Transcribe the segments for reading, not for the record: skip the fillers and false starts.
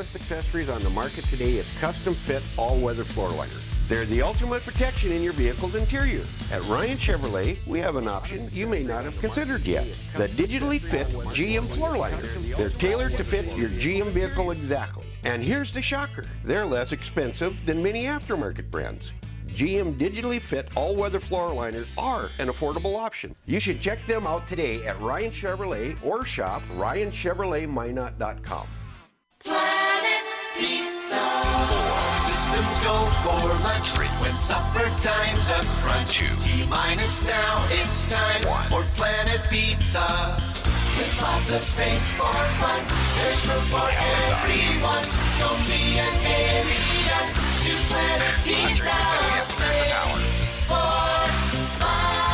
hottest accessories on the market today is custom fit all-weather floor liners. They're the ultimate protection in your vehicle's interior. At Ryan Chevrolet, we have an option you may not have considered yet. The digitally fit GM floor liners. They're tailored to fit your GM vehicle exactly. And here's the shocker. They're less expensive than many aftermarket brands. GM digitally fit all-weather floor liners are an affordable option. You should check them out today at Ryan Chevrolet or shop RyanChevroletMinot.com. Planet Pizza. Systems go for lunch. Frequent supper time's a crunch. T-minus now, it's time for Planet Pizza. With lots of space for fun, there's room for everyone. Don't be an alien to Planet Pizza. Space for fun.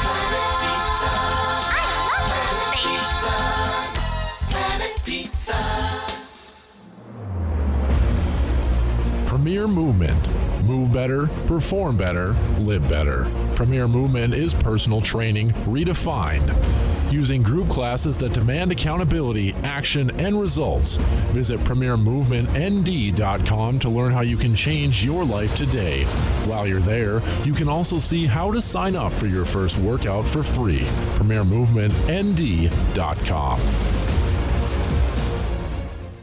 Planet Pizza. Planet Pizza. Premier Movement. Move better, perform better, live better. Premier Movement is personal training redefined. Using group classes that demand accountability, action, and results. Visit PremierMovementND.com to learn how you can change your life today. While you're there, you can also see how to sign up for your first workout for free. PremierMovementND.com.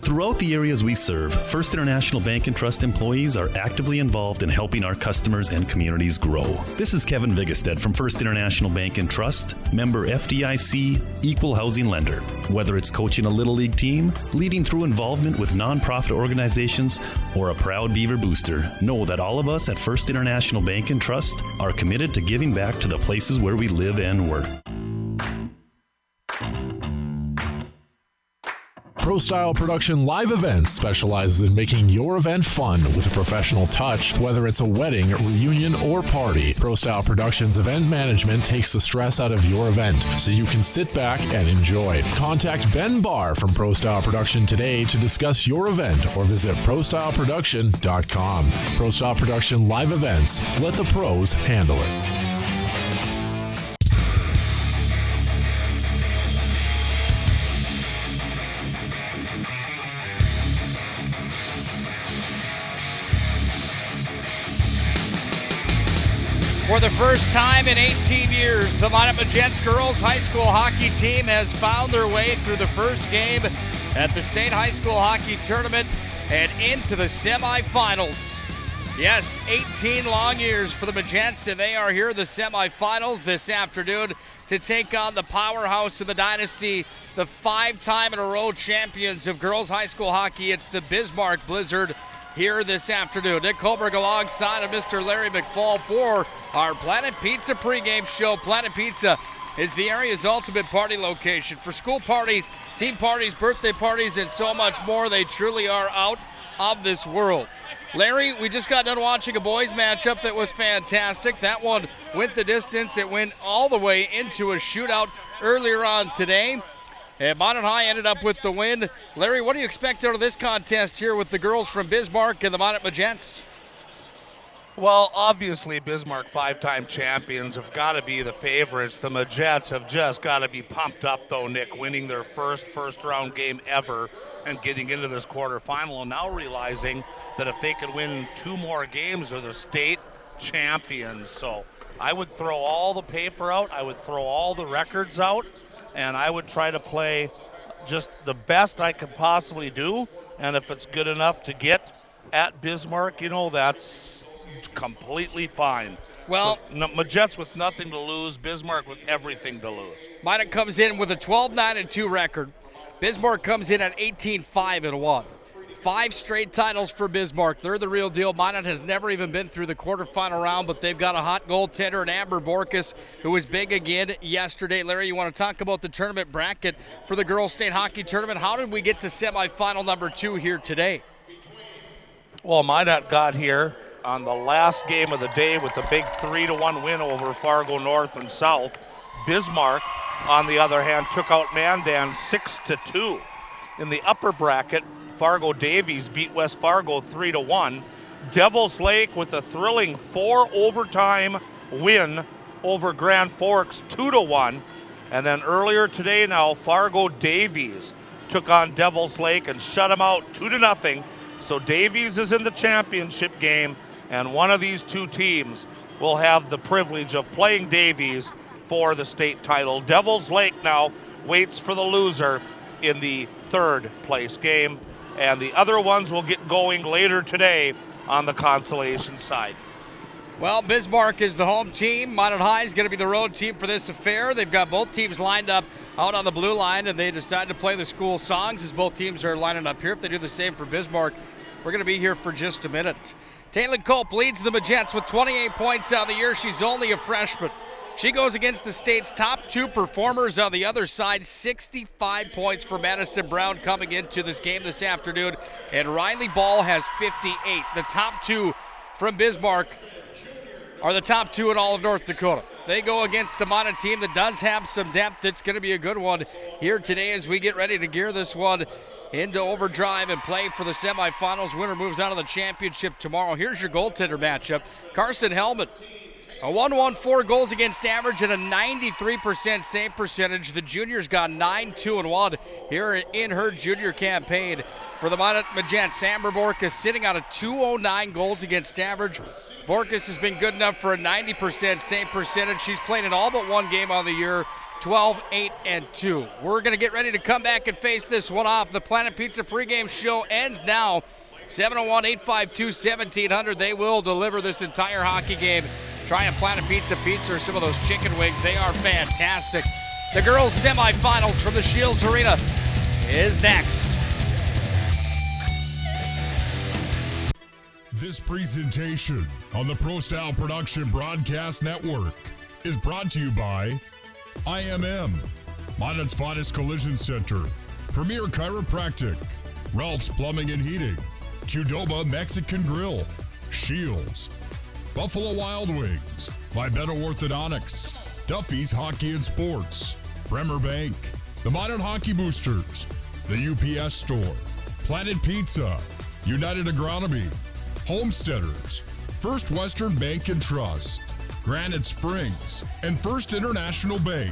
Throughout the areas we serve, First International Bank and Trust employees are actively involved in helping our customers and communities grow. This is Kevin Vigestead from First International Bank and Trust, member FDIC, equal housing lender. Whether it's coaching a Little League team, leading through involvement with nonprofit organizations, or a proud Beaver booster, know that all of us at First International Bank and Trust are committed to giving back to the places where we live and work. Pro Style Production Live Events specializes in making your event fun with a professional touch, whether it's a wedding, reunion, or party. Pro Style Productions event management takes the stress out of your event so you can sit back and enjoy. Contact Ben Barr from Pro Style Production today to discuss your event or visit ProStyleProduction.com. Pro Style Production Live Events. Let the pros handle it. For the first time in 18 years, the Minot Magents girls high school hockey team has found their way through the first game at the state high school hockey tournament and into the semifinals. Yes, 18 long years for the Magents, and they are here in the semifinals this afternoon to take on the powerhouse of the dynasty, the 5-time-in-a-row champions of girls high school hockey. It's the Bismarck Blizzard here this afternoon. Nick Holberg alongside of Mr. Larry McFall for our Planet Pizza pregame show. Planet Pizza is the area's ultimate party location for school parties, team parties, birthday parties, and so much more. They truly are out of this world. Larry, we just got done watching a boys matchup that was fantastic. That one went the distance. It went all the way into a shootout earlier on today. And Minot High ended up with the win. Larry, what do you expect out of this contest here with the girls from Bismarck and the Minot Magents? Well, obviously, Bismarck 5-time champions have got to be the favorites. The Magents have just got to be pumped up, though, Nick, winning their first-round game ever and getting into this quarterfinal, and now realizing that if they could win 2 more games, they're the state champions. So I would throw all the paper out. I would throw all the records out. And I would try to play just the best I could possibly do. And if it's good enough to get at Bismarck, that's completely fine. Well, so, Magents with nothing to lose, Bismarck with everything to lose. Minot comes in with a 12-9-2 record. Bismarck comes in at 18-5-1. 5 straight titles for Bismarck. They're the real deal. Minot has never even been through the quarterfinal round, but they've got a hot goaltender in Amber Borkus, who was big again yesterday. Larry, you want to talk about the tournament bracket for the girls' state hockey tournament? How did we get to semifinal number 2 here today? Well, Minot got here on the last game of the day with a big 3-1 win over Fargo North and South. Bismarck, on the other hand, took out Mandan 6-2. In the upper bracket, Fargo Davies beat West Fargo 3-1. Devils Lake with a thrilling 4-overtime win over Grand Forks 2-1. And then earlier today now, Fargo Davies took on Devils Lake and shut them out 2-0. So Davies is in the championship game, and one of these two teams will have the privilege of playing Davies for the state title. Devils Lake now waits for the loser in the third place game, and the other ones will get going later today on the consolation side. Well, Bismarck is the home team. Minot High is going to be the road team for this affair. They've got both teams lined up out on the blue line, and they decide to play the school songs as both teams are lining up here. If they do the same for Bismarck, we're going to be here for just a minute. Taylor Cope leads the Magents with 28 points on the year. She's only a freshman. She goes against the state's top two performers on the other side. 65 points for Madison Brown coming into this game this afternoon, and Riley Ball has 58. The top two from Bismarck are the top two in all of North Dakota. They go against the Minot team that does have some depth. It's going to be a good one here today as we get ready to gear this one into overdrive and play for the semifinals. Winner moves on to the championship tomorrow. Here's your goaltender matchup. Carson Hellman, a 1-1-4 goals against average and a 93% save percentage. The junior's got 9-2-1 here in her junior campaign. For the Minot Magents, Amber Borkus sitting on a 209 goals against average. Borkus has been good enough for a 90% save percentage. She's played in all but one game on the year, 12-8-2. We're going to get ready to come back and face this one off. The Planet Pizza pregame show ends now. 701-852-1700. They will deliver this entire hockey game. Try a Planet Pizza or some of those chicken wings. They are fantastic. The girls' semifinals from the Shields Arena is next. This presentation on the Pro Style Production Broadcast Network is brought to you by IMM, Minot's finest collision center, Premier Chiropractic, Ralph's Plumbing and Heating, Qdoba Mexican Grill, Shields, Buffalo Wild Wings, Vibeto Orthodontics, Duffy's Hockey and Sports, Bremer Bank, the Minot Hockey Boosters, the UPS Store, Planet Pizza, United Agronomy, Homesteaders, First Western Bank and Trust, Granite Springs, and First International Bank.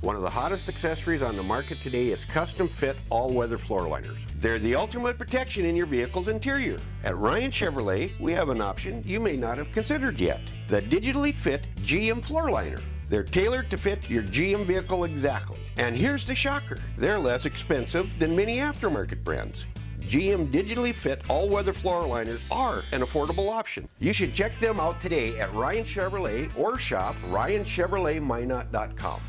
One of the hottest accessories on the market today is custom fit all-weather floor liners. They're the ultimate protection in your vehicle's interior. At Ryan Chevrolet, we have an option you may not have considered yet. The digitally fit GM floor liner. They're tailored to fit your GM vehicle exactly. And here's the shocker. They're less expensive than many aftermarket brands. GM digitally fit all-weather floor liners are an affordable option. You should check them out today at Ryan Chevrolet or shop RyanChevroletMinot.com.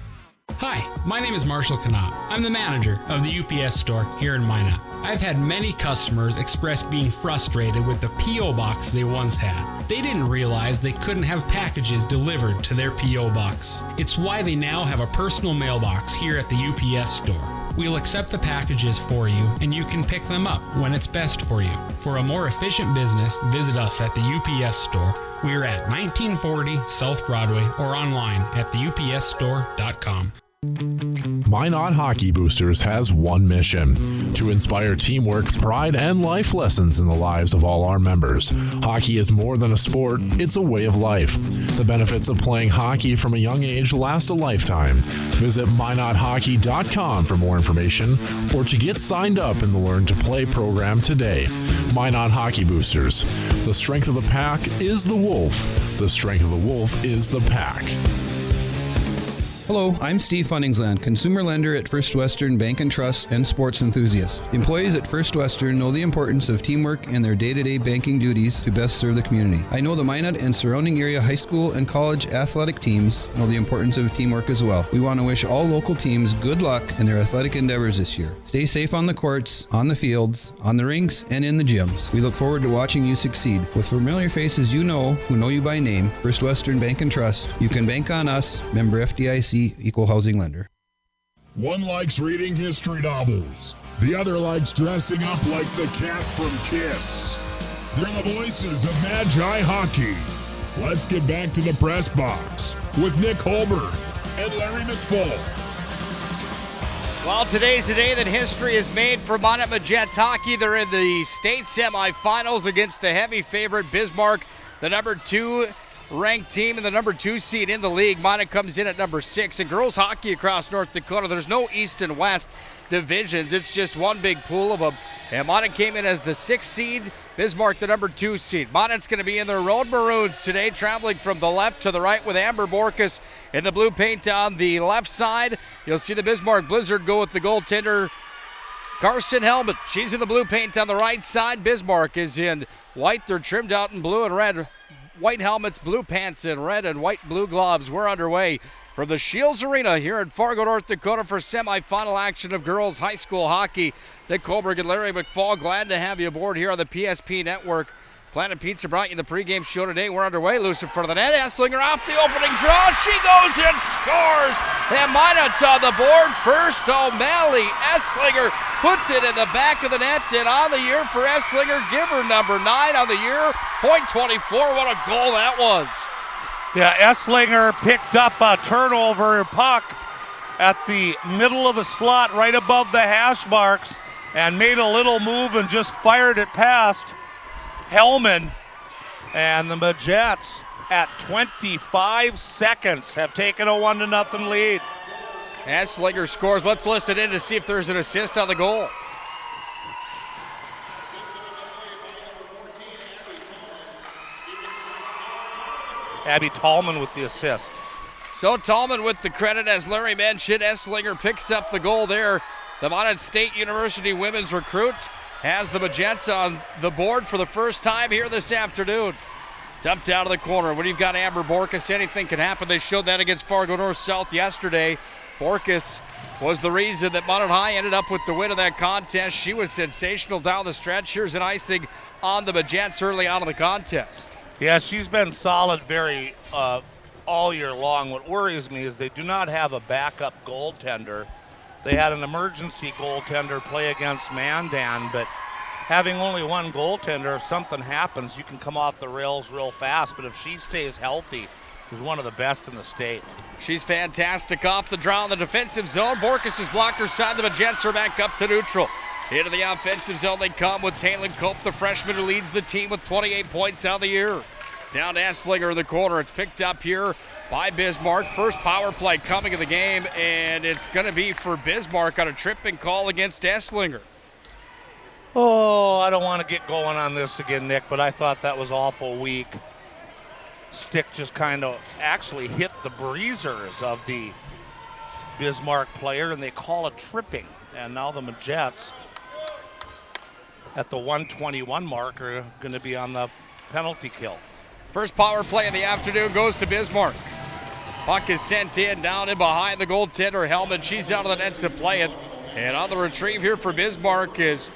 Hi, my name is Marshall Knott. I'm the manager of the UPS store here in Minot. I've had many customers express being frustrated with the P.O. box they once had. They didn't realize they couldn't have packages delivered to their P.O. box. It's why they now have a personal mailbox here at the UPS store. We'll accept the packages for you, and you can pick them up when it's best for you. For a more efficient business, visit us at the UPS store. We're at 1940 South Broadway or online at theupsstore.com. Minot Hockey Boosters has one mission: to inspire teamwork, pride, and life lessons in the lives of all our members. Hockey is more than a sport, it's a way of life. The benefits of playing hockey from a young age last a lifetime. Visit MinotHockey.com for more information or to get signed up in the Learn to Play program today. Minot Hockey Boosters. The strength of the pack is the wolf. The strength of the wolf is the pack. Hello, I'm Steve Funningsland, consumer lender at First Western Bank and Trust and sports enthusiast. Employees at First Western know the importance of teamwork in their day-to-day banking duties to best serve the community. I know the Minot and surrounding area high school and college athletic teams know the importance of teamwork as well. We want to wish all local teams good luck in their athletic endeavors this year. Stay safe on the courts, on the fields, on the rinks, and in the gyms. We look forward to watching you succeed. With familiar faces you know, who know you by name, First Western Bank and Trust, you can bank on us, member FDIC, equal housing lender. One likes reading history novels. The other likes dressing up like the cat from Kiss. They're the voices of Magi Hockey. Let's get back to the press box with Nick Holberg and Larry McFall. Well, today's the day that history is made for Minot Magents hockey. They're in the state semifinals against the heavy favorite Bismarck, the number 2 ranked team and the number 2 seed in the league. Minot comes in at number 6. And girls hockey across North Dakota, there's no East and West divisions. It's just one big pool of them. And Minot came in as the 6th seed. Bismarck, the number 2 seed. Minot's going to be in their road maroons today, traveling from the left to the right with Amber Borkus in the blue paint on the left side. You'll see the Bismarck Blizzard go with the goaltender Carson Helmet. She's in the blue paint on the right side. Bismarck is in white. They're trimmed out in blue and red. White helmets, blue pants, and red and white blue gloves. We're underway from the Shields Arena here in Fargo, North Dakota for semifinal action of girls high school hockey. Nick Colberg and Larry McFall, glad to have you aboard here on the PSP Network. Planet Pizza brought you the pregame show today. We're underway. Loose in front of the net. Esslinger off the opening draw. She goes and scores. And Minot's on the board first. O'Malley. Esslinger puts it in the back of the net. And on the year for Esslinger, give her number 9 on the year. .24. What a goal that was. Yeah, Esslinger picked up a turnover puck at the middle of the slot right above the hash marks and made a little move and just fired it past Hellman. And the Majets at 25 seconds have taken a 1-0 lead. Esslinger scores. Let's listen in to see if there's an assist on the goal. Abby Tallman with the assist. So Tallman with the credit, as Larry mentioned. Esslinger picks up the goal there. The Minot State University women's recruit has the Majets on the board for the first time here this afternoon. Dumped out of the corner. When you've got Amber Borkus, anything can happen. They showed that against Fargo North-South yesterday. Borkus was the reason that Minot High ended up with the win of that contest. She was sensational down the stretch. Here's an icing on the Majets early on in the contest. Yeah, she's been solid very all year long. What worries me is they do not have a backup goaltender. They had an emergency goaltender play against Mandan, but having only one goaltender, if something happens, you can come off the rails real fast. But if she stays healthy, she's one of the best in the state. She's fantastic off the draw in the defensive zone. Borkus' blocker side. The Majets are back up to neutral. Into the offensive zone they come with Taylor Cope, the freshman who leads the team with 28 points on the year. Down to Esslinger in the corner. It's picked up here by Bismarck. First power play coming of the game, and it's going to be for Bismarck on a tripping call against Esslinger. Oh, I don't want to get going on this again, Nick, but I thought that was awful weak. Stick just kind of actually hit the breezers of the Bismarck player, and they call it tripping. And now the Majets at the 1:21 mark are going to be on the penalty kill. First power play of the afternoon goes to Bismarck. Puck is sent in, down and behind the goaltender Hellman. She's out of the net to play it. And on the retrieve here for Bismarck is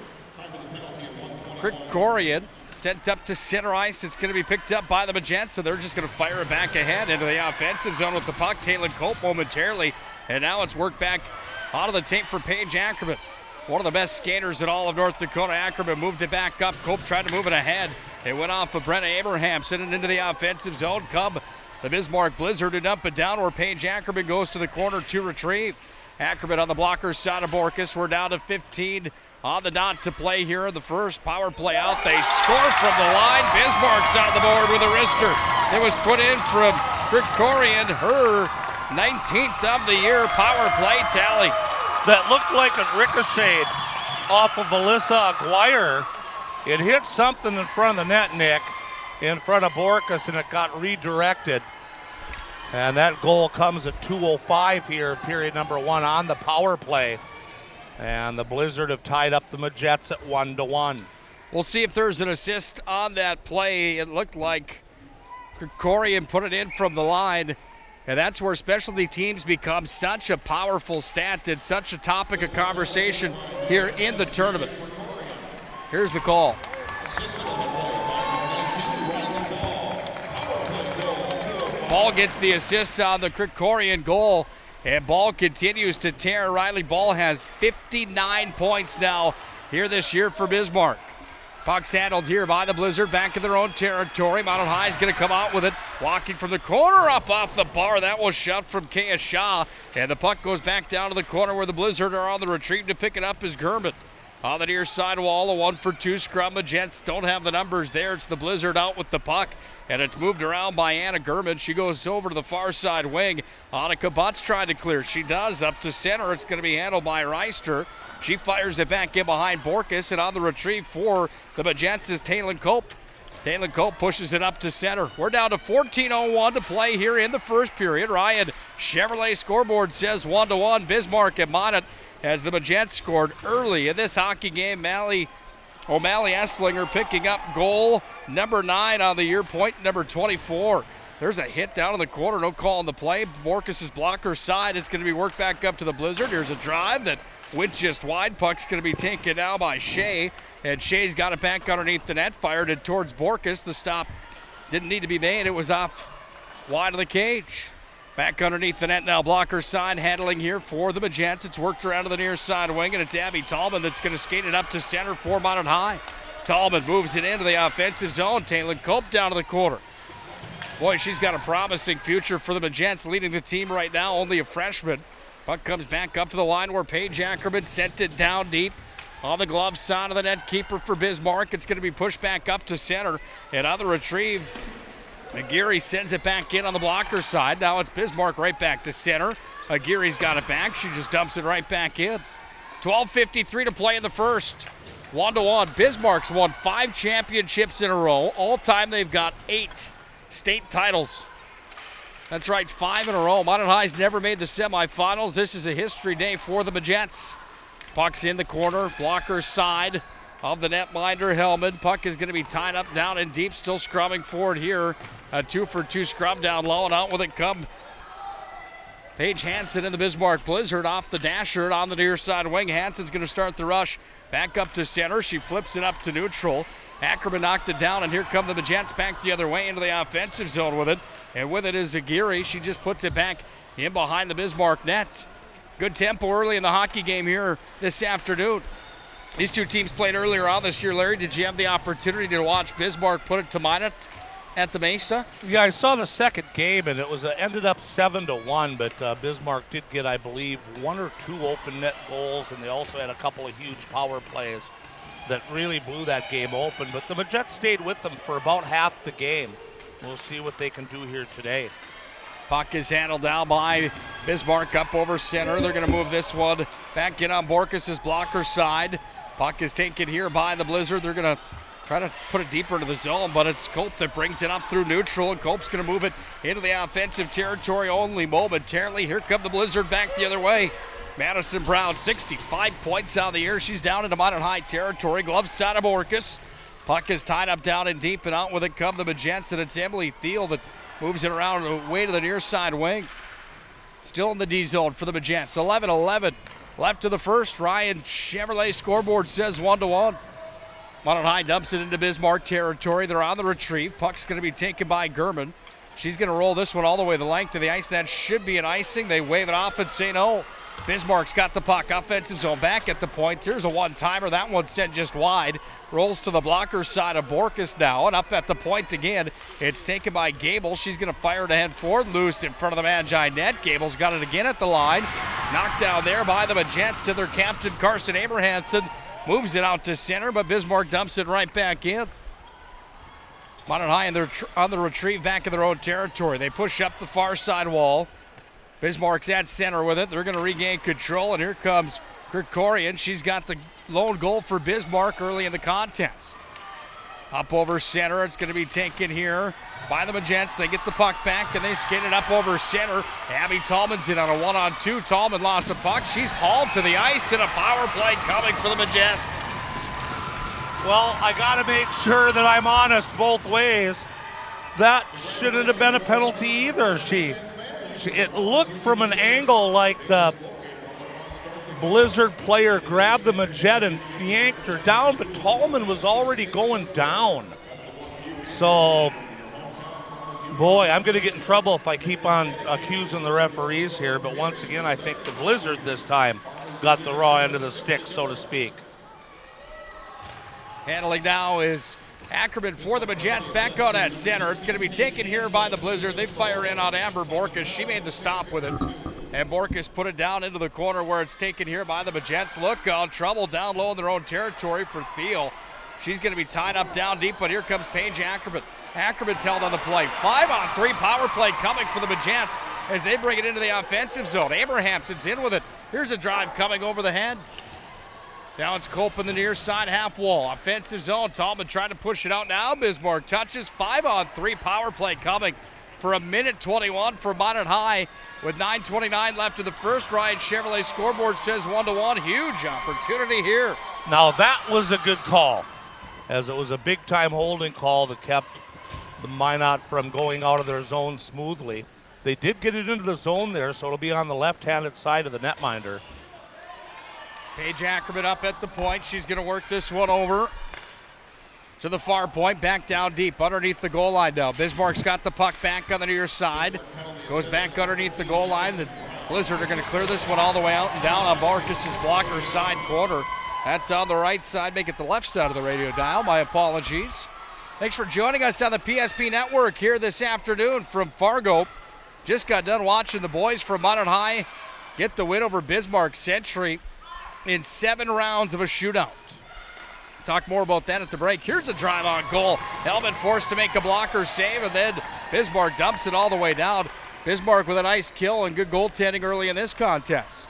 Krikorian. Sent up to center ice. It's going to be picked up by the Majets, so they're just going to fire it back ahead into the offensive zone with the puck. Taylor Cope momentarily. And now it's worked back out of the tape for Paige Ackerman. One of the best skaters in all of North Dakota. Ackerman moved it back up. Cope tried to move it ahead. It went off of Brenna Abraham, sending it into the offensive zone. Cub, the Bismarck Blizzard, to dump it down where Paige Ackerman goes to the corner to retrieve. Ackerman on the blocker side of Borkus. We're down to 15 on the dot to play here in the first power play out. They score from the line. Bismarck's on the board with a wrister. It was put in from Krikorian, her 19th of the year power play tally. That looked like it ricocheted off of Alyssa Aguirre. It hit something in front of the net, Nick, in front of Borkus, and it got redirected. And that goal comes at 2:05 here, period number 1 on the power play. And the Blizzard have tied up the Majets at 1-1. We'll see if there's an assist on that play. It looked like Krikorian put it in from the line. And that's where specialty teams become such a powerful stat and such a topic of conversation here in the tournament. Here's the call. Ball gets the assist on the Krikorian goal, and Ball continues to tear. Riley Ball has 59 points now here this year for Bismarck. Puck's handled here by the Blizzard, back in their own territory. Minot High is going to come out with it. Walking from the corner, up off the bar. That was shot from Kea Shaw. And the puck goes back down to the corner where the Blizzard are on the retrieve to pick it up is German. On the near side wall, a 1-for-2 scrum. The Jets don't have the numbers there. It's the Blizzard out with the puck, and it's moved around by Anna Gurman. She goes over to the far side wing. Annika Butts tried to clear. She does, up to center. It's going to be handled by Reister. She fires it back in behind Borkus, and on the retrieve for the Magents is Taylin Cope. Taylin Cope pushes it up to center. We're down to 14:01 to play here in the first period. Ryan Chevrolet scoreboard says 1-1. Bismarck and Minot as the Magents scored early in this hockey game. O'Malley Esslinger picking up goal number 9 on the year, point number 24. There's a hit down in the corner, no call on the play. Borkus' blocker side. It's going to be worked back up to the Blizzard. Here's a drive that went just wide. Puck's going to be taken now by Shea, and Shea's got it back underneath the net, fired it towards Borkus. The stop didn't need to be made. It was off wide of the cage. Back underneath the net now, blocker side handling here for the Magents. It's worked around to the near side wing, and it's Abby Tallman that's going to skate it up to center for Minot High. Tallman moves it into the offensive zone. Taylin Cope down to the corner. Boy, she's got a promising future for the Magents, leading the team right now, only a freshman. Puck comes back up to the line where Paige Ackerman sent it down deep. On the glove side of the net, keeper for Bismarck. It's going to be pushed back up to center, and on the retrieve, Aguirre sends it back in on the blocker side. Now it's Bismarck right back to center. Aguirre's got it back. She just dumps it right back in. 12:53 to play in the first. 1-1. Bismarck's won 5 championships in a row. All time they've got 8 state titles. That's right, 5 in a row. Minot High's never made the semifinals. This is a history day for the Magents. Puck's in the corner, blocker side of the netminder Hellman. Puck is going to be tied up down and deep, still scrumming forward here. A 2-for-2 scrum down low, and out with it come Paige Hansen in the Bismarck Blizzard off the dasher on the near side wing. Hansen's going to start the rush back up to center. She flips it up to neutral. Ackerman knocked it down, and here come the Magents back the other way into the offensive zone with it. And with it is Aguirre. She just puts it back in behind the Bismarck net. Good tempo early in the hockey game here this afternoon. These two teams played earlier on this year. Larry, did you have the opportunity to watch Bismarck put it to Minot at the Mesa? Yeah, I saw the second game, and it was ended up 7-1, but Bismarck did get, I believe, 1 or 2 open net goals, and they also had a couple of huge power plays that really blew that game open. But the Magets stayed with them for about half the game. We'll see what they can do here today. Puck is handled now by Bismarck up over center. They're going to move this one back in on Borkus' blocker side. Puck is taken here by the Blizzard. They're going to try to put it deeper into the zone, but it's Cope that brings it up through neutral, and Cope's going to move it into the offensive territory only momentarily. Here come the Blizzard back the other way. Madison Brown, 65 points out of the year. She's down into Minot High territory. Glove side of Borkus. Puck is tied up down and deep, and out with it come the Magents, and it's Emily Thiel that moves it around away to the near side wing. Still in the D zone for the Magents. 11-11 left to the first. Ryan Chevrolet scoreboard says 1-1. Minot High dumps it into Bismarck territory. They're on the retrieve. Puck's going to be taken by Gurman. She's going to roll this one all the way the length of the ice. That should be an icing. They wave it off and say no. Bismarck's got the puck. Offensive zone back at the point. Here's a one-timer. That one's sent just wide. Rolls to the blocker side of Borkus now. And up at the point again. It's taken by Gable. She's going to fire it ahead forward. Loose in front of the Magi net. Gable's got it again at the line. Knocked down there by the Magents. And their captain, Carson Abrahamson, moves it out to center. But Bismarck dumps it right back in. Minot High on the retrieve back in their own territory. They push up the far side wall. Bismarck's at center with it. They're going to regain control, and here comes Krikorian. She's got the lone goal for Bismarck early in the contest. Up over center. It's going to be taken here by the Magents. They get the puck back, and they skate it up over center. Abby Tallman's in on a 1-on-2. Tallman lost the puck. She's hauled to the ice, and a power play coming for the Magents. Well, I got to make sure that I'm honest both ways. That shouldn't have been a penalty either. It looked from an angle like the Blizzard player grabbed the Majet and yanked her down, but Tallman was already going down. So, boy, I'm going to get in trouble if I keep on accusing the referees here, but once again, I think the Blizzard this time got the raw end of the stick, so to speak. Handling now is Ackerman for the Magents back out at center. It's going to be taken here by the Blizzard. They fire in on Amber Borkus. She made the stop with it. And Borkus put it down into the corner where it's taken here by the Magents. Look, trouble down low in their own territory for Thiel. She's going to be tied up down deep, but here comes Paige Ackerman. Ackerman's held on the play. 5-on-3 power play coming for the Magents as they bring it into the offensive zone. Abrahamson's in with it. Here's a drive coming over the head. Now it's Cope in the near side half wall. Offensive zone. Tallman trying to push it out now. Bismarck touches. 5-on-3 power play coming for a minute 21 for Minot High with 9:29 left in the first. Ryan Chevrolet scoreboard says 1-1. Huge opportunity here. Now that was a good call, as it was a big-time holding call that kept the Minot from going out of their zone smoothly. They did get it into the zone there, so it'll be on the left-handed side of the netminder. Paige Ackerman up at the point. She's going to work this one over to the far point, back down deep underneath the goal line now. Bismarck's got the puck back on the near side. Goes back underneath the goal line. The Blizzard are going to clear this one all the way out and down on Barkis's blocker side corner. That's on the right side. Make it the left side of the radio dial. My apologies. Thanks for joining us on the PSP Network here this afternoon from Fargo. Just got done watching the boys from Minot High get the win over Bismarck Century in 7 rounds of a shootout. Talk more about that at the break. Here's a drive on goal. Hellman forced to make a blocker save, and then Bismarck dumps it all the way down. Bismarck with a nice kill and good goaltending early in this contest.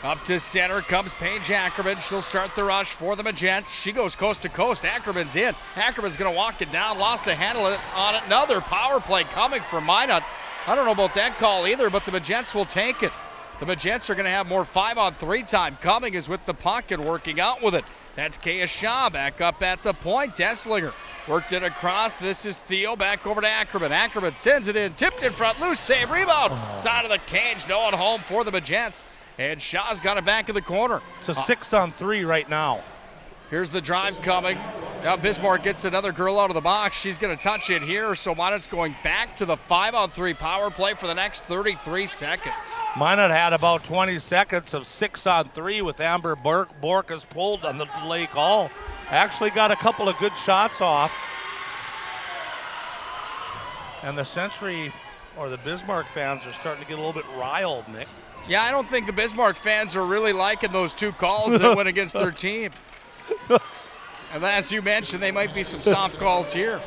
Up to center comes Paige Ackerman. She'll start the rush for the Magents. She goes coast to coast. Ackerman's in. Ackerman's going to walk it down. Lost a handle on it. Another power play coming from Minot. I don't know about that call either, but the Magents will take it. The Magents are going to have more 5-on-3 time coming as with the puck and working out with it. That's Kaya Shaw back up at the point. Desslinger worked it across. This is Theo back over to Ackerman. Ackerman sends it in. Tipped in front. Loose save. Rebound. Side of the cage. No one home for the Magents. And Shaw's got it back in the corner. It's a 6-on-3 right now. Here's the drive coming. Now Bismarck gets another girl out of the box. She's going to touch it here. So Minot's going back to the 5-on-3 power play for the next 33 seconds. Minot had about 20 seconds of 6-on-3 with Amber Borkus pulled on the delay call. Actually got a couple of good shots off. And the Century or the Bismarck fans are starting to get a little bit riled, Nick. Yeah, I don't think the Bismarck fans are really liking those 2 calls that went against their team. And as you mentioned, they might be some soft calls here.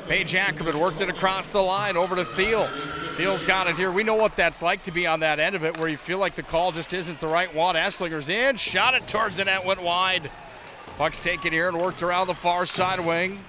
Paige Ackerman worked it across the line over to Thiel. Thiel's got it here. We know what that's like to be on that end of it where you feel like the call just isn't the right one. Esslinger's in, shot it towards the net, went wide. Puck's taken here and worked around the far side wing.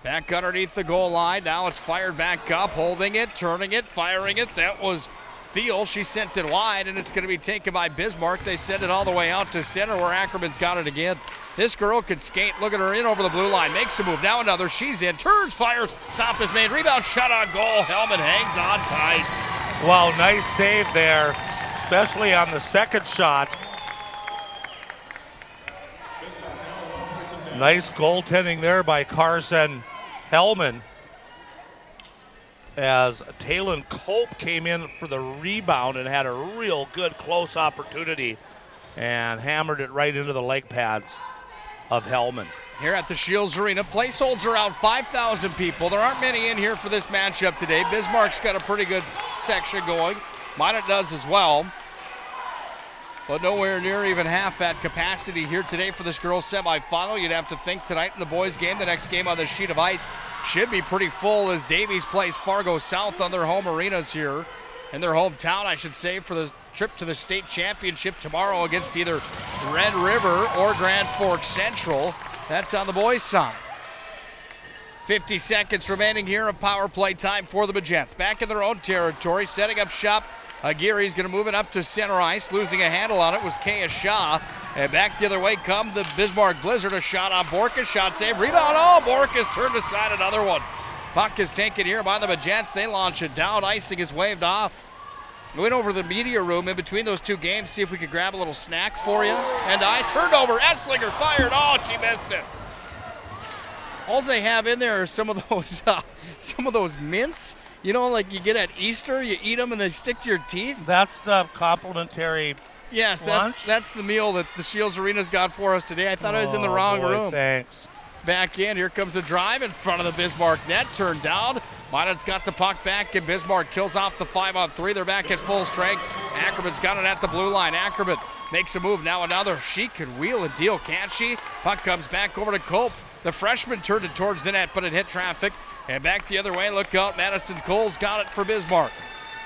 Back underneath the goal line. Now it's fired back up, holding it, turning it, firing it. That was Thiel. She sent it wide, and it's going to be taken by Bismarck. They send it all the way out to center where Ackerman's got it again. This girl could skate. Look at her in over the blue line. Makes a move. Now another. She's in. Turns, fires. Stop is made. Rebound, shot on goal. Hellman hangs on tight. Wow, nice save there, especially on the second shot. Nice goaltending there by Carson Hellman, as Talon Cope came in for the rebound and had a real good close opportunity and hammered it right into the leg pads of Hellman. Here at the Shields Arena, place holds around 5,000 people. There aren't many in here for this matchup today. Bismarck's got a pretty good section going. Minot does as well. But nowhere near even half that capacity here today for this girls' semifinal. You'd have to think tonight in the boys' game, the next game on the sheet of ice should be pretty full as Davies plays Fargo South on their home arenas here. In their hometown, I should say, for the trip to the state championship tomorrow against either Red River or Grand Forks Central. That's on the boys' side. 50 seconds remaining here of power play time for the Magents. Back in their own territory, setting up shop. Aguirre's going to move it up to center ice. Losing a handle on it was Kaya Shaw. And back the other way come the Bismarck Blizzard. A shot on Borkus. Shot save. Rebound. Oh, Borkus turned aside another one. Puck is taken here by the Magents. They launch it down. Icing is waved off. We went over to the media room in between those 2 games, see if we could grab a little snack for you. And I turned over. Esslinger fired. Oh, she missed it. All they have in there are some of those mints. You know, like you get at Easter, you eat them and they stick to your teeth. That's the complimentary Yes, lunch? that's the meal that the Shields Arena's got for us today. I thought I was in the wrong room. Thanks. back in. Here comes a drive in front of the Bismarck net. Turned down. Minot's got the puck back, and Bismarck kills off the 5-on-3. They're back at full strength. Ackerman's got it at the blue line. Ackerman makes a move. Now another. She can wheel and deal, can't she? Puck comes back over to Cope. The freshman turned it towards the net, but it hit traffic. And back the other way. Look out. Madison Cole's got it for Bismarck.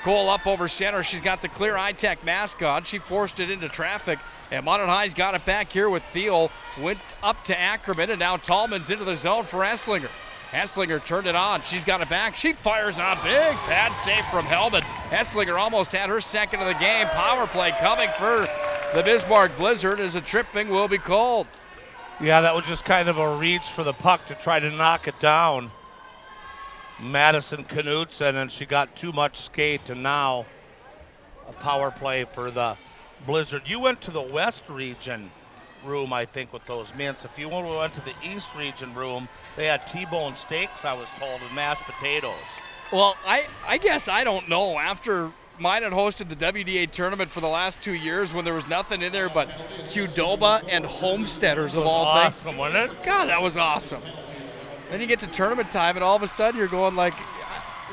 Cole up over center. She's got the clear iTech mask on. She forced it into traffic. And Minot High's got it back here with Thiel. Went up to Ackerman, and now Tallman's into the zone for Esslinger. Esslinger turned it on. She's got it back. She fires on big. Pad save from Hellman. Esslinger almost had her second of the game. Power play coming for the Bismarck Blizzard as a tripping will be called. Yeah, that was just kind of a reach for the puck to try to knock it down. Madison Knutson, and she got too much skate, and now a power play for the Blizzard. You went to the West region room, I think, with those mints. If you went to the East region room, they had T-bone steaks, I was told, and mashed potatoes. Well, I guess I don't know. After Minot hosted the WDA tournament for the last 2 years when there was nothing in there but Qdoba and Homesteaders of all things. Awesome, wasn't it? God, that was awesome. Then you get to tournament time, and all of a sudden you're going like,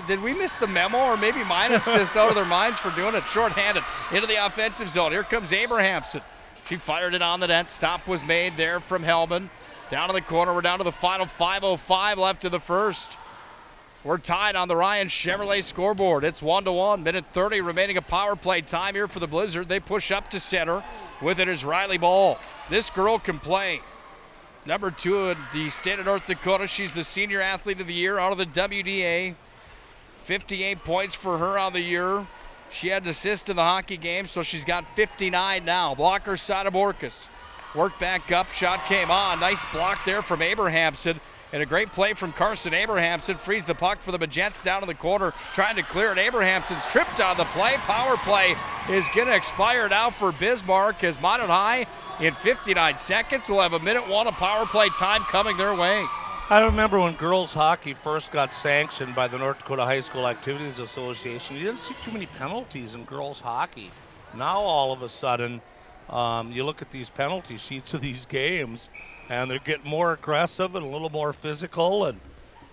did we miss the memo? Or maybe Minot's just out of their minds for doing it. Short-handed into the offensive zone. Here comes Abrahamson. She fired it on the net. Stop was made there from Hellman. Down to the corner. We're down to the final 5:05 left of the first. We're tied on the Ryan Chevrolet scoreboard. It's 1-1. Minute 30 remaining of power play time here for the Blizzard. They push up to center. With it is Riley Ball. This girl can play. Number 2 in the state of North Dakota. She's the senior athlete of the year out of the WDA. 58 points for her on the year. She had an assist in the hockey game, so she's got 59 now. Blocker side of Borkus. Worked back up, shot came on. Nice block there from Abrahamson. And a great play from Carson Abrahamson. Frees the puck for the Magents down in the corner. Trying to clear it. Abrahamson's tripped on the play. Power play is going to expire now for Bismarck as Minot High in 59 seconds will have a minute 1 of power play time coming their way. I remember when girls hockey first got sanctioned by the North Dakota High School Activities Association, you didn't see too many penalties in girls hockey. Now all of a sudden, you look at these penalty sheets of these games, and they're getting more aggressive and a little more physical, and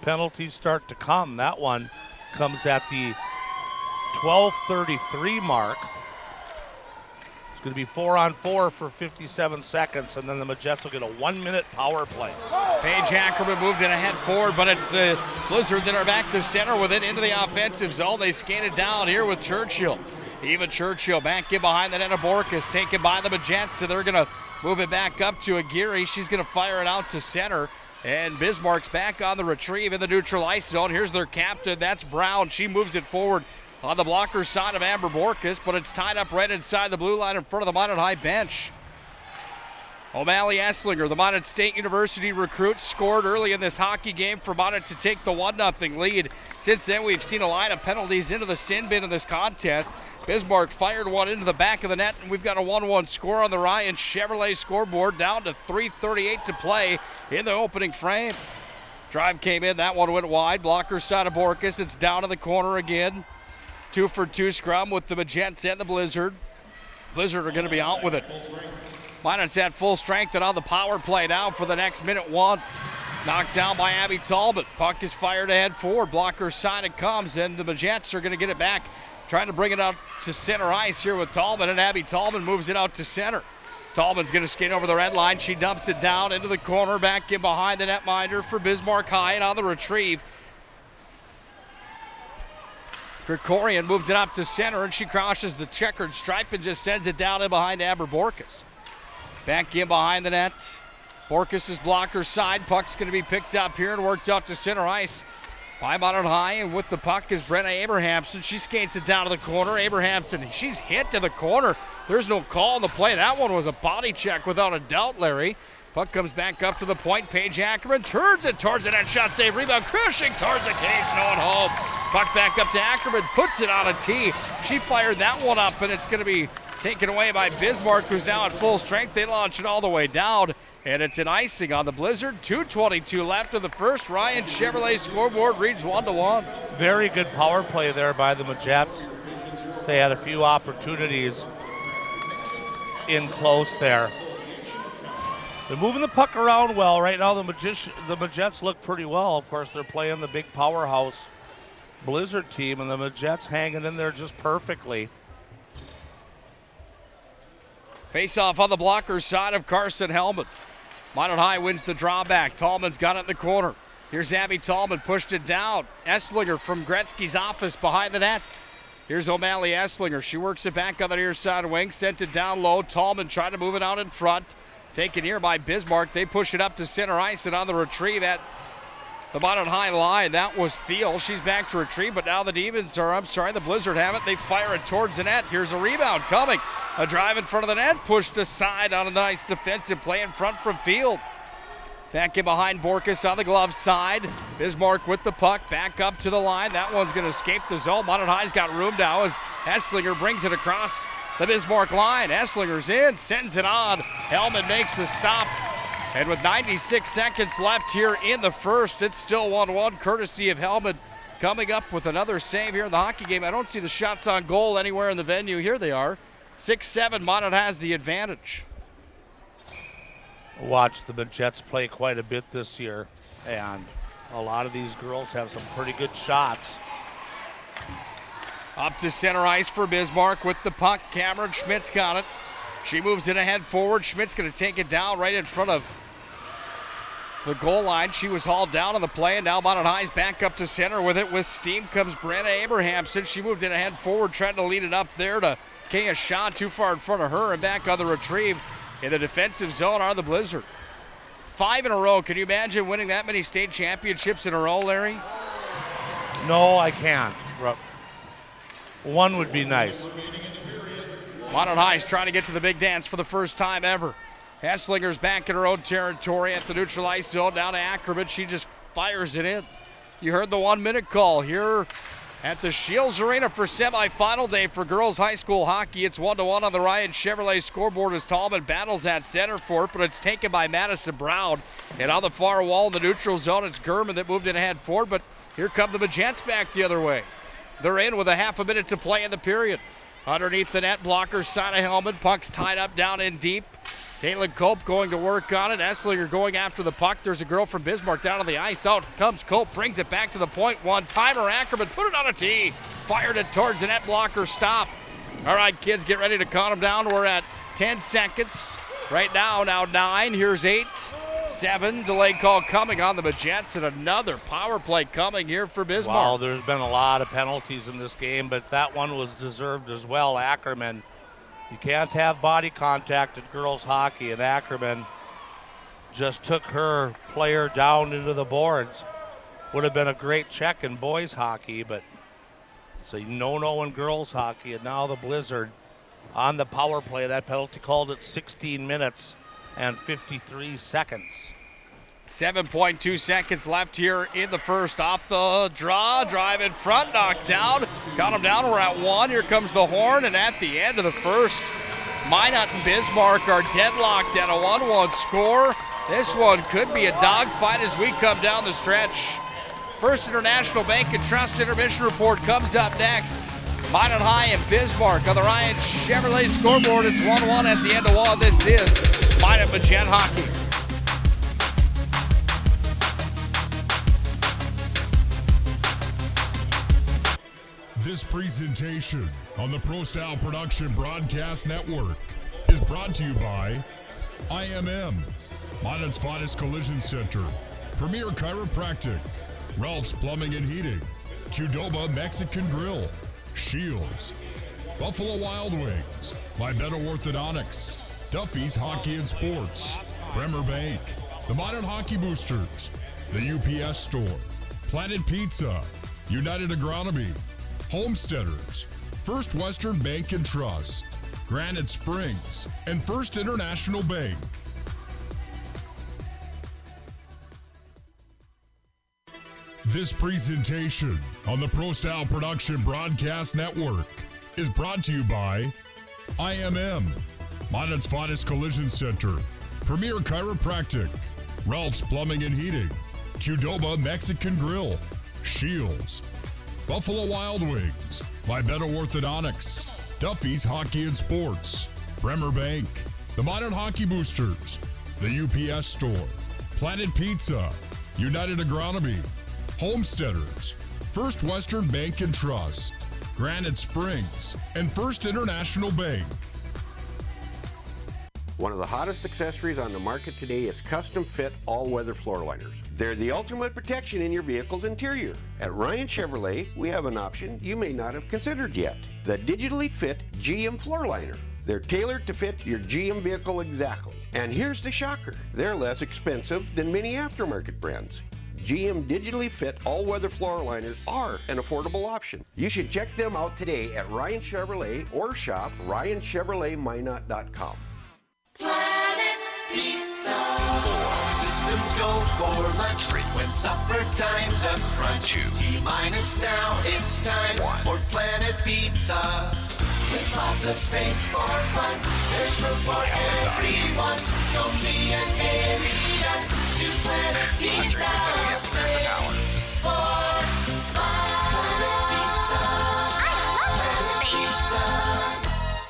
penalties start to come. That one comes at the 12:33 mark. It's going to be 4-on-4 for 57 seconds, and then the Magets will get a 1-minute power play. Paige Ackerman moved it ahead forward, but it's the Blizzard that are back to center with it into the offensive zone. They skated down here with Churchill. Eva Churchill back in behind the net of Borkus, taken by the Magets, so they're going to move it back up to Aguirre. She's going to fire it out to center, and Bismarck's back on the retrieve in the neutral ice zone. Here's their captain, that's Brown. She moves it forward on the blocker side of Amber Borkus, but it's tied up right inside the blue line in front of the Minot High bench. O'Malley Esslinger, the Minot State University recruit, scored early in this hockey game for Minot to take the 1-0 lead. Since then, we've seen a line of penalties into the sin bin in this contest. Bismarck fired one into the back of the net, and we've got a 1-1 score on the Ryan Chevrolet scoreboard, down to 3:38 to play in the opening frame. Drive came in, that one went wide. Blocker side of Borkus, it's down in the corner again. 2-for-2 scrum with the Magents and the Blizzard. Blizzard are going to be out with it. Minot's at full strength and on the power play now for the next minute 1. Knocked down by Abby Talbot. Puck is fired ahead forward. Blocker side it comes, and the Magents are going to get it back. Trying to bring it out to center ice here with Talbot, and Abby Talbot moves it out to center. Talbot's going to skate over the red line. She dumps it down into the corner, back in behind the netminder for Bismarck High, and on the retrieve, Krikorian moved it up to center, and she crosses the checkered stripe and just sends it down in behind Amber Borkus. Back in behind the net. Borkus' blocker side. Puck's going to be picked up here and worked out to center ice by Minot High, and with the puck is Brenna Abrahamson. She skates it down to the corner. Abrahamson, she's hit to the corner. There's no call on the play. That one was a body check without a doubt, Larry. Puck comes back up to the point. Paige Ackerman turns it towards the net. Shot save, rebound, crushing towards the cage, no one home. Puck back up to Ackerman, puts it on a tee. She fired that one up, and it's going to be taken away by Bismarck, who's now at full strength. They launch it all the way down, and it's an icing on the Blizzard. 2:22 left of the first. Ryan Chevrolet scoreboard reads 1-1. Very good power play there by the Magets. They had a few opportunities in close there. They're moving the puck around well. Right now, the Majettes look pretty well. Of course, they're playing the big powerhouse Blizzard team, and the Majettes hanging in there just perfectly. Face-off on the blocker side of Carson Hellman. Minot High wins the drawback. Tallman's got it in the corner. Here's Abby Tallman, pushed it down. Esslinger from Gretzky's office behind the net. Here's O'Malley Esslinger. She works it back on the near side wing, sent it down low. Tallman trying to move it out in front. Taken here by Bismarck. They push it up to center ice, and on the retrieve at the Minot High line, that was Thiel. She's back to retrieve, but now the the Blizzard have it. They fire it towards the net. Here's a rebound coming. A drive in front of the net, pushed aside on a nice defensive play in front from Field. Back in behind Borkus on the glove side. Bismarck with the puck, back up to the line. That one's going to escape the zone. Minot High's got room now as Esslinger brings it across the Bismarck line. Esslinger's in, sends it on. Hellman makes the stop. And with 96 seconds left here in the first, it's still 1-1, courtesy of Hellman coming up with another save here in the hockey game. I don't see the shots on goal anywhere in the venue. Here they are. 6-7, Minot has the advantage. Watch the Majettes play quite a bit this year, and a lot of these girls have some pretty good shots. Up to center ice for Bismarck with the puck. Cameron Schmidt's got it. She moves it ahead forward. Schmidt's going to take it down right in front of the goal line. She was hauled down on the play, and now Minot High's back up to center with it. With steam comes Brenna Abrahamson. She moved it ahead forward, trying to lead it up there to Kaya Shaw, too far in front of her, and back on the retrieve in the defensive zone are the Blizzard. 5 in a row. Can you imagine winning that many state championships in a row, Larry? No, I can't. One would be nice. Minot High's trying to get to the big dance for the first time ever. Esslinger's back in her own territory at the neutral ice zone, down to Ackerman. She just fires it in. You heard the 1-minute call here at the Shields Arena for semifinal day for girls high school hockey. It's 1-1 on the Ryan Chevrolet scoreboard as Tallman battles at center for it, but it's taken by Madison Brown. And on the far wall in the neutral zone, it's Gurman that moved it ahead forward, but here come the Majettes back the other way. They're in with a half a minute to play in the period. Underneath the net, blocker side of Hellman. Puck's tied up down in deep. Caitlin Cope going to work on it. Esslinger going after the puck. There's a girl from Bismarck down on the ice. Out comes Cope, brings it back to the point. One-timer, Ackerman put it on a tee. Fired it towards the net, blocker stop. All right, kids, get ready to count them down. We're at 10 seconds. Right now 9. Here's 8, 7. Delay call coming on the Majettes, and another power play coming here for Bismarck. Wow, there's been a lot of penalties in this game, but that one was deserved as well. Ackerman, you can't have body contact in girls hockey, and Ackerman just took her player down into the boards. Would have been a great check in boys hockey, but it's a no-no in girls hockey, and now the Blizzard on the power play. That penalty called at 16 minutes and 53 seconds. 7.2 seconds left here in the first. Off the draw, drive in front, knocked down. Count them down, we're at 1. Here comes the horn, and at the end of the first, Minot and Bismarck are deadlocked at a 1-1 score. This one could be a dogfight as we come down the stretch. First International Bank and Trust intermission report comes up next. Minot High and Bismarck on the Ryan Chevrolet scoreboard. It's 1-1 at the end of one. This is Minot Majette Hockey. This presentation on the Pro Style Production Broadcast Network is brought to you by IMM, Minot's finest collision center, Premier Chiropractic, Ralph's Plumbing and Heating, Qdoba Mexican Grill, Shields, Buffalo Wild Wings, Vibeto Orthodontics, Duffy's Hockey and Sports, Bremer Bank, the Minot Hockey Boosters, the UPS Store, Planet Pizza, United Agronomy, Homesteaders, First Western Bank and Trust, Granite Springs, and First International Bank. This presentation on the Pro Style Production Broadcast Network is brought to you by IMM, Minot's finest collision center, Premier Chiropractic, Ralph's Plumbing and Heating, Qdoba Mexican Grill, Shields, Buffalo Wild Wings, Vibeto Orthodontics, Duffy's Hockey and Sports, Bremer Bank, the Minot Hockey Boosters, the UPS Store, Planet Pizza, United Agronomy, Homesteaders, First Western Bank and Trust, Granite Springs, and First International Bank. One of the hottest accessories on the market today is custom fit all-weather floor liners. They're the ultimate protection in your vehicle's interior. At Ryan Chevrolet, we have an option you may not have considered yet. The digitally fit GM floor liner. They're tailored to fit your GM vehicle exactly. And here's the shocker. They're less expensive than many aftermarket brands. GM digitally fit all-weather floor liners are an affordable option. You should check them out today at Ryan Chevrolet or shop RyanChevroletMinot.com. Planet Pizza. Systems go for lunch. Frequent supper time's a crunch. T-minus now, it's time for Planet Pizza. With lots of space for fun, there's room for everyone. From me and alien to Planet Pizza. Space for Planet Pizza.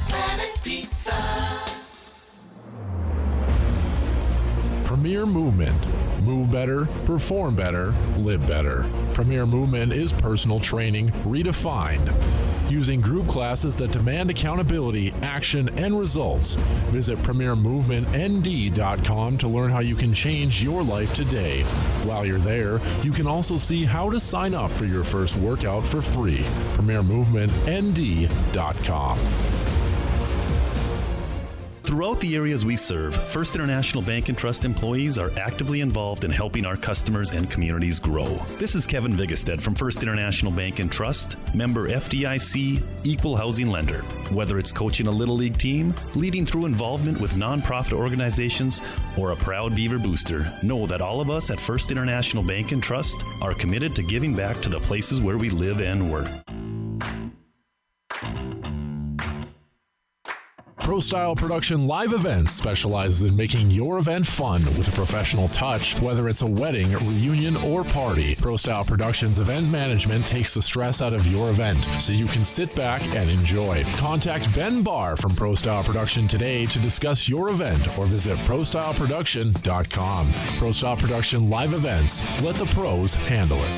Planet Pizza. Premier Movement. Move better, perform better, live better. Premier Movement is personal training redefined. Using group classes that demand accountability, action, and results. Visit PremierMovementND.com to learn how you can change your life today. While you're there, you can also see how to sign up for your first workout for free. PremierMovementND.com. Throughout the areas we serve, First International Bank and Trust employees are actively involved in helping our customers and communities grow. This is Kevin Vigestad from First International Bank and Trust, member FDIC, equal housing lender. Whether it's coaching a Little League team, leading through involvement with nonprofit organizations, or a proud Beaver booster, know that all of us at First International Bank and Trust are committed to giving back to the places where we live and work. Pro Style Production Live Events specializes in making your event fun with a professional touch, whether it's a wedding, reunion, or party. Pro Style Productions event management takes the stress out of your event so you can sit back and enjoy. Contact Ben Barr from Pro Style Production today to discuss your event or visit ProStyleProduction.com. Pro Style Production Live Events. Let the pros handle it.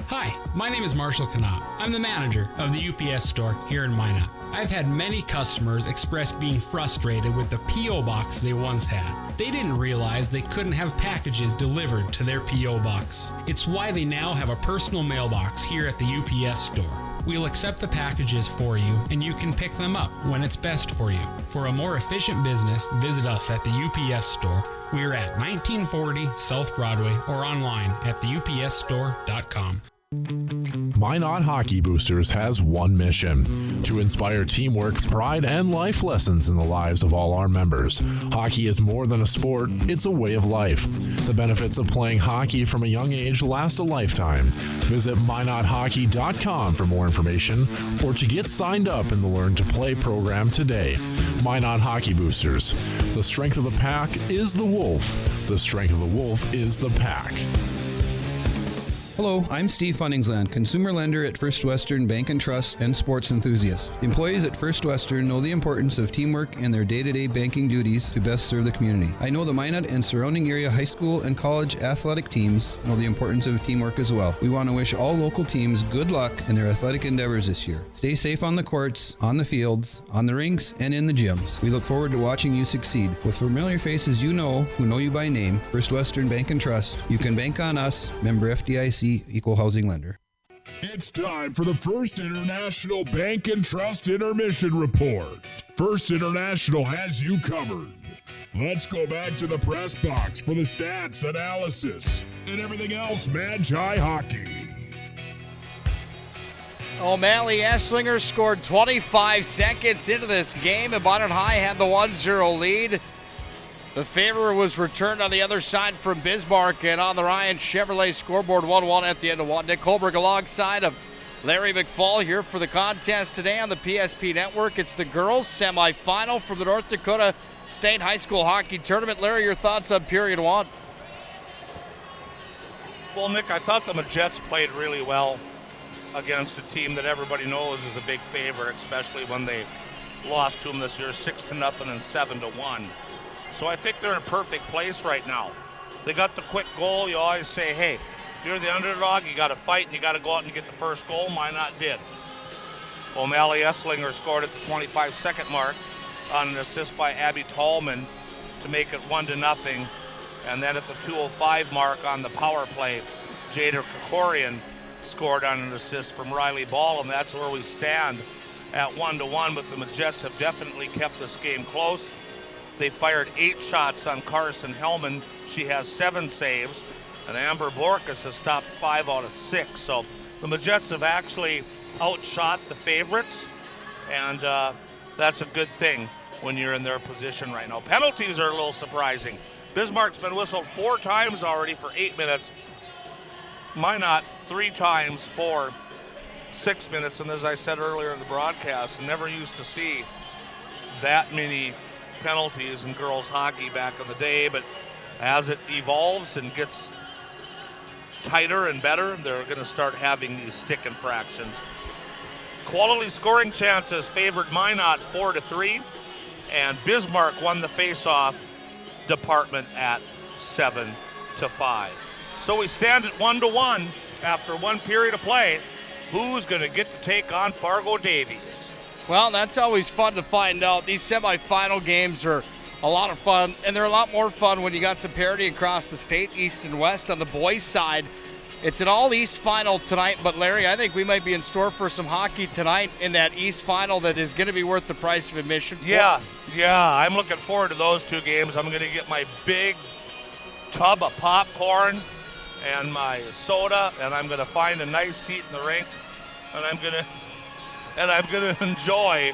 Hi, my name is Marshall Knopp. I'm the manager of the UPS store here in Minot. I've had many customers express being frustrated with the P.O. box they once had. They didn't realize they couldn't have packages delivered to their P.O. box. It's why they now have a personal mailbox here at the UPS store. We'll accept the packages for you, and you can pick them up when it's best for you. For a more efficient business, visit us at the UPS store. We're at 1940 South Broadway or online at theupsstore.com. Minot Hockey Boosters has one mission: to inspire teamwork, pride, and life lessons in the lives of all our members. Hockey is more than a sport, it's a way of life. The benefits of playing hockey from a young age last a lifetime. Visit MinotHockey.com for more information or to get signed up in the Learn to Play program today. Minot Hockey Boosters. The strength of the pack is the wolf. The strength of the wolf is the pack. Hello, I'm Steve Funningsland, consumer lender at First Western Bank and Trust and sports enthusiast. Employees at First Western know the importance of teamwork and their day-to-day banking duties to best serve the community. I know the Minot and surrounding area high school and college athletic teams know the importance of teamwork as well. We want to wish all local teams good luck in their athletic endeavors this year. Stay safe on the courts, on the fields, on the rinks, and in the gyms. We look forward to watching you succeed. With familiar faces you know, who know you by name, First Western Bank and Trust, you can bank on us, member FDIC, equal housing lender. It's time for the First International Bank and Trust Intermission Report. First International has you covered. Let's go back to the press box for the stats, analysis, and everything else Magi hockey. O'Malley Esslinger scored 25 seconds into this game, and Minot High had the 1-0 lead. The favor was returned on the other side from Bismarck, and on the Ryan Chevrolet scoreboard, 1-1 at the end of one. Nick Holberg alongside of Larry McFall here for the contest today on the PSP Network. It's the girls' semifinal from the North Dakota State High School Hockey Tournament. Larry, your thoughts on period one? Well, Nick, I thought the Majettes played really well against a team that everybody knows is a big favorite, especially when they lost to them this year, 6-0 and 7-1. So I think they're in a perfect place right now. They got the quick goal. You always say, hey, if you're the underdog, you got to fight and you got to go out and get the first goal. Minot did. O'Malley Esslinger scored at the 25-second mark on an assist by Abby Tallman to make it 1-0. And then at the 2:05 mark on the power play, Jader Kokorian scored on an assist from Riley Ball, and that's where we stand at 1-1. But the Majettes have definitely kept this game close. They fired 8 shots on Carson Hellman. She has 7 saves, and Amber Borkus has stopped 5 out of 6. So the Majettes have actually outshot the favorites, and that's a good thing when you're in their position right now. Penalties are a little surprising. Bismarck's been whistled 4 times already for 8 minutes. Minot 3 times for 6 minutes, and as I said earlier in the broadcast, never used to see that many penalties in girls hockey back in the day, but as it evolves and gets tighter and better, they're going to start having these stick infractions. Quality scoring chances favored Minot 4-3, and Bismarck won the face-off department at 7-5. So we stand at 1-1 after 1 period of play. Who's going to get to take on Fargo Davies? Well, that's always fun to find out. These semifinal games are a lot of fun, and they're a lot more fun when you got some parity across the state, east and west. On the boys' side, it's an all-East final tonight, but Larry, I think we might be in store for some hockey tonight in that East final that is going to be worth the price of admission. Yeah, I'm looking forward to those 2 games. I'm going to get my big tub of popcorn and my soda, and I'm going to find a nice seat in the rink, and I'm going to enjoy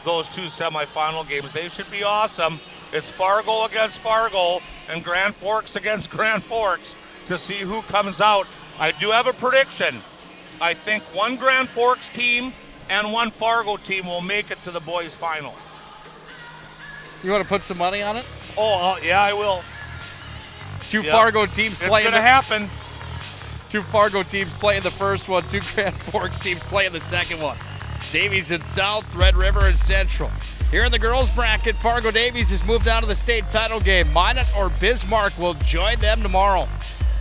those 2 semifinal games. They should be awesome. It's Fargo against Fargo and Grand Forks against Grand Forks to see who comes out. I do have a prediction. I think 1 Grand Forks team and 1 Fargo team will make it to the boys' final. You want to put some money on it? Oh, yeah, I will. 2 Fargo teams playing. It's going to happen. 2 Fargo teams playing the first one, 2 Grand Forks teams playing the second one. Davies in South, Red River in Central. Here in the girls' bracket, Fargo Davies has moved out of the state title game. Minot or Bismarck will join them tomorrow.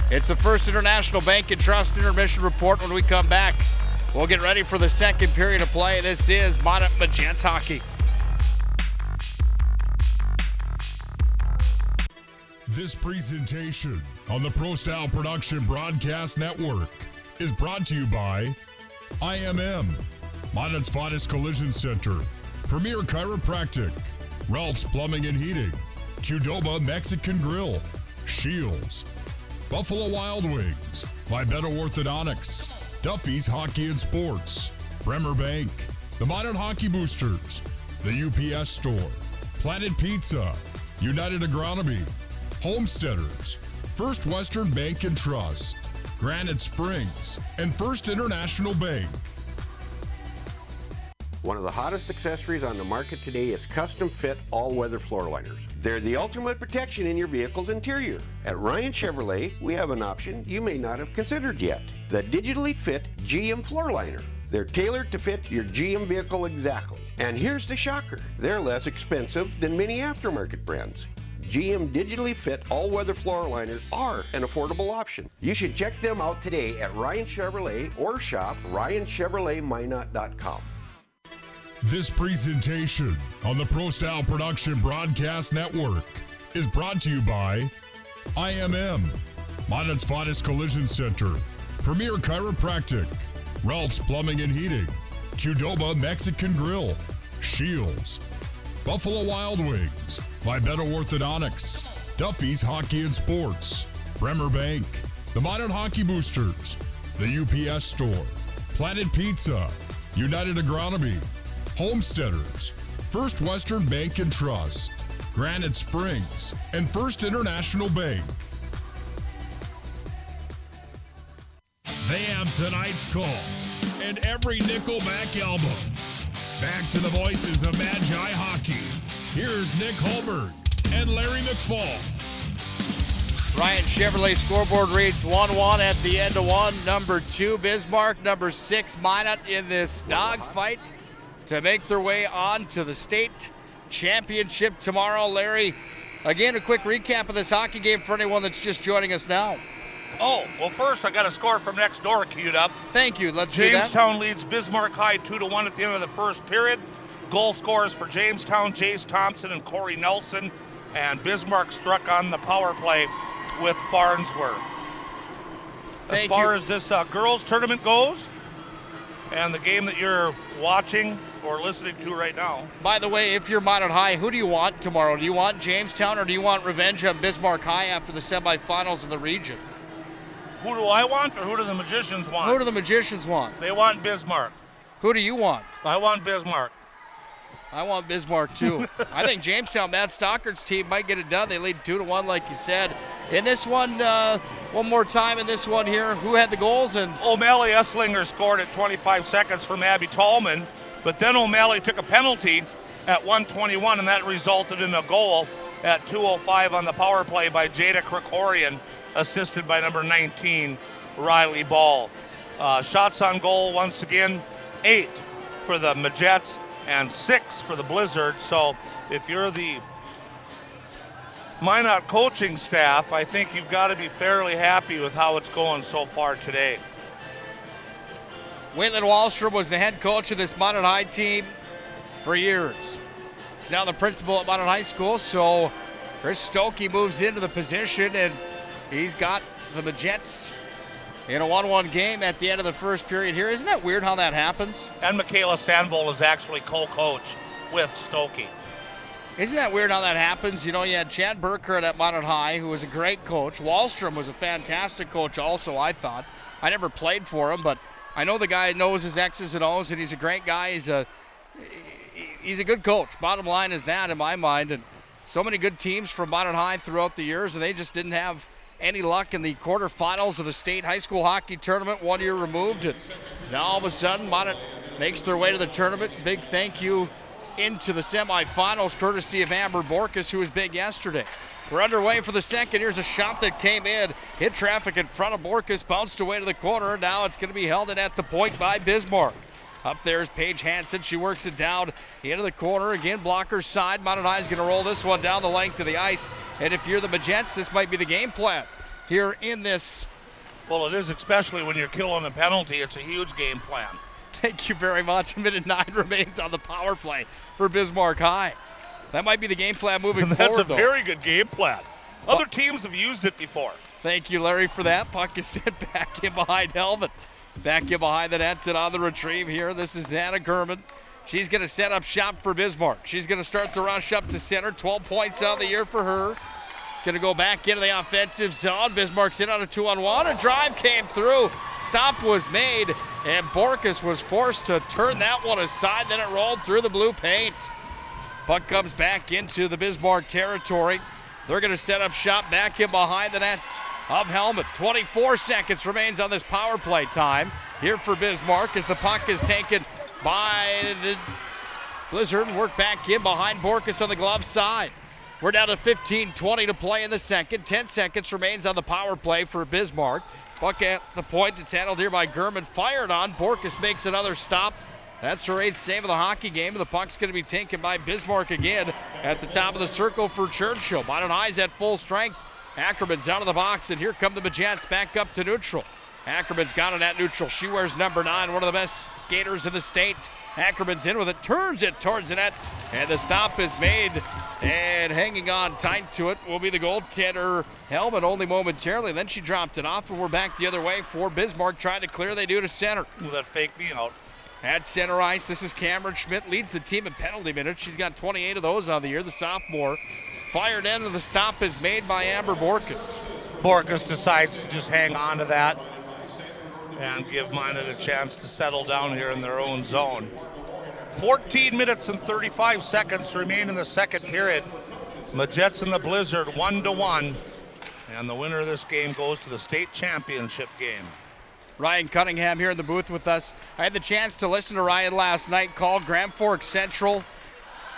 It's the First International Bank and Trust intermission report. When we come back, we'll get ready for the second period of play. This is Minot Majettes hockey. This presentation on the Pro Style Production Broadcast Network is brought to you by IMM, Minot's finest collision center, Premier Chiropractic, Ralph's Plumbing and Heating, Qdoba Mexican Grill, Shields, Buffalo Wild Wings, Vibeto Orthodontics, Duffy's Hockey and Sports, Bremer Bank, the Minot Hockey Boosters, the UPS Store, Planet Pizza, United Agronomy, Homesteaders, First Western Bank and Trust, Granite Springs, and First International Bank. One of the hottest accessories on the market today is custom fit all-weather floor liners. They're the ultimate protection in your vehicle's interior. At Ryan Chevrolet, we have an option you may not have considered yet. The digitally fit GM floor liner. They're tailored to fit your GM vehicle exactly. And here's the shocker. They're less expensive than many aftermarket brands. GM digitally fit all-weather floor liners are an affordable option. You should check them out today at Ryan Chevrolet or shop RyanChevroletMinot.com. This presentation on the Pro Style Production Broadcast Network is brought to you by IMM, Minot's finest collision center, Premier Chiropractic, Ralph's Plumbing and Heating, Qdoba Mexican Grill, Shields, Buffalo Wild Wings, Vibeto Orthodontics, Duffy's Hockey and Sports, Bremer Bank, the Minot Hockey Boosters, the UPS Store, Planet Pizza, United Agronomy, Homesteaders, First Western Bank and Trust, Granite Springs, and First International Bank. They have tonight's call and every Nickelback album. Back to the voices of Magi Hockey. Here's Nick Holberg and Larry McFall. Ryan Chevrolet scoreboard reads 1-1 at the end of one. Number 2, Bismarck. Number 6, Minot in this dogfight to make their way on to the state championship tomorrow. Larry, again, a quick recap of this hockey game for anyone that's just joining us now. Oh, well, first I got a score from next door queued up. Thank you. Let's do that. Jamestown leads Bismarck High 2-1 at the end of the first period. Goal scorers for Jamestown, Jace Thompson and Corey Nelson. And Bismarck struck on the power play with Farnsworth. As far as this girls tournament goes, and the game that you're watching or listening to right now. By the way, if you're Minot High, who do you want tomorrow? Do you want Jamestown or do you want revenge on Bismarck High after the semifinals of the region? Who do I want, or who do the Magicians want? Who do the Magicians want? They want Bismarck. Who do you want? I want Bismarck. I want Bismarck too. I think Jamestown, Matt Stockard's team might get it done. They lead 2-1 like you said. In this one more time in this one here, who had the goals? And O'Malley Esslinger scored at 25 seconds from Abby Tallman, but then O'Malley took a penalty at 1:21, and that resulted in a goal at 2:05 on the power play by Jada Krikorian, assisted by number 19, Riley Ball. Shots on goal once again, 8 for the Majets and 6 for the Blizzard. So if you're the Minot coaching staff, I think you've got to be fairly happy with how it's going so far today. Wayland Wallstrom was the head coach of this Minot High team for years. He's now the principal at Minot High School, so Chris Stokey moves into the position, and he's got the Majets in a 1-1 game at the end of the first period here. Isn't that weird how that happens? And Michaela Sandvold is actually co-coach with Stokey. Isn't that weird how that happens? You know, you had Chad Burkhardt at Minot High, who was a great coach. Wallstrom was a fantastic coach also, I thought. I never played for him, but I know the guy knows his X's and O's, and he's a great guy. He's a good coach. Bottom line is that in my mind. And so many good teams from Minot High throughout the years, and they just didn't have any luck in the quarterfinals of the state high school hockey tournament 1 year removed. And now all of a sudden, Minot makes their way to the tournament. Big thank you into the semifinals, courtesy of Amber Borkus, who was big yesterday. We're underway for the second. Here's a shot that came in, hit traffic in front of Borkus, bounced away to the corner. Now it's going to be held in at the point by Bismarck. Up there is Paige Hansen. She works it down into the corner. Again, blocker side. Minot High is going to roll this one down the length of the ice. And if you're the Majets, this might be the game plan here in this. Well, it is, especially when you're killing a penalty. It's a huge game plan. Thank you very much. A minute 9 remains on the power play for Bismarck High. That might be the game plan moving forward, That's a though. very good game plan. Other teams have used it before. Thank you, Larry, for that. Puck is sent back in behind Helmet. Back in behind the net and on the retrieve here. This is Anna German. She's going to set up shop for Bismarck. She's going to start the rush up to center. 12 points on the year for her. It's going to go back into the offensive zone. Bismarck's in on a 2-on-1. A drive came through. Stop was made, and Borkus was forced to turn that one aside. Then it rolled through the blue paint. Puck comes back into the Bismarck territory. They're going to set up shop back in behind the net of Helmet. 24 seconds remains on this power play time here for Bismarck as the puck is taken by the Blizzard and work back in behind Borkus on the glove side. We're down to 15-20 to play in the second. 10 seconds remains on the power play for Bismarck. Puck at the point. It's handled here by Gurman. Fired on. Borkus makes another stop. That's her 8th save of the hockey game. The puck's going to be taken by Bismarck again at the top of the circle for Churchill. Minot High's at full strength. Ackerman's out of the box, and here come the Majets back up to neutral. Ackerman's got it at neutral. She wears number 9, one of the best skaters in the state. Ackerman's in with it, turns it towards the net, and the stop is made. And hanging on tight to it will be the goaltender, Helmet, only momentarily. Then she dropped it off, and we're back the other way for Bismarck trying to clear. They do to center. Ooh, that faked me out. At center ice, this is Cameron Schmidt, leads the team in penalty minutes. She's got 28 of those on the year, the sophomore. Fired in, and the stop is made by Amber Borkus. Borkus decides to just hang on to that and give Minot a chance to settle down here in their own zone. 14 minutes and 35 seconds remain in the second period. Majets and the Blizzard 1-1, and the winner of this game goes to the state championship game. Ryan Cunningham here in the booth with us. I had the chance to listen to Ryan last night, called Grand Forks Central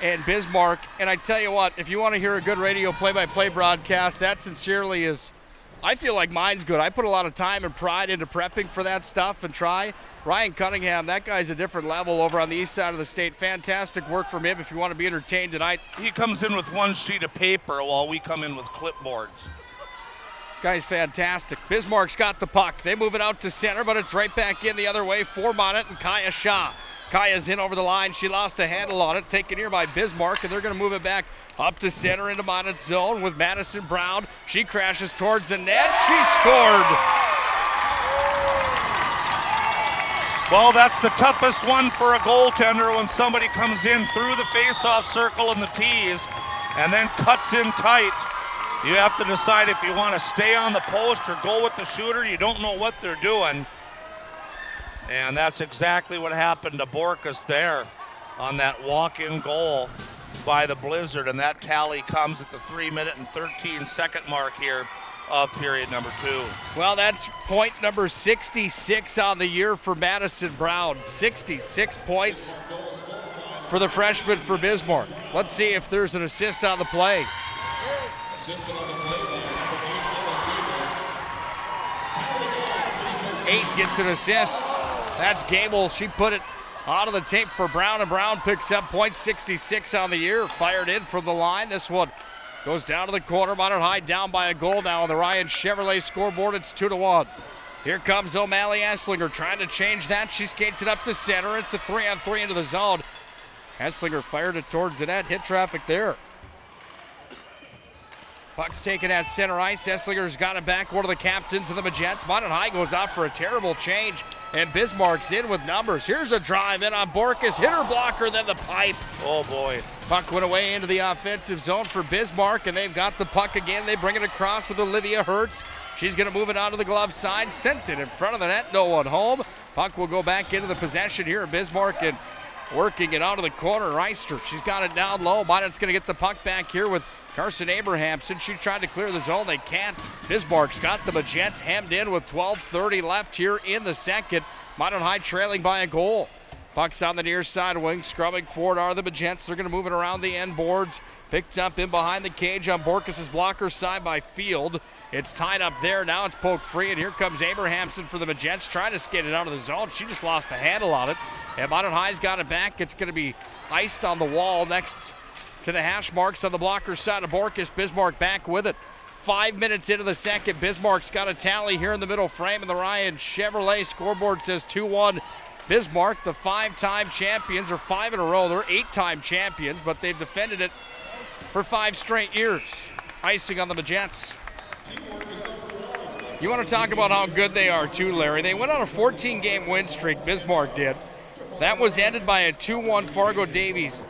and Bismarck, and I tell you what, if you want to hear a good radio play-by-play broadcast, that sincerely is, I feel like mine's good. I put a lot of time and pride into prepping for that stuff and try. Ryan Cunningham, that guy's a different level over on the east side of the state. Fantastic work from him if you want to be entertained tonight. He comes in with one sheet of paper while we come in with clipboards. Guy's fantastic. Bismarck's got the puck. They move it out to center, but it's right back in the other way for Minot and Kaya Shaw. Kaya's in over the line. She lost a handle on it, taken here by Bismarck, and they're going to move it back up to center into Minot's zone with Madison Brown. She crashes towards the net. She scored. Well, that's the toughest one for a goaltender when somebody comes in through the face-off circle and the tees and then cuts in tight. You have to decide if you want to stay on the post or go with the shooter. You don't know what they're doing. And that's exactly what happened to Borkus there on that walk-in goal by the Blizzard. And that tally comes at the 3-minute and 13-second mark here of period number 2. Well, that's point number 66 on the year for Madison Brown. 66 points for the freshman for Bismarck. Let's see if there's an assist on the play. 8 gets an assist. That's Gable. She put it onto the tape for Brown, and Brown picks up point 66 on the year. Fired in from the line. This one goes down to the corner. Minot High down by a goal now on the Ryan Chevrolet scoreboard. It's 2-1. Here comes O'Malley Esslinger trying to change that. She skates it up to center. It's a 3-on-3 into the zone. Esslinger fired it towards the net. Hit traffic there. Puck's taken at center ice. Esslinger's got it back. One of the captains of the Magents. Minot High goes out for a terrible change, and Bismarck's in with numbers. Here's a drive in on Borkus. Hitter blocker, then the pipe. Oh, boy. Puck went away into the offensive zone for Bismarck, and they've got the puck again. They bring it across with Olivia Hertz. She's going to move it onto the glove side. Sent it in front of the net. No one home. Puck will go back into the possession here at Bismarck, and working it onto the corner. Reister, she's got it down low. Minot's going to get the puck back here with Carson Abrahamson. She tried to clear the zone. They can't. Bismarck's got the Magents hemmed in with 12:30 left here in the second. Minot High trailing by a goal. Puck's on the near side wing. Scrumming forward are the Magents. They're going to move it around the end boards. Picked up in behind the cage on Borkus' blocker side by Field. It's tied up there. Now it's poked free, and here comes Abrahamson for the Magents trying to skate it out of the zone. She just lost a handle on it, and Minot High's got it back. It's going to be iced on the wall next to the hash marks on the blocker side of Borkus. Bismarck back with it. 5 minutes into the second, Bismarck's got a tally here in the middle frame, and the Ryan Chevrolet scoreboard says 2-1. Bismarck, the 5-time champions, or 5 in a row. They're 8-time champions, but they've defended it for 5 straight years. Icing on the Magents. You want to talk about how good they are too, Larry. They went on a 14-game win streak, Bismarck did. That was ended by a 2-1 Fargo Davies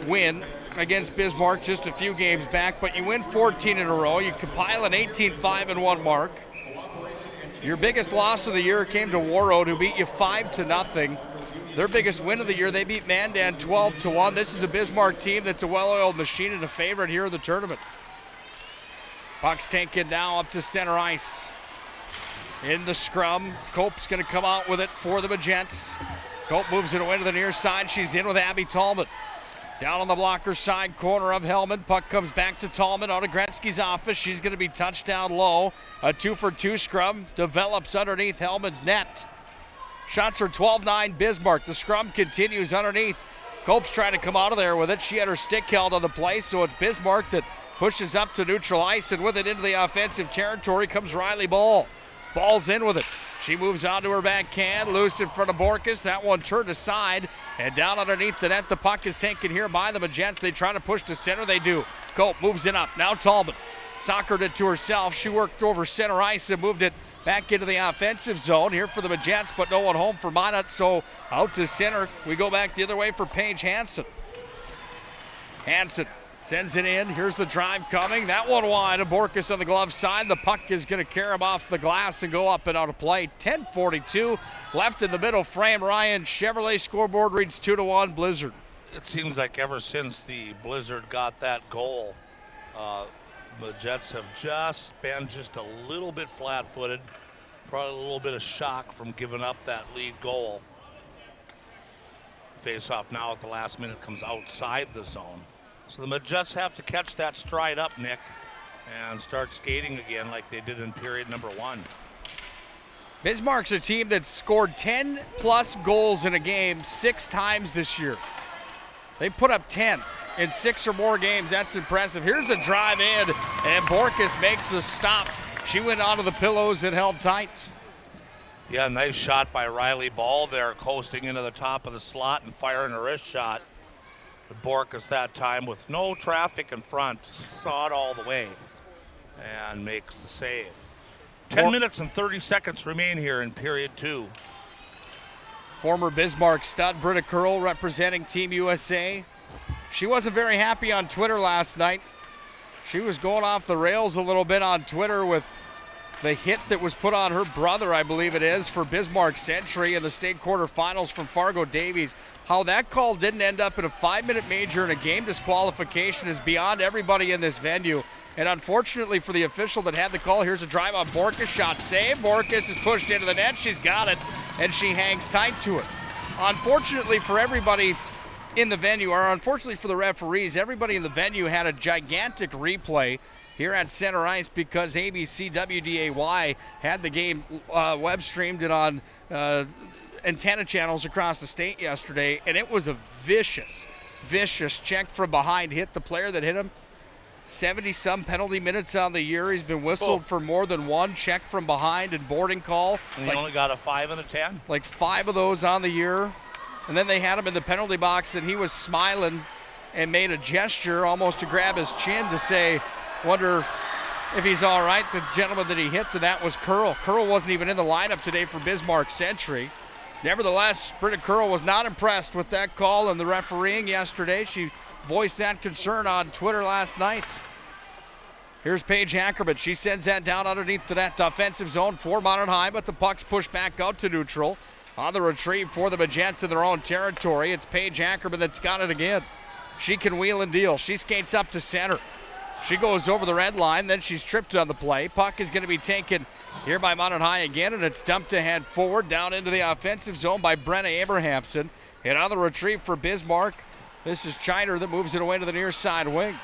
win against Bismarck just a few games back, but you win 14 in a row. You compile an 18-5-1 mark. Your biggest loss of the year came to Warroad, who beat you 5-0. Their biggest win of the year, they beat Mandan 12-1. This is a Bismarck team that's a well-oiled machine and a favorite here in the tournament. Puck's taken now up to center ice. In the scrum, Cope's going to come out with it for the Magents. Cope moves it away to the near side. She's in with Abby Tallman. Down on the blocker side corner of Hellman. Puck comes back to Tallman out of Gretzky's office. She's going to be touched down low. A 2-for-2 scrum develops underneath Hellman's net. Shots are 12-9 Bismarck. The scrum continues underneath. Cope's trying to come out of there with it. She had her stick held on the play, so it's Bismarck that pushes up to neutral ice, and with it into the offensive territory comes Riley Ball. Ball's in with it. She moves on to her backhand, loose in front of Borkus. That one turned aside, and down underneath the net, the puck is taken here by the Magents. They try to push to center. They do. Cope moves it up. Now Tallman soccered it to herself. She worked over center ice and moved it back into the offensive zone here for the Magents, but no one home for Minot, so out to center. We go back the other way for Paige Hansen. Hansen sends it in. Here's the drive coming. That one wide. Borkus on the glove side. The puck is going to carry him off the glass and go up and out of play. 10:42 left in the middle frame. Ryan Chevrolet scoreboard reads 2-1 Blizzard. It seems like ever since the Blizzard got that goal, the Jets have just been just a little bit flat-footed. Probably a little bit of shock from giving up that lead goal. Face-off now at the last minute comes outside the zone. So the Jets have to catch that stride up, Nick, and start skating again like they did in period number 1. Bismarck's a team that's scored 10-plus goals in a game 6 times this year. They put up 10 in 6 or more games. That's impressive. Here's a drive in, and Borkus makes the stop. She went onto the pillows and held tight. Yeah, nice shot by Riley Ball there, coasting into the top of the slot and firing a wrist shot. But Borkus that time with no traffic in front, saw it all the way and makes the save. 10 minutes and 30 seconds remain here in period 2. Former Bismarck stud Britta Curl representing Team USA. She wasn't very happy on Twitter last night. She was going off the rails a little bit on Twitter with the hit that was put on her brother, I believe it is, for Bismarck Century in the state quarterfinals from Fargo Davies. How that call didn't end up in a 5-minute major and a game disqualification is beyond everybody in this venue. And unfortunately for the official that had the call, here's a drive on Borkus, shot save. Borkus is pushed into the net, she's got it, and she hangs tight to it. Unfortunately for everybody in the venue, or unfortunately for the referees, everybody in the venue had a gigantic replay here at center ice because ABC WDAY had the game web streamed it on antenna channels across the state yesterday, and it was a vicious check from behind hit. The player that hit him, 70-some penalty minutes on the year. He's been whistled for more than one check from behind and boarding call. And he only got a 5 and a 10? Like 5 of those on the year. And then they had him in the penalty box, and he was smiling and made a gesture almost to grab his chin to say, wonder if he's all right. The gentleman that he hit to that was Curl. Curl wasn't even in the lineup today for Bismarck Century. Nevertheless, Britta Curl was not impressed with that call and the refereeing yesterday. She voiced that concern on Twitter last night. Here's Paige Ackerman. She sends that down underneath the net. Offensive zone for Minot High, but the puck's pushed back out to neutral. On the retrieve for the Magents in their own territory. It's Paige Ackerman that's got it again. She can wheel and deal. She skates up to center. She goes over the red line, then she's tripped on the play. Puck is going to be taken here by Minot High again, and it's dumped ahead forward down into the offensive zone by Brenna Abrahamson. And on the retrieve for Bismarck, this is Chiner that moves it away to the near side wing.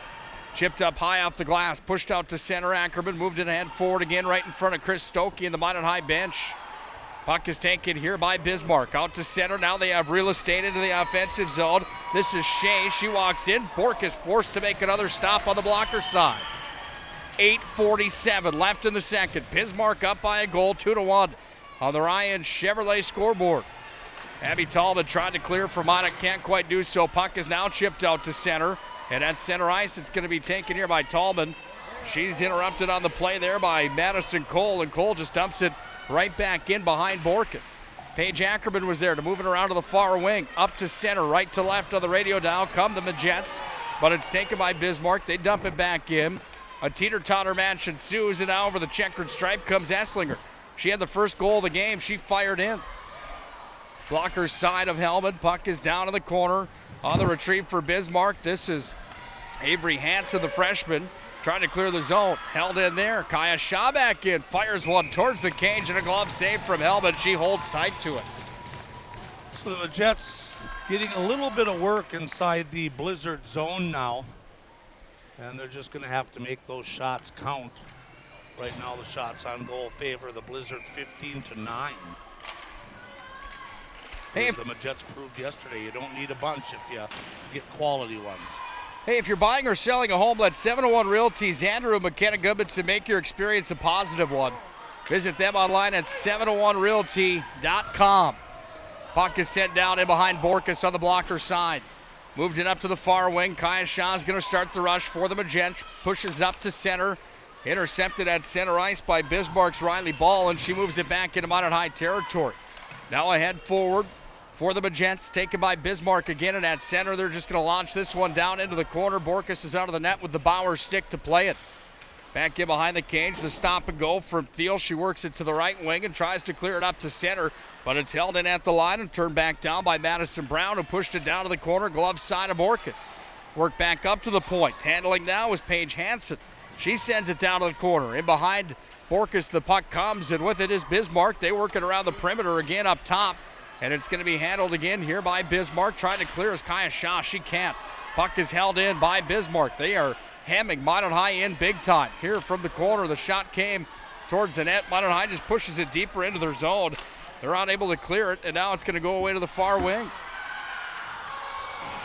Chipped up high off the glass, pushed out to center. Ackerman moved it ahead forward again right in front of Chris Stokey in the Minot High bench. Puck is taken here by Bismarck. Out to center. Now they have real estate into the offensive zone. This is Shea. She walks in. Bork is forced to make another stop on the blocker side. 8:47 left in the second. Bismarck up by a goal, 2-1 on the Ryan Chevrolet scoreboard. Abby Tallman tried to clear for Minot, can't quite do so. Puck is now chipped out to center. And at center ice, it's going to be taken here by Tallman. She's interrupted on the play there by Madison Cole, and Cole just dumps it right back in behind Borkus. Paige Ackerman was there to move it around to the far wing. Up to center, right to left on the radio dial come the Magents. But it's taken by Bismarck. They dump it back in. A teeter-totter match ensues, and now over the checkered stripe comes Esslinger. She had the first goal of the game. She fired in. Blocker side of Hellman. Puck is down in the corner. On the retrieve for Bismarck, this is Avery Hansen, the freshman, trying to clear the zone. Held in there. Kaya Shaw back in. Fires one towards the cage, and a glove save from Hellman. She holds tight to it. So the Jets getting a little bit of work inside the Blizzard zone now. And they're just going to have to make those shots count. Right now the shots on goal favor the Blizzard 15-9. As the Jets proved yesterday, you don't need a bunch if you get quality ones. Hey, if you're buying or selling a home, let 701 Realty's Andrew and McKenna Goodmanson make your experience a positive one. Visit them online at 701realty.com. Puck is sent down in behind Borkus on the blocker side. Moved it up to the far wing. Kaya Shaw's going to start the rush for the Magents. Pushes it up to center. Intercepted at center ice by Bismarck's Riley Ball, and she moves it back into Minot High territory. Now ahead forward for the Magents, taken by Bismarck again, and at center they're just going to launch this one down into the corner. Borkus is out of the net with the Bauer stick to play it. Back in behind the cage, the stop and go from Thiel. She works it to the right wing and tries to clear it up to center, but it's held in at the line and turned back down by Madison Brown, who pushed it down to the corner, glove side of Borkus. Work back up to the point. Handling now is Paige Hansen. She sends it down to the corner. In behind Borkus, the puck comes, and with it is Bismarck. They work it around the perimeter again up top. And it's going to be handled again here by Bismarck. Trying to clear is Kaya Shaw. She can't. Puck is held in by Bismarck. They are hamming Minot High in big time. Here from the corner, the shot came towards the net. Minot High just pushes it deeper into their zone. They're unable to clear it, and now it's going to go away to the far wing.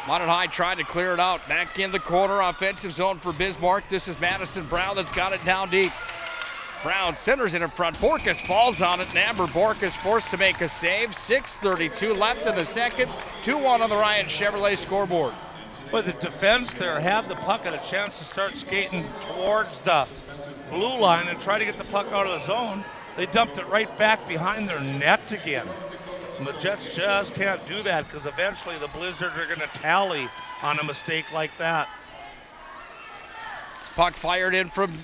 Minot High trying to clear it out. Back in the corner, offensive zone for Bismarck. This is Madison Brown that's got it down deep. Brown centers it in front. Borkus falls on it, and Amber Borkus forced to make a save. 6:32 left in the second. 2-1 on the Ryan Chevrolet scoreboard. Well, the defense there had the puck and a chance to start skating towards the blue line and try to get the puck out of the zone. They dumped it right back behind their net again. And the Jets just can't do that because eventually the Blizzard are going to tally on a mistake like that. Puck fired in from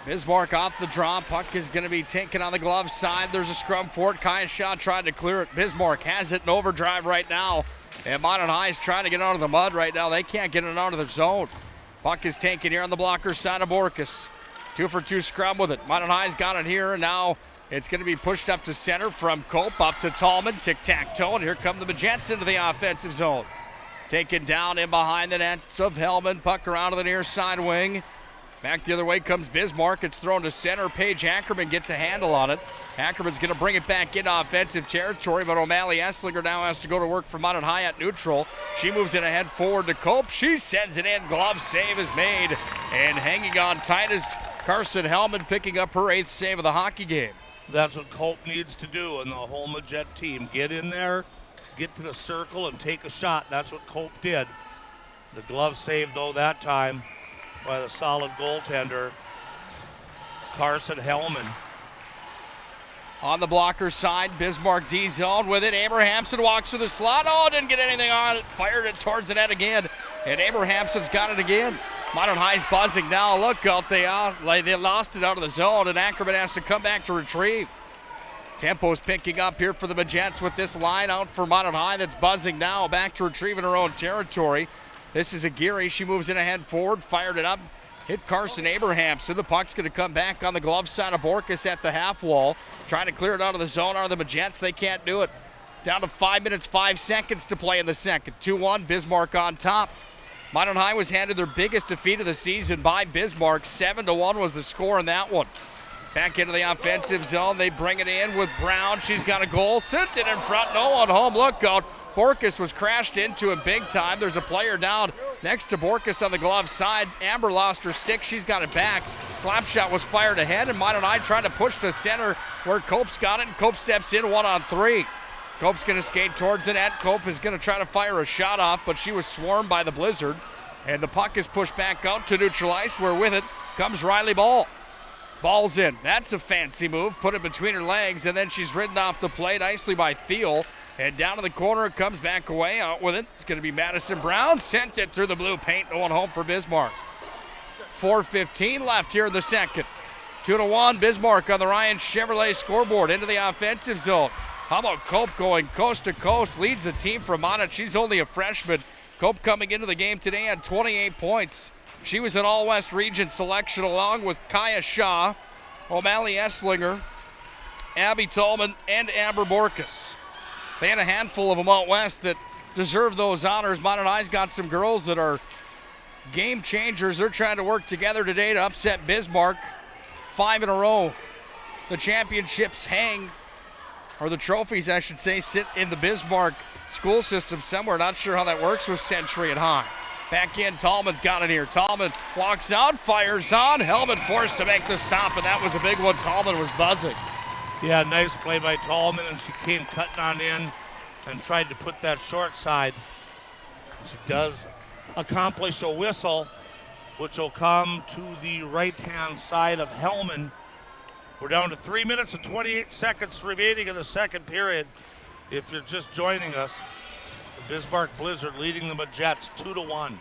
Bismarck off the draw. Puck is going to be taken on the glove side. There's a scrum for it. Kaya Shaw tried to clear it. Bismarck has it in overdrive right now. And Minot High is trying to get out of the mud right now. They can't get it out of their zone. Puck is taken here on the blocker side of Borkus. 2-for-2 scrum with it. Minot High's got it here, and now it's going to be pushed up to center from Cope up to Tallman. Tic-tac-toe, and here come the Jets into the offensive zone. Taken down in behind the nets of Hellman. Puck around to the near side wing. Back the other way comes Bismarck. It's thrown to center. Paige Ackerman gets a handle on it. Ackerman's going to bring it back into offensive territory, but O'Malley Esslinger now has to go to work for Minot High at neutral. She moves it ahead forward to Cope. She sends it in. Glove save is made. And hanging on tight is Carson Hellman, picking up her 8th save of the hockey game. That's what Cope needs to do, and the whole Majet team. Get in there, get to the circle, and take a shot. That's what Cope did. The glove save, though, that time by the solid goaltender, Carson Hellman. On the blocker side, Bismarck D-zone with it. Abrahamson walks through the slot. Oh, didn't get anything on it. Fired it towards the net again, and Abrahamson's got it again. Minot High's buzzing now. Look out, they lost it out of the zone, and Ackerman has to come back to retrieve. Tempo's picking up here for the Majets with this line out for Minot High that's buzzing now. Back to retrieve in her own territory. This is Aguirre. She moves in ahead forward, fired it up. Hit Carson Abrahamson. The puck's going to come back on the glove side of Borkus at the half wall. Trying to clear it out of the zone are the Majets. They can't do it. Down to 5 minutes, 5 seconds to play in the second. 2-1, Bismarck on top. Minot High was handed their biggest defeat of the season by Bismarck. 7-1 was the score in that one. Back into the offensive zone. They bring it in with Brown. She's got a goal. Sent it in front. No one home. Look out. Borkus was crashed into him big time. There's a player down next to Borkus on the glove side. Amber lost her stick. She's got it back. Slap shot was fired ahead, and Minot High trying to push to center where Cope's got it, and Cope steps in 1-on-3. Cope's going to skate towards the net. Cope is going to try to fire a shot off, but she was swarmed by the Blizzard. And the puck is pushed back out to neutral ice, where with it comes Riley Ball. Ball's in. That's a fancy move. Put it between her legs, and then she's ridden off the plate nicely by Thiel. And down to the corner, it comes back away. Out with it. It's going to be Madison Brown. Sent it through the blue paint. No one home for Bismarck. 4:15 left here in the second. 2-1, Bismarck on the Ryan Chevrolet scoreboard into the offensive zone. How about Cope going coast to coast? Leads the team from Minot. She's only a freshman. Cope coming into the game today had 28 points. She was an All-West Region selection along with Kaya Shaw, O'Malley Esslinger, Abby Tallman, and Amber Borkus. They had a handful of them out west that deserve those honors. Minot High's got some girls that are game changers. They're trying to work together today to upset Bismarck 5 in a row. The championships hang, or the trophies, I should say, sit in the Bismarck school system somewhere. Not sure how that works with Century and High. Back in, Tallman's got it here. Tallman walks out, fires on. Hellman forced to make the stop, and that was a big one. Tallman was buzzing. Yeah, nice play by Tallman, and she came cutting on in and tried to put that short side. She does accomplish a whistle, which will come to the right-hand side of Hellman. We're down to 3 minutes and 28 seconds remaining in the second period. If you're just joining us, the Bismarck Blizzard leading the Majets 2-1.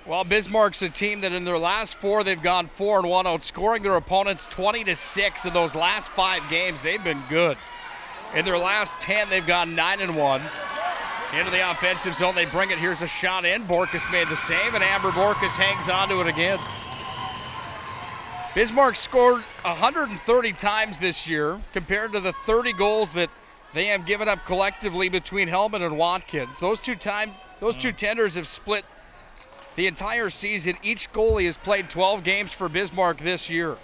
Well, Bismarck's a team that in their last 4, they've gone 4-1, outscoring their opponents 20-6. In those last 5 games, they've been good. In their last 10, they've gone 9-1. Into the offensive zone, they bring it. Here's a shot in. Borkus made the save, and Amber Borkus hangs on to it again. Bismarck scored 130 times this year compared to the 30 goals that they have given up collectively between Hellman and Watkins. Those two tenders have split the entire season. Each goalie has played 12 games for Bismarck this year.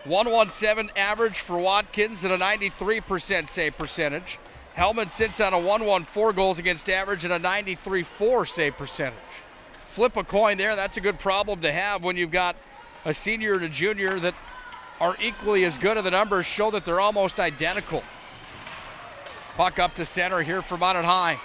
117 average for Watkins and a 93% save percentage. Hellman sits on a 114 goals against average and a 93.4 save percentage. Flip a coin there. That's a good problem to have when you've got a senior and a junior that are equally as good, and the numbers show that they're almost identical. Puck up to center here for Minot High.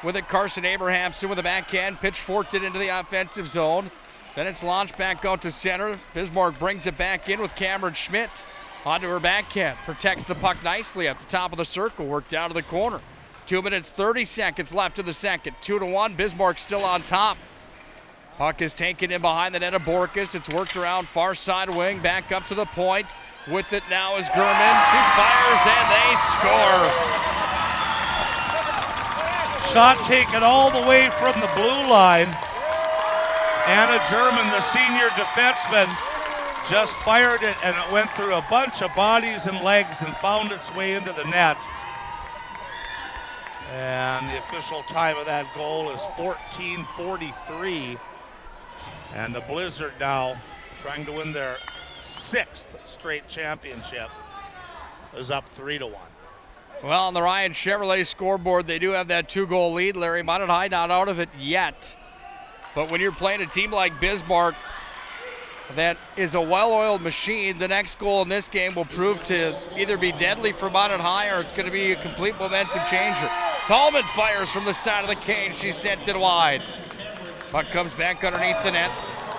With it, Carson Abrahamson with a backhand. Pitchforked it into the offensive zone. Then it's launched back out to center. Bismarck brings it back in with Cameron Schmidt. Onto her backhand. Protects the puck nicely at the top of the circle. Worked down to the corner. 2 minutes, 30 seconds left in the second. 2-1. Bismarck still on top. Puck is taken in behind the net of Borkus. It's worked around far side wing. Back up to the point. With it now is Gurman. She fires and they score. Shot taken all the way from the blue line. Anna German, the senior defenseman, just fired it, and it went through a bunch of bodies and legs and found its way into the net. And the official time of that goal is 14:43. And the Blizzard now, trying to win their 6th straight championship, is up 3-1. Well, on the Ryan Chevrolet scoreboard, they do have that 2-goal lead. Larry, Minot High not out of it yet. But when you're playing a team like Bismarck that is a well-oiled machine, the next goal in this game will prove to either be deadly for Minot High or it's going to be a complete momentum changer. Tallman fires from the side of the cage. She sent it wide. Puck comes back underneath the net.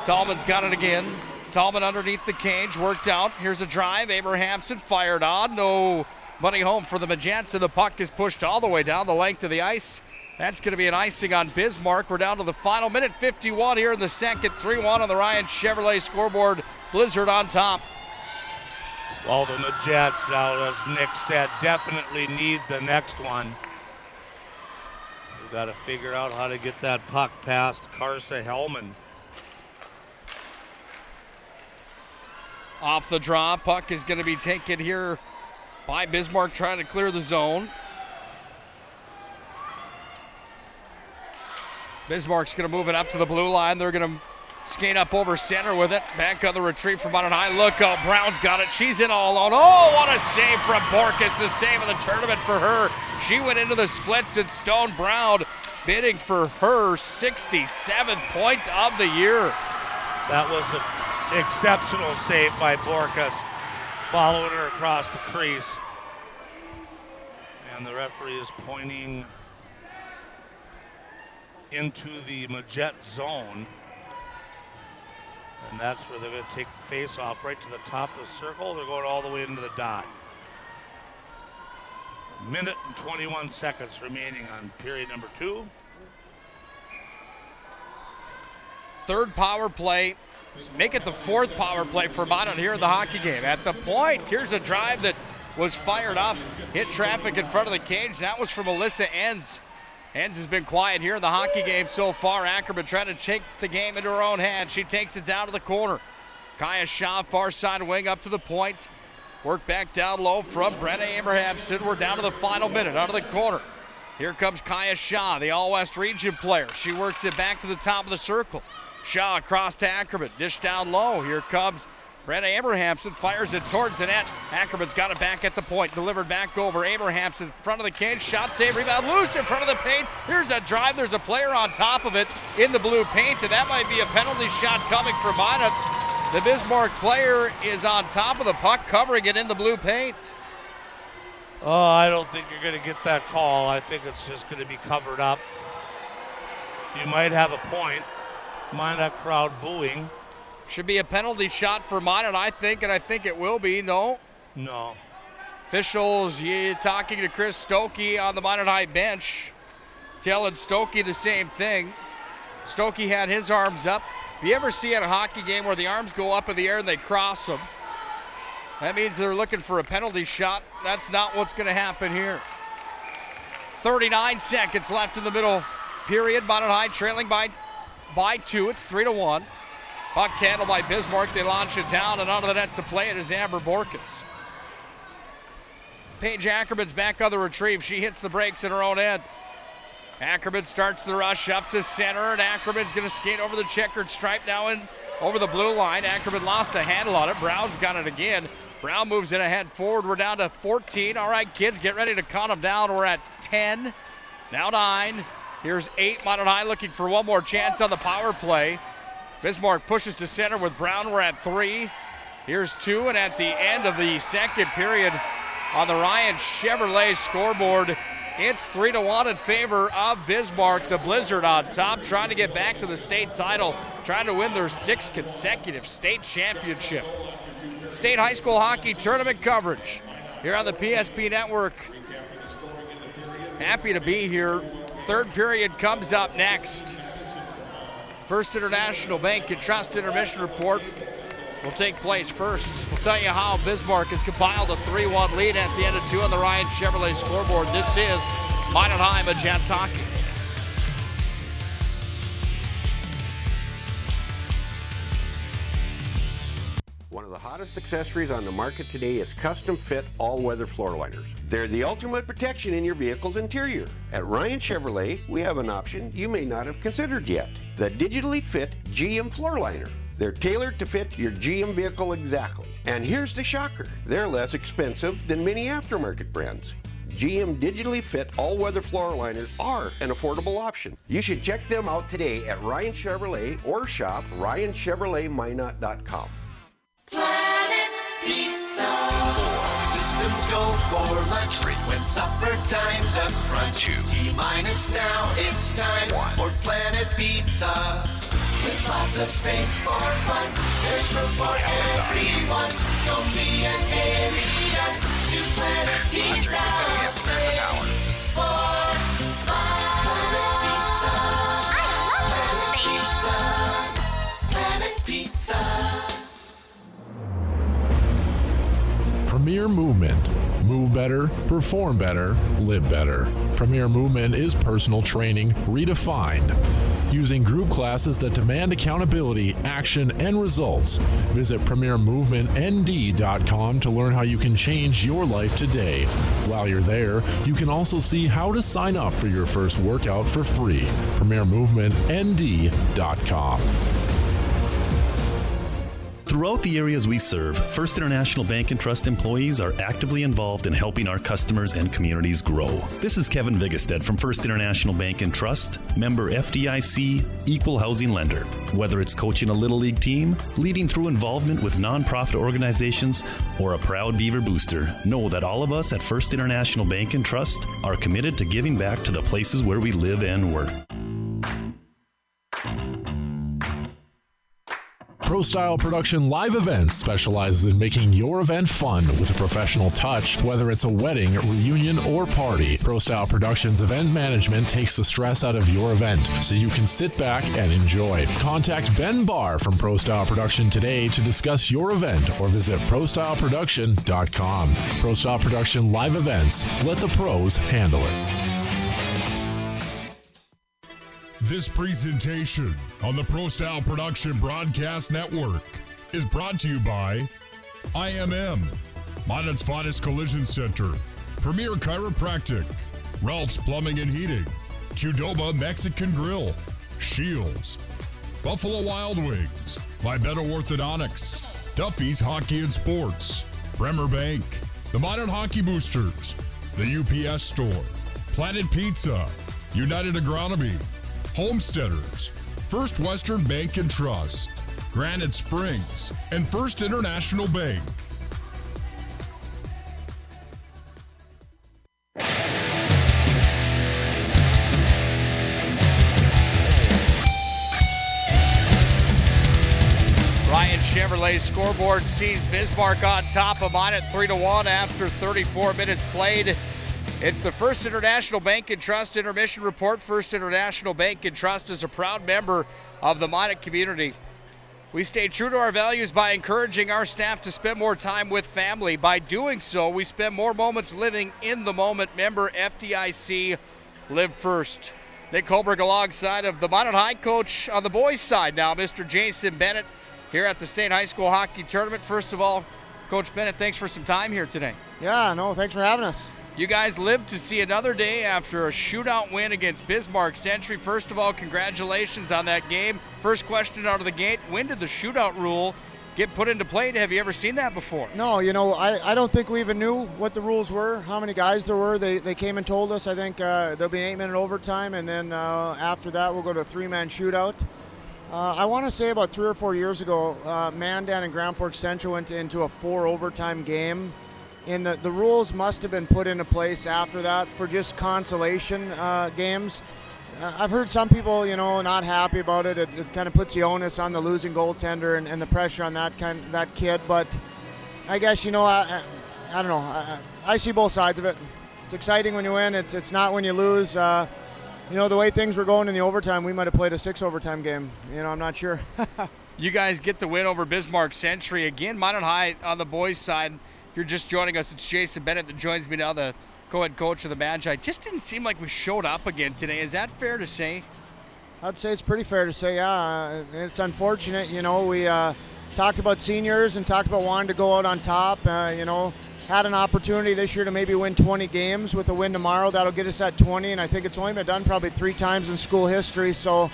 Tallman's got it again. Tallman underneath the cage, worked out. Here's a drive. Abrahamson fired on. No money home for the Magents, and the puck is pushed all the way down the length of the ice. That's going to be an icing on Bismarck. We're down to the final minute, 51 here in the second. 3-1 on the Ryan Chevrolet scoreboard. Blizzard on top. Well, the Magents now, as Nick said, definitely need the next one. We've got to figure out how to get that puck past Karsa Hellman. Off the draw, puck is going to be taken here by Bismarck, trying to clear the zone. Bismarck's going to move it up to the blue line. They're going to skate up over center with it. Back on the retreat from Minot High. Look out, Brown's got it. She's in all alone. Oh, what a save from Borkus. The save of the tournament for her. She went into the splits, and Stone Brown bidding for her 67th point of the year. That was an exceptional save by Borkus, following her across the crease. And the referee is pointing into the Majet zone. And that's where they're going to take the face off right to the top of the circle. They're going all the way into the dot. Minute and 21 seconds remaining on period number 2. Third power play. Make it the 4th power play for Minot here in the hockey game. At the point, here's a drive that was fired up, hit traffic in front of the cage. That was from Alyssa Enns. Enns has been quiet here in the hockey game so far. Ackerman trying to take the game into her own hands. She takes it down to the corner. Kaya Shaw, far side wing up to the point. Work back down low from Brenna Abrahamson. We're down to the final minute out of the corner. Here comes Kaya Shaw, the All-West region player. She works it back to the top of the circle. Shaw across to Ackerman. Dish down low. Here comes Brenna Abrahamson, fires it towards the net. Ackerman's got it back at the point. Delivered back over. Abrahamson in front of the cage. Shot save, rebound loose in front of the paint. Here's a drive. There's a player on top of it in the blue paint, and that might be a penalty shot coming for Minot. The Bismarck player is on top of the puck, covering it in the blue paint. Oh, I don't think you're going to get that call. I think it's just going to be covered up. You might have a point. Minot crowd booing. Should be a penalty shot for Minot, I think, and I think it will be. No? No. Officials talking to Chris Stokey on the Minot High bench, telling Stokey the same thing. Stokey had his arms up. If you ever see at a hockey game where the arms go up in the air and they cross them, that means they're looking for a penalty shot. That's not what's going to happen here. 39 seconds left in the middle period. Minot High trailing by 2. It's 3-1. Puck handled by Bismarck. They launch it down and onto the net to play it is Amber Borkus. Paige Ackerman's back on the retrieve. She hits the brakes in her own end. Ackerman starts the rush up to center, and Ackerman's going to skate over the checkered stripe now and over the blue line. Ackerman lost a handle on it. Brown's got it again. Brown moves it ahead forward. We're down to 14. All right, kids, get ready to count them down. We're at 10, now 9. Here's 8. Minot High looking for one more chance on the power play. Bismarck pushes to center with Brown. We're at 3. Here's 2, and at the end of the second period on the Ryan Chevrolet scoreboard, it's 3-1 in favor of Bismarck. The Blizzard on top, trying to get back to the state title, trying to win their 6th consecutive state championship. State high school hockey tournament coverage here on the PSP Network. Happy to be here. Third period comes up next. First International Bank and Trust intermission report will take place first. We'll tell you how Bismarck has compiled a 3-1 lead at the end of 2 on the Ryan Chevrolet scoreboard. This is Minot High Magents Hockey. One of the hottest accessories on the market today is custom fit all-weather floor liners. They're the ultimate protection in your vehicle's interior. At Ryan Chevrolet, we have an option you may not have considered yet. The digitally fit GM floor liner. They're tailored to fit your GM vehicle exactly. And here's the shocker. They're less expensive than many aftermarket brands. GM digitally fit all-weather floor liners are an affordable option. You should check them out today at Ryan Chevrolet or shop RyanChevroletMinot.com. Planet Pizza. Systems go for lunch. When supper time's a crunch. T-minus now, it's time for Planet Pizza. With lots of space for fun, there's room for everyone. Don't be an alien to Planet Pizza. Space for fun. Planet Pizza. Planet Pizza. Premier Movement. Move better, perform better, live better. Premier Movement is personal training redefined. Using group classes that demand accountability, action, and results. Visit PremierMovementND.com to learn how you can change your life today. While you're there, you can also see how to sign up for your first workout for free. PremierMovementND.com. Throughout the areas we serve, First International Bank and Trust employees are actively involved in helping our customers and communities grow. This is Kevin Vigestad from First International Bank and Trust, member FDIC, equal housing lender. Whether it's coaching a Little League team, leading through involvement with nonprofit organizations, or a proud Beaver booster, know that all of us at First International Bank and Trust are committed to giving back to the places where we live and work. Pro Style Production Live Events specializes in making your event fun with a professional touch, whether it's a wedding, reunion, or party. Pro Style Productions Event Management takes the stress out of your event so you can sit back and enjoy. Contact Ben Barr from Pro Style Production today to discuss your event or visit ProStyleProduction.com. Pro Style Production Live Events. Let the pros handle it. This presentation on the Pro Style Production Broadcast Network is brought to you by IMM, Minot's finest collision center, Premier Chiropractic, Ralph's Plumbing and Heating, Qdoba Mexican Grill, Shields, Buffalo Wild Wings, Vibeto Orthodontics, Duffy's Hockey and Sports, Bremer Bank, the Minot Hockey Boosters, the UPS Store, Planet Pizza, United Agronomy, Homesteaders, First Western Bank and Trust, Granite Springs, and First International Bank. Ryan Chevrolet scoreboard sees Bismarck on top of Minot 3-1 after 34 minutes played. It's the First International Bank and Trust intermission report. First International Bank and Trust is a proud member of the Minot community. We stay true to our values by encouraging our staff to spend more time with family. By doing so, we spend more moments living in the moment. Member FDIC, live first. Nick Holberg alongside of the Minot High coach on the boys' side now, Mr. Jason Bennett, here at the State High School Hockey Tournament. First of all, Coach Bennett, thanks for some time here today. Yeah, no, thanks for having us. You guys lived to see another day after a shootout win against Bismarck Century. First of all, congratulations on that game. First question out of the gate, when did the shootout rule get put into play? Have you ever seen that before? No, I don't think we even knew what the rules were, how many guys there were. They came and told us. I think there'll be an 8-minute overtime, and then after that we'll go to a 3-man shootout. I want to say about 3 or 4 years ago, Mandan and Grand Forks Central went into a 4 overtime game. And the rules must have been put into place after that for just consolation games. I've heard some people, not happy about it. It kind of puts the onus on the losing goaltender and the pressure on that kid. But I guess, I don't know. I see both sides of it. It's exciting when you win. It's not when you lose. The way things were going in the overtime, we might have played a 6 overtime game. I'm not sure. You guys get the win over Bismarck Century. Again, Minot High on the boys' side. If you're just joining us, it's Jason Bennett that joins me now, the co-head coach of the Magi. Just didn't seem like we showed up again today. Is that fair to say? I'd say it's pretty fair to say, yeah. It's unfortunate, we talked about seniors and talked about wanting to go out on top. Had an opportunity this year to maybe win 20 games. With a win tomorrow, that'll get us at 20, and I think it's only been done probably 3 times in school history. So,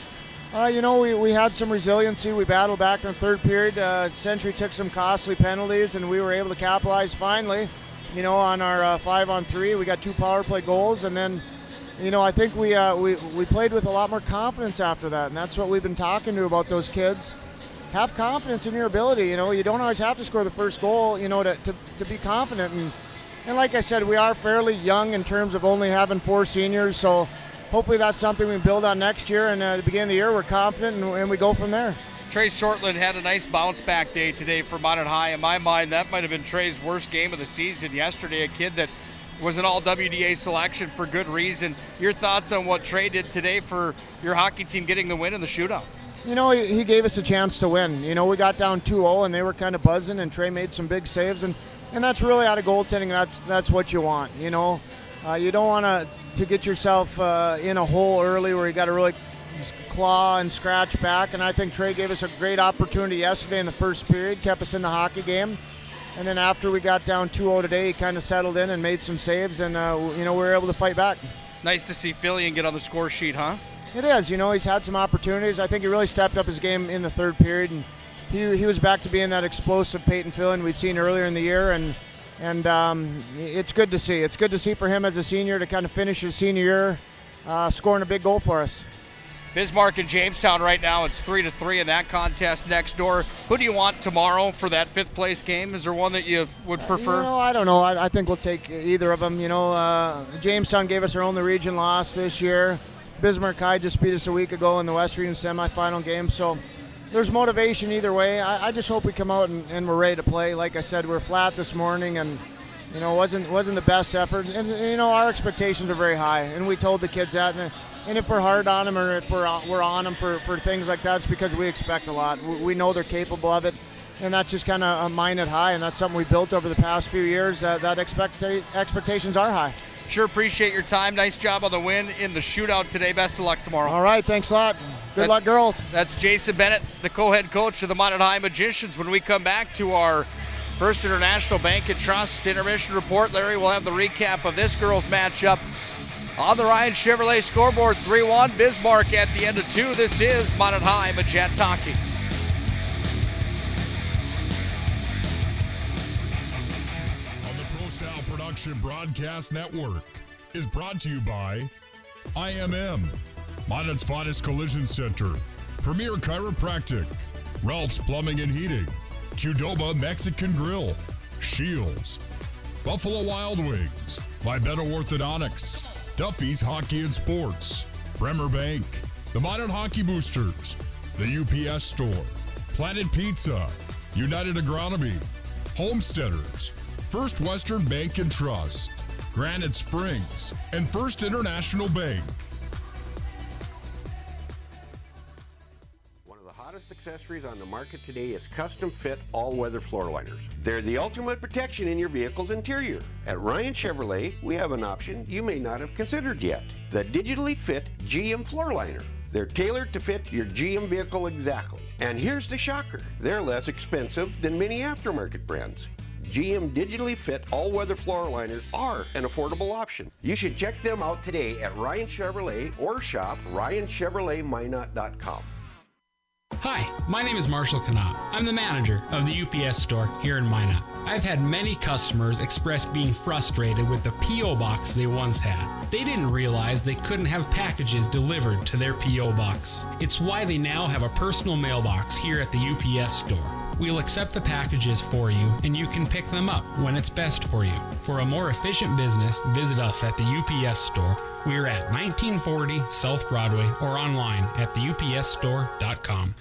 we had some resiliency. We battled back in the third period. Century took some costly penalties, and we were able to capitalize finally, on our 5-on-3. We got 2 power play goals, and then, I think we played with a lot more confidence after that, and that's what we've been talking to about those kids. Have confidence in your ability. You don't always have to score the first goal, to be confident. And like I said, we are fairly young in terms of only having 4 seniors, so hopefully that's something we build on next year, and at the beginning of the year we're confident and we go from there. Trey Sortland had a nice bounce-back day today for Minot High. In my mind, that might have been Trey's worst game of the season yesterday, a kid that was an all-WDA selection for good reason. Your thoughts on what Trey did today for your hockey team getting the win in the shootout? He gave us a chance to win. We got down 2-0, and they were kind of buzzing, and Trey made some big saves, and that's really out of goaltending. That's what you want, You don't want to get yourself in a hole early where you got to really claw and scratch back. And I think Trey gave us a great opportunity yesterday in the first period, kept us in the hockey game. And then after we got down 2-0 today, he kind of settled in and made some saves, and we were able to fight back. Nice to see Fillion get on the score sheet, huh? It is. He's had some opportunities. I think he really stepped up his game in the third period, and he was back to being that explosive Peyton Fillion we'd seen earlier in the year. And it's good to see. It's good to see for him as a senior to kind of finish his senior year scoring a big goal for us. Bismarck and Jamestown right now, it's 3-3 in that contest next door. Who do you want tomorrow for that 5th place game? Is there one that you would prefer? I don't know. I think we'll take either of them. Jamestown gave us their only region loss this year. Bismarck High just beat us a week ago in the West Region semifinal game. So there's motivation either way. I just hope we come out and we're ready to play. Like I said, we're flat this morning, and wasn't the best effort. And our expectations are very high, and we told the kids that. And if we're hard on them, or if we're on them for things like that, it's because we expect a lot. We know they're capable of it, and that's just kind of a Minot High, and that's something we built over the past few years. That expectations are high. Sure appreciate your time. Nice job on the win in the shootout today. Best of luck tomorrow. All right, thanks a lot. Good luck, girls. That's Jason Bennett, the co-head coach of the Minot High Magicians. When we come back to our First International Bank and Trust intermission report, Larry will have the recap of this girls' matchup on the Ryan Chevrolet scoreboard. 3-1 Bismarck at the end of 2. This is Minot High Magets hockey. Production Broadcast Network is brought to you by IMM, Minot's finest collision center, Premier Chiropractic, Ralph's Plumbing and Heating, Qdoba Mexican Grill, Shields, Buffalo Wild Wings, Libetto Orthodontics, Duffy's Hockey and Sports, Bremer Bank, the Minot Hockey Boosters, the UPS Store, Planet Pizza, United Agronomy, Homesteaders, First Western Bank and Trust, Granite Springs, and First International Bank. One of the hottest accessories on the market today is custom fit all-weather floor liners. They're the ultimate protection in your vehicle's interior. At Ryan Chevrolet, we have an option you may not have considered yet: the digitally fit GM floor liner. They're tailored to fit your GM vehicle exactly. And here's the shocker: they're less expensive than many aftermarket brands. GM digitally fit all-weather floor liners are an affordable option. You should check them out today at Ryan Chevrolet or shop RyanChevroletMinot.com. Hi, my name is Marshall Knopp. I'm the manager of the UPS store here in Minot. I've had many customers express being frustrated with the P.O. box they once had. They didn't realize they couldn't have packages delivered to their P.O. box. It's why they now have a personal mailbox here at the UPS store. We'll accept the packages for you, and you can pick them up when it's best for you. For a more efficient business, visit us at the UPS store. We're at 1940 South Broadway or online at theupsstore.com.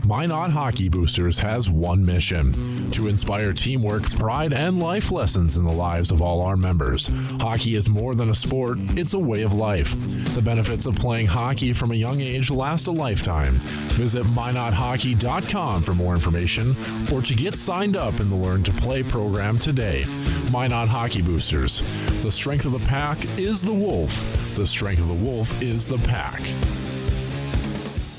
Minot Hockey Boosters has one mission: to inspire teamwork, pride, and life lessons in the lives of all our members. Hockey is more than a sport, it's a way of life. The benefits of playing hockey from a young age last a lifetime. Visit MinotHockey.com for more information or to get signed up in the Learn to Play program today. Minot Hockey Boosters. The strength of the pack is the wolf. The strength of the wolf is the pack.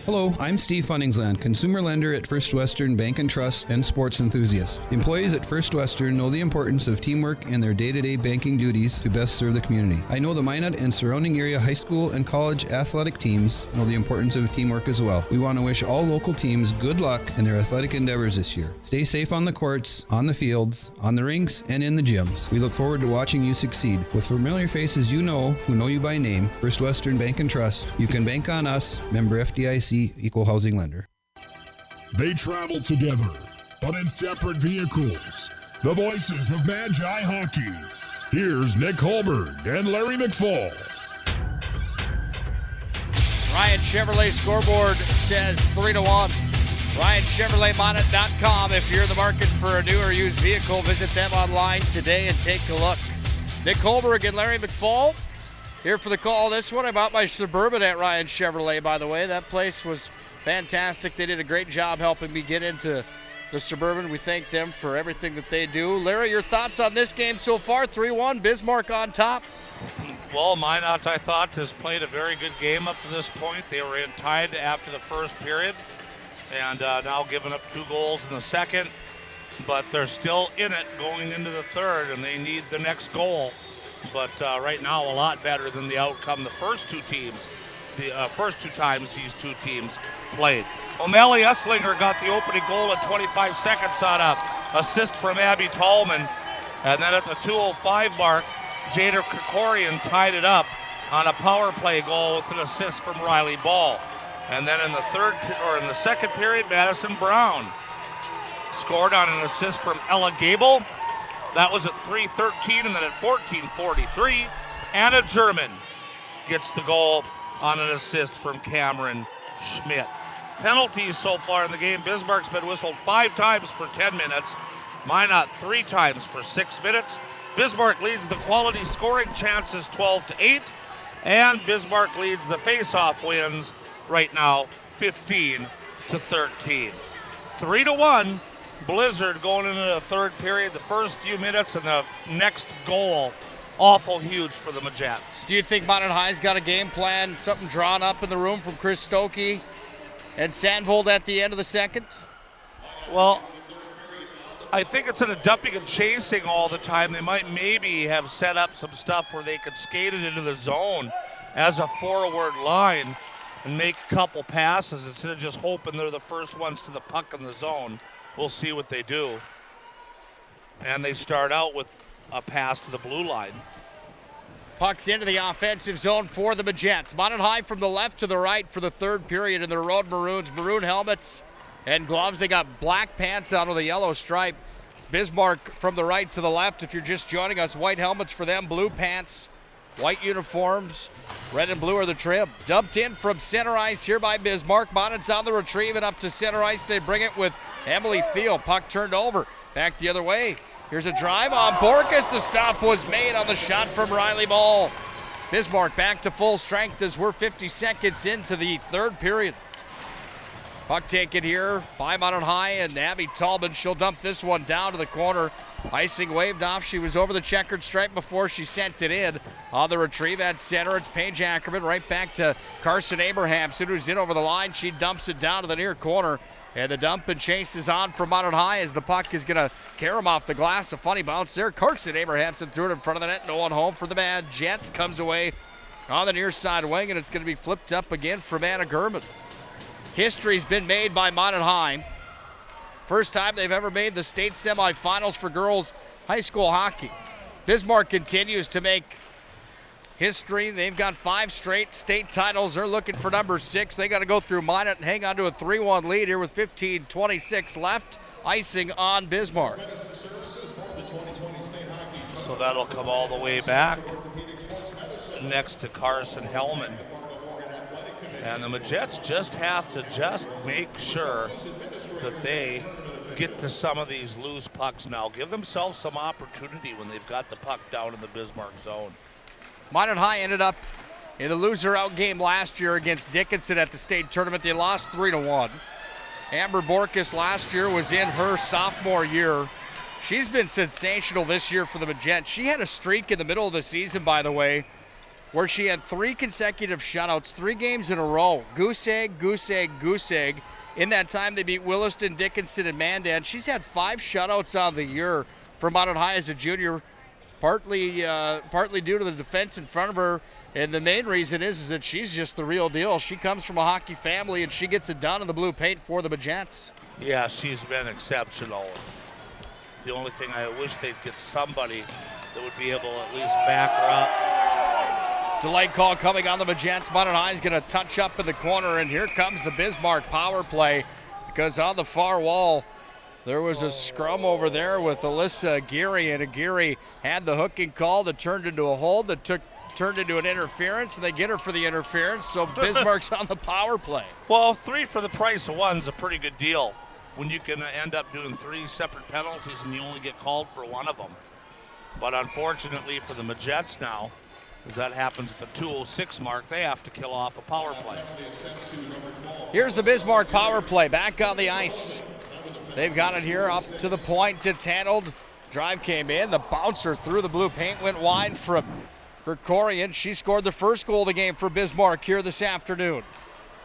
Hello, I'm Steve Funningsland, consumer lender at First Western Bank and Trust and sports enthusiast. Employees at First Western know the importance of teamwork in their day-to-day banking duties to best serve the community. I know the Minot and surrounding area high school and college athletic teams know the importance of teamwork as well. We want to wish all local teams good luck in their athletic endeavors this year. Stay safe on the courts, on the fields, on the rinks, and in the gyms. We look forward to watching you succeed. With familiar faces you know who know you by name, First Western Bank and Trust, you can bank on us, member FDIC, equal housing lender. They travel together, but in separate vehicles. The voices of Magi Hockey. Here's Nick Holberg and Larry McFall. Ryan Chevrolet scoreboard says 3-1. RyanChevroletMinot.com. If you're in the market for a new or used vehicle, visit them online today and take a look. Nick Holberg and Larry McFall here for the call. This one, I bought my Suburban at Ryan Chevrolet, by the way. That place was fantastic. They did a great job helping me get into the Suburban. We thank them for everything that they do. Larry, your thoughts on this game so far? 3-1, Bismarck on top. Well, Minot, I thought, has played a very good game up to this point. They were in tied after the first period and now giving up 2 goals in the second. But they're still in it going into the third, and they need the next goal. But right now, a lot better than the outcome the first two times these two teams played. O'Malley Esslinger got the opening goal at 25 seconds on a assist from Abby Tallman. And then at the 2:05 mark, Jader Krikorian tied it up on a power play goal with an assist from Riley Ball. And then in the second period, Madison Brown scored on an assist from Ella Gable. That was at 3:13, and then at 14:43, Anna German gets the goal on an assist from Cameron Schmidt. Penalties so far in the game. Bismarck's been whistled 5 times for 10 minutes. Minot 3 times for 6 minutes. Bismarck leads the quality scoring chances 12-8, and Bismarck leads the face-off wins right now 15-13. 3-1. Blizzard going into the third period, the first few minutes, and the next goal, awful huge for the Majettes. Do you think Minot High's got a game plan, something drawn up in the room from Chris Stokey and Sandvold at the end of the second? Well, I think instead of dumping and chasing all the time, they might maybe have set up some stuff where they could skate it into the zone as a forward line and make a couple passes instead of just hoping they're the first ones to the puck in the zone. We'll see what they do. And they start out with a pass to the blue line. Puck's into the offensive zone for the Majettes. Minot High from the left to the right for the third period in the Road Maroons. Maroon helmets and gloves. They got black pants on with a yellow stripe. It's Bismarck from the right to the left. If you're just joining us, white helmets for them, blue pants, white uniforms, red and blue are the trim. Dumped in from center ice here by Bismarck. Minot's on the retrieve and up to center ice. They bring it with Emily Thiel. Puck turned over. Back the other way. Here's a drive on Borkus. The stop was made on the shot from Riley Ball. Bismarck back to full strength as we're 50 seconds into the third period. Puck taken here by Minot High, and Abby Tallman, she'll dump this one down to the corner. Icing waved off. She was over the checkered stripe before she sent it in. On the retrieve at center, it's Paige Ackerman right back to Carson Abrahamson, who's in over the line. She dumps it down to the near corner, and the dump and chase is on for Minot High as the puck is going to carry him off the glass. A funny bounce there. Carson Abrahamson threw it in front of the net. No one home for the Mad Jets. Comes away on the near side wing, and it's going to be flipped up again from Anna German. History's been made by Minot High. First time they've ever made the state semifinals for girls high school hockey. Bismarck continues to make history. They've got 5 straight state titles. They're looking for number 6. They got to go through Minot and hang on to a 3-1 lead here with 15:26 left. Icing on Bismarck. So that'll come all the way back next to Carson Hellman. And the Majets just have to make sure that they get to some of these loose pucks now. Give themselves some opportunity when they've got the puck down in the Bismarck zone. Minot High ended up in the loser-out game last year against Dickinson at the state tournament. They lost 3-1. Amber Borkus last year was in her sophomore year. She's been sensational this year for the Majets. She had a streak in the middle of the season, by the way, where she had 3 consecutive shutouts, 3 games in a row. Goose egg, goose egg, goose egg. In that time, they beat Williston, Dickinson, and Mandan. She's had 5 shutouts on the year for Minot High as a junior, partly due to the defense in front of her. And the main reason is that she's just the real deal. She comes from a hockey family, and she gets it done in the blue paint for the Majets. Yeah, she's been exceptional. The only thing I wish they'd get somebody that would be able to at least back her up. Delay call coming on the Majets. Minot High is going to touch up in the corner, and here comes the Bismarck power play, because on the far wall there was a scrum over there with Alyssa Aguirre, and Aguirre had the hooking call that turned into a hold that turned into an interference, and they get her for the interference, so Bismarck's on the power play. Well, 3 for the price of 1's a pretty good deal when you can end up doing 3 separate penalties and you only get called for 1 of them. But unfortunately for the Majets now, as that happens at the 2:06 mark, they have to kill off a power play. Here's the Bismarck power play back on the ice. They've got it here up to the point. It's handled. Drive came in. The bouncer through the blue paint went wide from Krikorian. She scored the first goal of the game for Bismarck here this afternoon.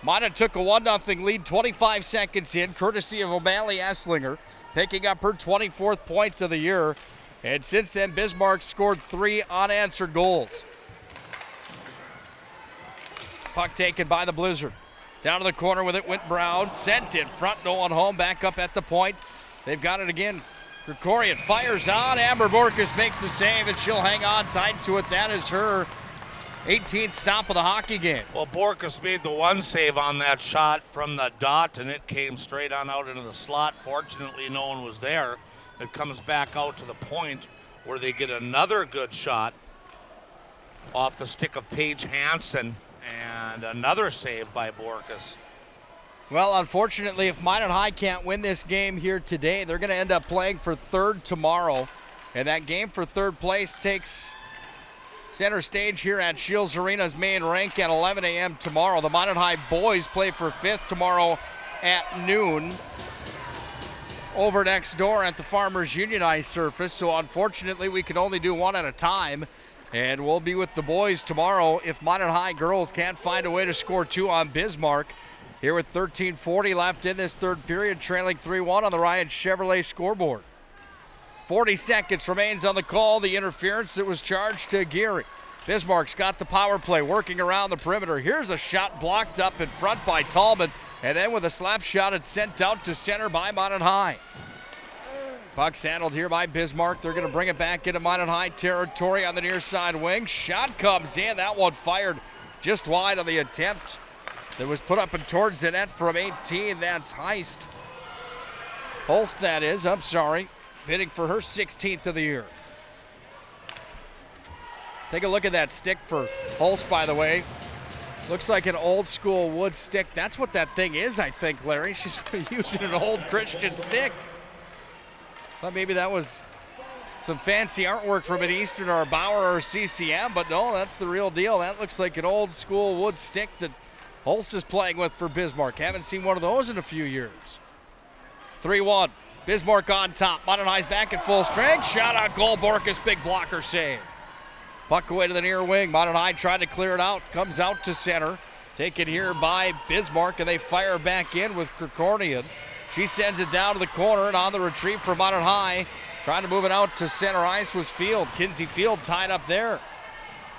Minot took a 1-0 lead 25 seconds in, courtesy of O'Malley Esslinger, picking up her 24th point of the year. And since then, Bismarck scored 3 unanswered goals. Puck taken by the Blizzard. Down to the corner with it went Brown. Sent in front, no one home. Back up at the point. They've got it again. Krikorian fires on. Amber Borkus makes the save, and she'll hang on tight to it. That is her 18th stop of the hockey game. Well, Borkus made the 1 save on that shot from the dot, and it came straight on out into the slot. Fortunately, no one was there. It comes back out to the point where they get another good shot off the stick of Paige Hansen, and another save by Borkus. Well, unfortunately, if Minot High can't win this game here today, they're going to end up playing for 3rd tomorrow. And that game for 3rd place takes center stage here at Shields Arena's main rink at 11 a.m. tomorrow. The Minot High boys play for 5th tomorrow at noon over next door at the Farmers Union ice surface. So unfortunately, we can only do 1 at a time. And we'll be with the boys tomorrow if Minot High girls can't find a way to score 2 on Bismarck. Here with 13:40 left in this 3rd period, trailing 3-1 on the Ryan Chevrolet scoreboard. 40 seconds remains on the call. The interference that was charged to Aguirre. Bismarck's got the power play working around the perimeter. Here's a shot blocked up in front by Tallman. And then with a slap shot, it's sent out to center by Minot High. Puck's handled here by Bismarck. They're going to bring it back into Minot High territory on the near side wing. Shot comes in. That one fired just wide on the attempt that was put up and towards the net from 18. That's Heist. Holst, that is. I'm sorry. Bidding for her 16th of the year. Take a look at that stick for Holst, by the way. Looks like an old school wood stick. That's what that thing is, I think, Larry. She's using an old Christian stick. Thought maybe that was some fancy artwork from an Eastern or a Bauer or CCM, but no, that's the real deal. That looks like an old school wood stick that Holst is playing with for Bismarck. Haven't seen one of those in a few years. 3-1. Bismarck on top. Minot High's back at full strength. Shot on goal. Borkus, big blocker save. Puck away to the near wing. Minot High trying to clear it out. Comes out to center. Taken here by Bismarck, and they fire back in with Krikorian. She sends it down to the corner, and on the retrieve for Minot High. Trying to move it out to center ice was Field. Kinsey Field tied up there.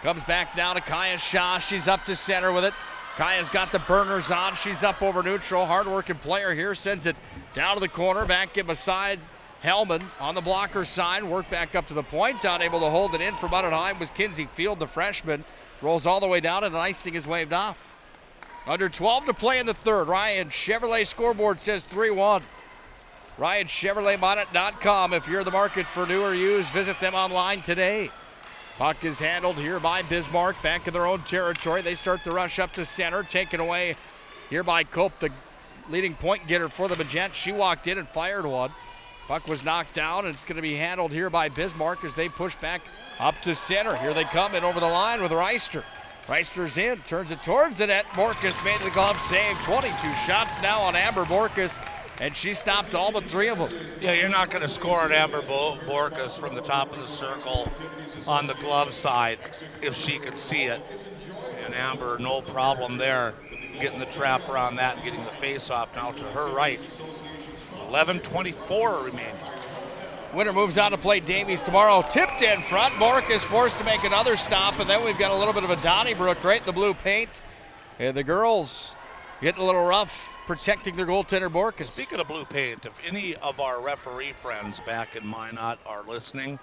Comes back down to Kaya Shaw. She's up to center with it. Kaya's got the burners on. She's up over neutral. Hard-working player here. Sends it down to the corner. Back in beside Hellman on the blocker side. Work back up to the point. Unable to hold it in for Minot High was Kinsey Field, the freshman. Rolls all the way down, and icing is waved off. Under 12 to play in the third. Ryan Chevrolet scoreboard says 3-1. RyanChevroletMinot.com. If you're in the market for new or used, visit them online today. Puck is handled here by Bismarck, back in their own territory. They start the rush up to center, taken away here by Cope, the leading point getter for the Magents. She walked in and fired one. Puck was knocked down, and it's going to be handled here by Bismarck as they push back up to center. Here they come in over the line with Reister. Reister's in, turns it towards the net. Borkus made the glove save. 22 shots now on Amber Borkus, and she stopped all but 3 of them. Yeah, you're not going to score at Amber Borkus from the top of the circle on the glove side if she could see it. And Amber, no problem there, getting the trap around that and getting the face-off now to her right. 11:24 remaining. Winner moves on to play Davies tomorrow. Tipped in front. Borkus forced to make another stop, and then we've got a little bit of a Donnybrook right in the blue paint. And the girls getting a little rough, protecting their goaltender Borkus. Speaking of blue paint, if any of our referee friends back in Minot are listening,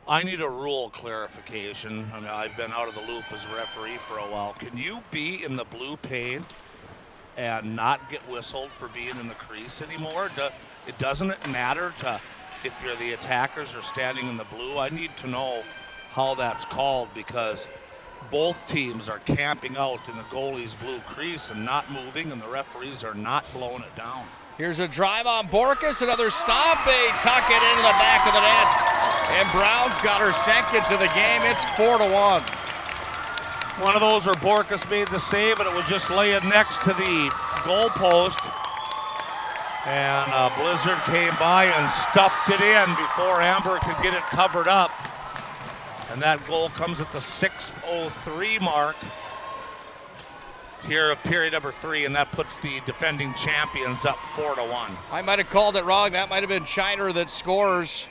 I need a rule clarification. I mean, I've been out of the loop as a referee for a while. Can you be in the blue paint and not get whistled for being in the crease anymore? Doesn't it matter to if you're the attackers or standing in the blue? I need to know how that's called, because both teams are camping out in the goalie's blue crease and not moving, and the referees are not blowing it down. Here's a drive on Borkus, another stop. They tuck it into the back of the net, and Brown's got her second to the game. It's 4-1. One of those where Borkus made the save, and it was just laying next to the goal post. And Blizzard came by and stuffed it in before Amber could get it covered up. And that goal comes at the 6:03 mark here of period number 3, and that puts the defending champions up 4-1. I might have called it wrong. That might have been Chiner that scores.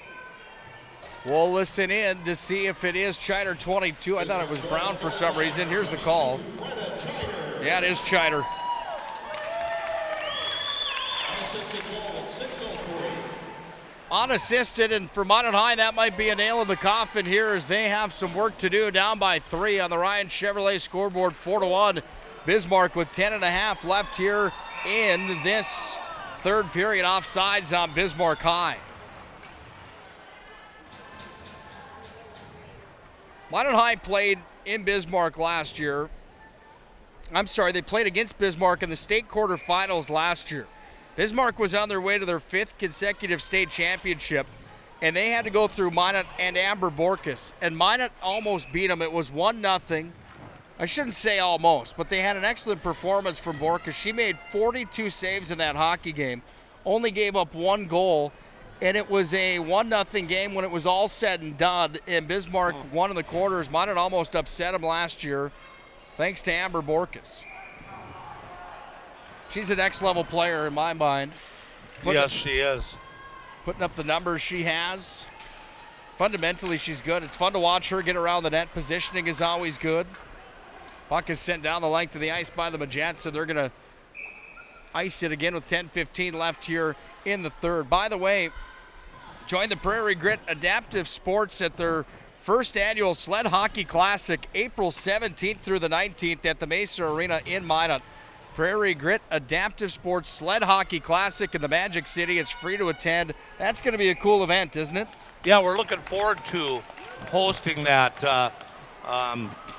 We'll listen in to see if it is Chiner 22. I thought it was Brown for some reason. Here's the call. Yeah, it is Chiner. Unassisted, and for Minot High, that might be a nail in the coffin here as they have some work to do. Down by 3 on the Ryan Chevrolet scoreboard, 4-1. Bismarck with 10.5 left here in this third period. Offsides on Bismarck High. Minot High played in Bismarck last year. I'm sorry, they played against Bismarck in the state quarterfinals last year. Bismarck was on their way to their 5th consecutive state championship, and they had to go through Minot and Amber Borkus. And Minot almost beat them. It was 1-0. I shouldn't say almost, but they had an excellent performance from Borkus. She made 42 saves in that hockey game, only gave up 1 goal, and it was a 1-0 game when it was all said and done, and Bismarck won in the quarters. Minot almost upset them last year, thanks to Amber Borkus. She's a next-level player in my mind. Yes, she is. Putting up the numbers she has. Fundamentally, she's good. It's fun to watch her get around the net. Positioning is always good. Puck is sent down the length of the ice by the Magents, so they're going to ice it again with 10:15 left here in the third. By the way, join the Prairie Grit Adaptive Sports at their first annual Sled Hockey Classic, April 17th through the 19th at the Mesa Arena in Minot. Prairie Grit Adaptive Sports Sled Hockey Classic in the Magic City. It's free to attend. That's going to be a cool event, isn't it? Yeah, we're looking forward to hosting that.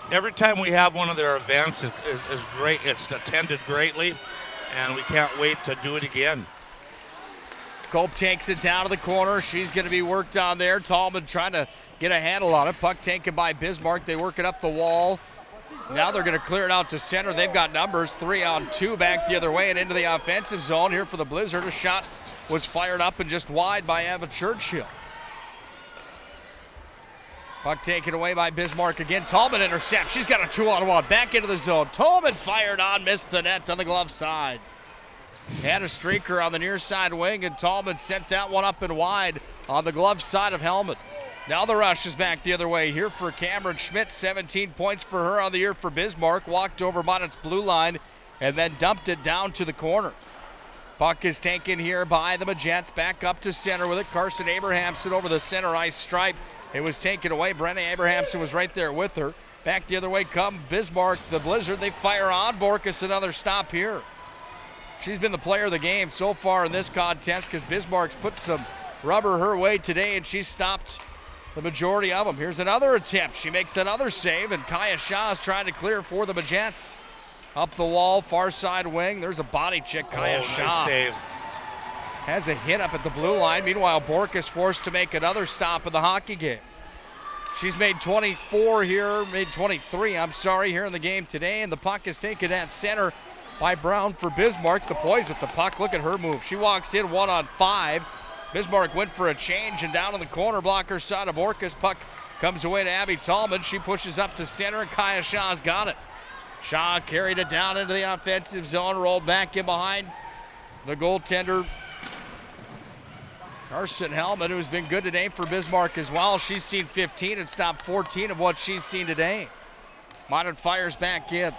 Every time we have one of their events is great. It's attended greatly, and we can't wait to do it again. Cope takes it down to the corner. She's going to be worked on there. Tallman trying to get a handle on it. Puck taken by Bismarck. They work it up the wall. Now they're going to clear it out to center. They've got numbers, 3-on-2 back the other way and into the offensive zone here for the Blizzard. A shot was fired up and just wide by Ava Churchill. Puck taken away by Bismarck again. Tallman intercepts. She's got a 2-on-1. Back into the zone. Tallman fired on, missed the net on the glove side. Had a streaker on the near side wing, and Tallman sent that one up and wide on the glove side of Helmet. Now the rush is back the other way here for Cameron Schmidt. 17 points for her on the year for Bismarck. Walked over Minot's blue line and then dumped it down to the corner. Puck is taken here by the Magents. Back up to center with it. Carson Abrahamson over the center ice stripe. It was taken away. Brenna Abrahamson was right there with her. Back the other way come Bismarck, the Blizzard. They fire on Borkus. Another stop here. She's been the player of the game so far in this contest because Bismarck's put some rubber her way today, and she stopped the majority of them. Here's another attempt. She makes another save, and Kaya Shaw is trying to clear for the Magents. Up the wall, far side wing. There's a body check. Kaya Shaw nice save. has a hit up at the blue line. Meanwhile, Borkus forced to make another stop in the hockey game. She's made 23 here in the game today, and the puck is taken at center by Brown for Bismarck. The poise at the puck. Look at her move. She walks in 1-on-5. Bismarck went for a change, and down in the corner blocker side of Borkus. Puck comes away to Abby Tallman. She pushes up to center, and Kaya Shaw's got it. Shaw carried it down into the offensive zone, rolled back in behind the goaltender, Carson Helmet, who's been good today for Bismarck as well. She's seen 15 and stopped 14 of what she's seen today. Minot fires back in.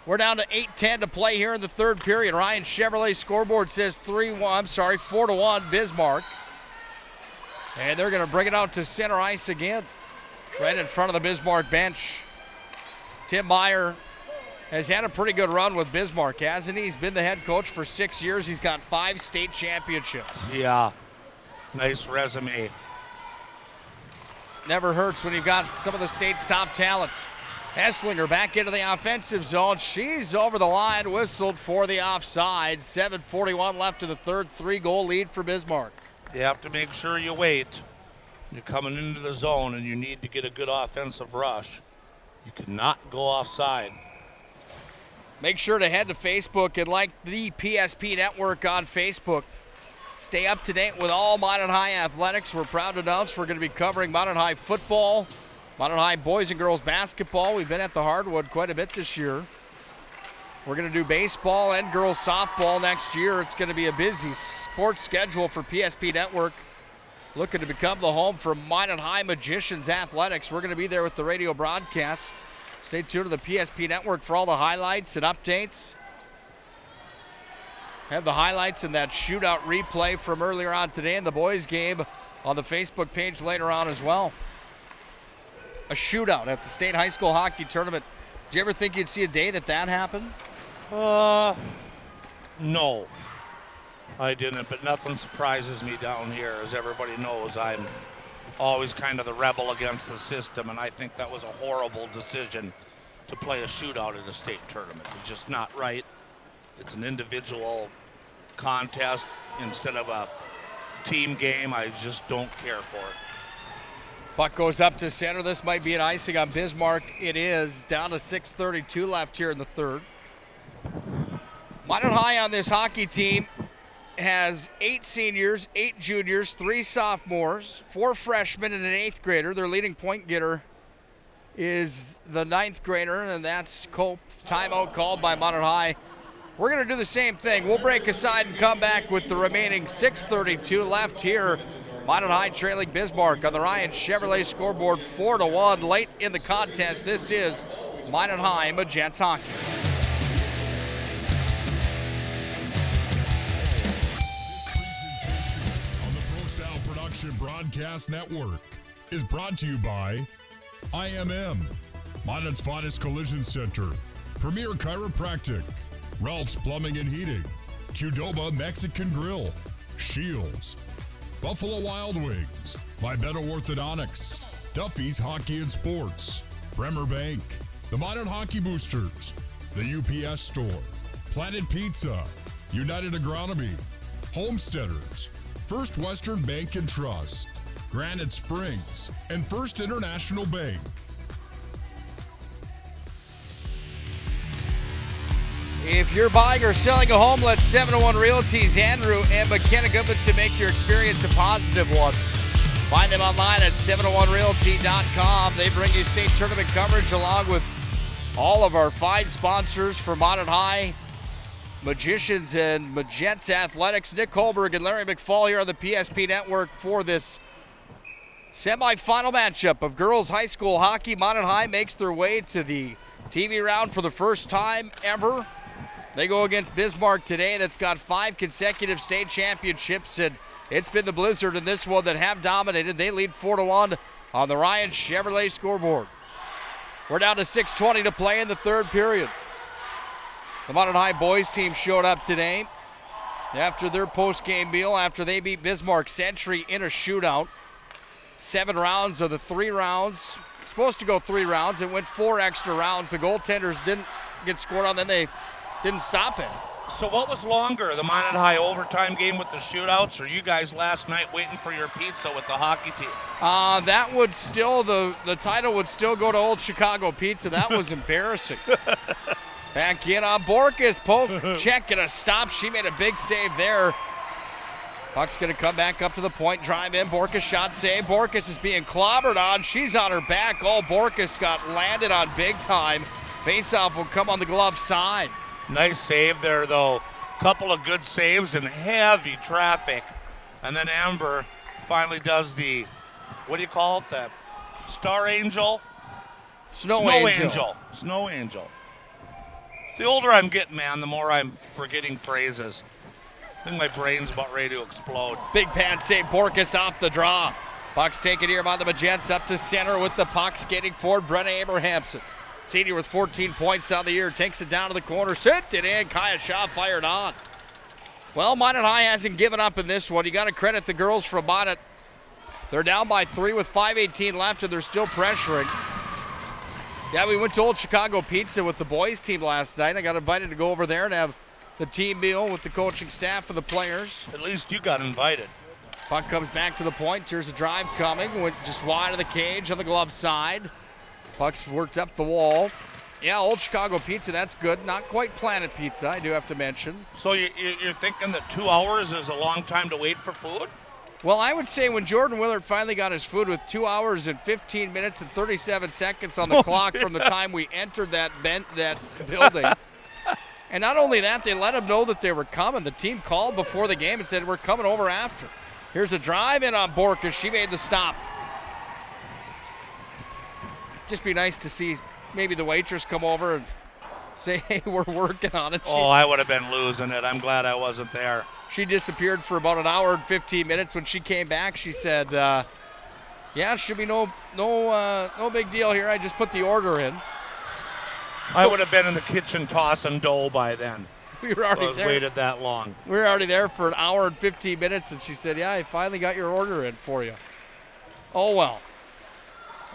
We're down to 8:10 to play here in the third period. Ryan Chevrolet scoreboard says 4-1 Bismarck. And they're going to bring it out to center ice again, right in front of the Bismarck bench. Tim Meyer has had a pretty good run with Bismarck, hasn't he? He's been the head coach for 6 years. He's got 5 state championships. Yeah, nice resume. Never hurts when you've got some of the state's top talent. Esslinger back into the offensive zone. She's over the line, whistled for the offside. 7:41 left to the third, 3-goal lead for Bismarck. You have to make sure you wait. You're coming into the zone and you need to get a good offensive rush. You cannot go offside. Make sure to head to Facebook and like the PSP Network on Facebook. Stay up to date with all Minot High athletics. We're proud to announce we're going to be covering Minot High football, Minot High boys and girls basketball. We've been at the Hardwood quite a bit this year. We're going to do baseball and girls softball next year. It's going to be a busy sports schedule for PSP Network. Looking to become the home for Minot High Magicians Athletics. We're going to be there with the radio broadcast. Stay tuned to the PSP Network for all the highlights and updates. Have the highlights and that shootout replay from earlier on today in the boys game on the Facebook page later on as well. A shootout at the state high school hockey tournament. Did you ever think you'd see a day that happened? No, I didn't, but nothing surprises me down here. As everybody knows, I'm always kind of the rebel against the system, and I think that was a horrible decision to play a shootout at a state tournament. It's just not right. It's an individual contest instead of a team game. I just don't care for it. Puck goes up to center. This might be an icing on Bismarck. It is. Down to 6:32 left here in the third. Minot High on this hockey team has 8 seniors, 8 juniors, 3 sophomores, 4 freshmen, and an 8th grader. Their leading point getter is the 9th grader, and that's Cope. Timeout called by Minot High. We're going to do the same thing. We'll break aside and come back with the remaining 6:32 left here. Minot High trailing Bismarck on the Ryan Chevrolet scoreboard 4-1 late in the contest. This is Minot High Magents hockey. On the Pro Style Production Broadcast Network is brought to you by IMM, Minot's finest collision center, Premier Chiropractic, Ralph's Plumbing and Heating, Qdoba Mexican Grill, Shields, Buffalo Wild Wings, Vibeto Orthodontics, Duffy's Hockey and Sports, Bremer Bank, the Minot Hockey Boosters, the UPS Store, Planet Pizza, United Agronomy, Homesteaders, First Western Bank and Trust, Granite Springs, and First International Bank. If you're buying or selling a home, let 701 Realty's Andrew and McKenna Goodmanson make your experience a positive one. Find them online at 701realty.com. They bring you state tournament coverage along with all of our fine sponsors for Minot High, Magicians and Magents Athletics. Nick Holberg and Larry McFall here on the PSP Network for this semifinal matchup of girls high school hockey. Minot High makes their way to the TV round for the first time ever. They go against Bismarck today, that's got 5 consecutive state championships, and it's been the Blizzard in this one that have dominated. They lead 4-1 on the Ryan Chevrolet scoreboard. We're down to 6:20 to play in the third period. The Minot High boys team showed up today after their post-game meal after they beat Bismarck Century in a shootout. 7 rounds of the 3 rounds. Supposed to go 3 rounds. It went 4 extra rounds. The goaltenders didn't get scored on, then they didn't stop it. So what was longer, the Minot High overtime game with the shootouts, or you guys last night waiting for your pizza with the hockey team? That would still, the title would still go to Old Chicago Pizza. That was embarrassing. Back in on Borkus. Poke, check, and a stop. She made a big save there. Puck's going to come back up to the point, drive in. Borkus shot save. Borkus is being clobbered on. She's on her back. Oh, Borkus got landed on big time. Faceoff will come on the glove side. Nice save there, though. Couple of good saves and heavy traffic. And then Amber finally does the, what do you call it, the Star Angel? Snow Angel. Snow Angel. The older I'm getting, man, the more I'm forgetting phrases. I think my brain's about ready to explode. Big pad save, Borkus off the draw. Puck's taken here by the Magents up to center with the puck skating forward, Brenna Abrahamson. Senior with 14 points on the year, takes it down to the corner, sent it in, Kaya Shaw fired on. Well, Minot High hasn't given up in this one. You got to credit the girls from Minot. They're down by 3 with 5:18 left, and they're still pressuring. Yeah, we went to Old Chicago Pizza with the boys team last night. I got invited to go over there and have the team meal with the coaching staff for the players. At least you got invited. Puck comes back to the point. There's a drive coming, went just wide of the cage on the glove side. Puck's worked up the wall. Yeah, Old Chicago Pizza, that's good. Not quite Planet Pizza, I do have to mention. So you're thinking that 2 hours is a long time to wait for food? Well, I would say when Jordan Willard finally got his food with 2 hours and 15 minutes and 37 seconds on the clock from the time we entered that building. And not only that, they let him know that they were coming. The team called before the game and said, we're coming over after. Here's a drive in on Borkus. She made the stop. Just be nice to see maybe the waitress come over and say, hey, we're working on it. I would have been losing it. I'm glad I wasn't there. She disappeared for about an hour and 15 minutes. When she came back, she said, yeah, it should be no big deal here. I just put the order in. I would have been in the kitchen tossing dough by then. We were already there. Waited that long. We were already there for an hour and 15 minutes, and she said, yeah, I finally got your order in for you. Oh, well.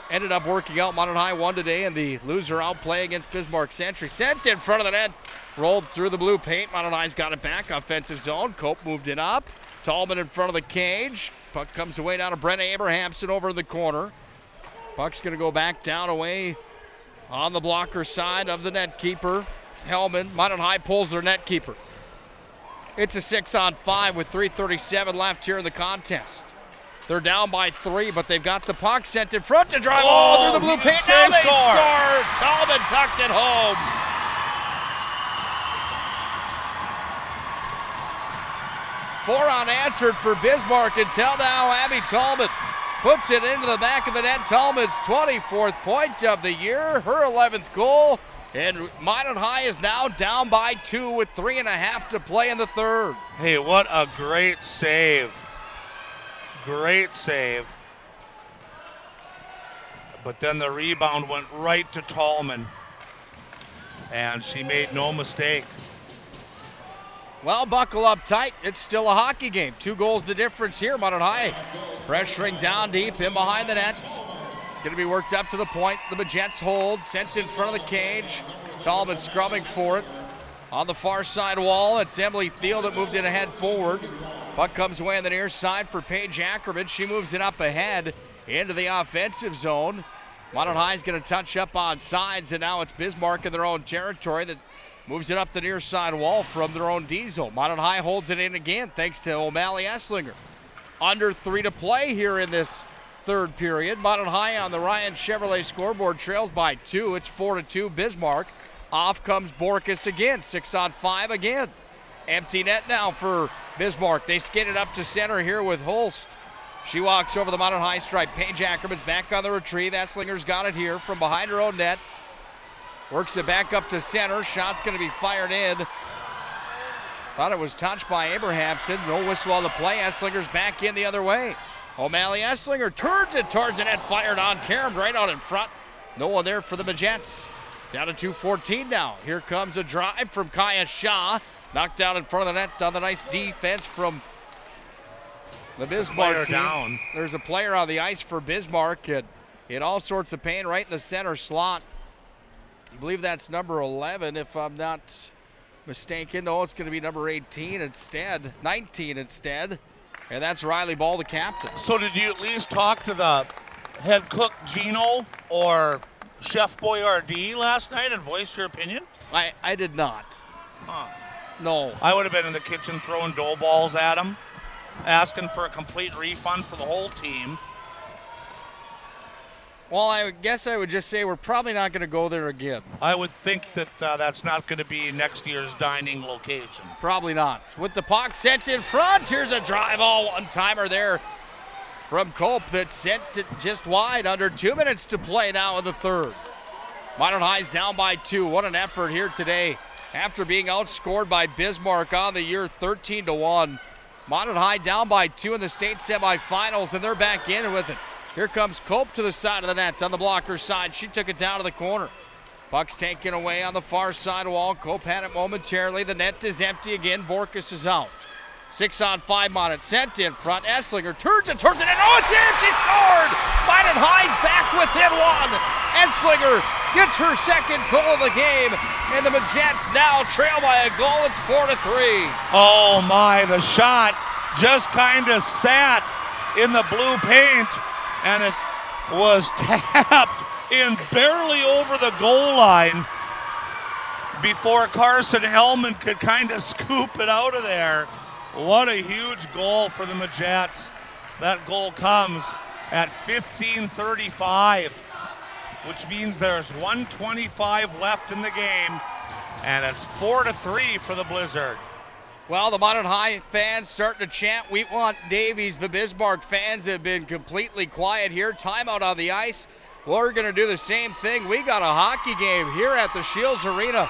Ended up working out. Minot High won today, and the loser outplay against Bismarck Century. Sent in front of the net. Rolled through the blue paint. Minot High's got it back. Offensive zone. Cope moved it up. Tallman in front of the cage. Puck comes away down to Brenna Abrahamson over in the corner. Puck's going to go back down away on the blocker side of the net keeper. Hellman. Minot High pulls their net keeper. It's a 6-on-5 with 3:37 left here in the contest. They're down by 3, but they've got the puck sent in front to drive through the blue paint. Now they score! Tallman tucked it home. Four unanswered for Bismarck until now. Abby Tallman puts it into the back of the net. Tallman's 24th point of the year, her 11th goal. And Minot High is now down by 2 with 3.5 to play in the third. Hey, what a great save. Great save. But then the rebound went right to Tallman. And she made no mistake. Well, buckle up tight. It's still a hockey game. 2 goals the difference here. Minot High pressuring down deep in behind the net. It's going to be worked up to the point. The Magents hold. Sent in front of the cage. Tallman scrubbing for it. On the far side wall, it's Emily Thiel that moved it ahead forward. Puck comes away on the near side for Paige Ackerman. She moves it up ahead into the offensive zone. Minot High's going to touch up on sides, and now it's Bismarck in their own territory. The Moves it up the near side wall from their own Diesel. Minot High holds it in again thanks to O'Malley Esslinger. Under 3 to play here in this third period. Minot High on the Ryan Chevrolet scoreboard trails by 2. It's 4-2 Bismarck. Off comes Borkus again. 6-on-5 again. Empty net now for Bismarck. They skid it up to center here with Holst. She walks over the Minot High stripe. Paige Ackerman's back on the retrieve. Esslinger's got it here from behind her own net. Works it back up to center. Shot's going to be fired in. Thought it was touched by Abrahamson. No whistle on the play. Esslinger's back in the other way. O'Malley Esslinger turns it towards the net. Fired on Karam right out in front. No one there for the Majets. Down to 2:14 now. Here comes a drive from Kaya Shaw. Knocked down in front of the net on the nice defense from the Bismarck team. Down. There's a player on the ice for Bismarck in all sorts of pain right in the center slot. I believe that's number 11 if I'm not mistaken. No, it's going to be number 18 instead, 19 instead. And that's Riley Ball, the captain. So did you at least talk to the head cook Gino or Chef Boyardee last night and voice your opinion? I did not. Huh. No. I would have been in the kitchen throwing dough balls at him, asking for a complete refund for the whole team. Well, I guess I would just say we're probably not going to go there again. I would think that that's not going to be next year's dining location. Probably not. With the puck sent in front, here's a drive, all one-timer there from Cope that sent it just wide. Under 2 minutes to play now in the third. Minot High's down by 2. What an effort here today. After being outscored by Bismarck on the year 13-1. Minot High down by 2 in the state semifinals, and they're back in with it. Here comes Cope to the side of the net on the blocker side. She took it down to the corner. Puck's taken away on the far side wall. Cope had it momentarily. The net is empty again. Borkus is out. 6-on-5 Minot sent in front. Esslinger turns it towards the net. Oh, it's in! She scored! Minot High's back within 1. Esslinger gets her second goal of the game, and the Majets now trail by a goal. It's 4-3. Oh my, the shot just kind of sat in the blue paint, and it was tapped in barely over the goal line before Carson Hellman could kind of scoop it out of there. What a huge goal for the Majets. That goal comes at 15:35, which means there's 1:25 left in the game, and it's 4-3 for the Blizzard. Well, the Minot High fans starting to chant, "We want Davies." The Bismarck fans have been completely quiet here. Timeout on the ice. We're going to do the same thing. We got a hockey game here at the Shields Arena.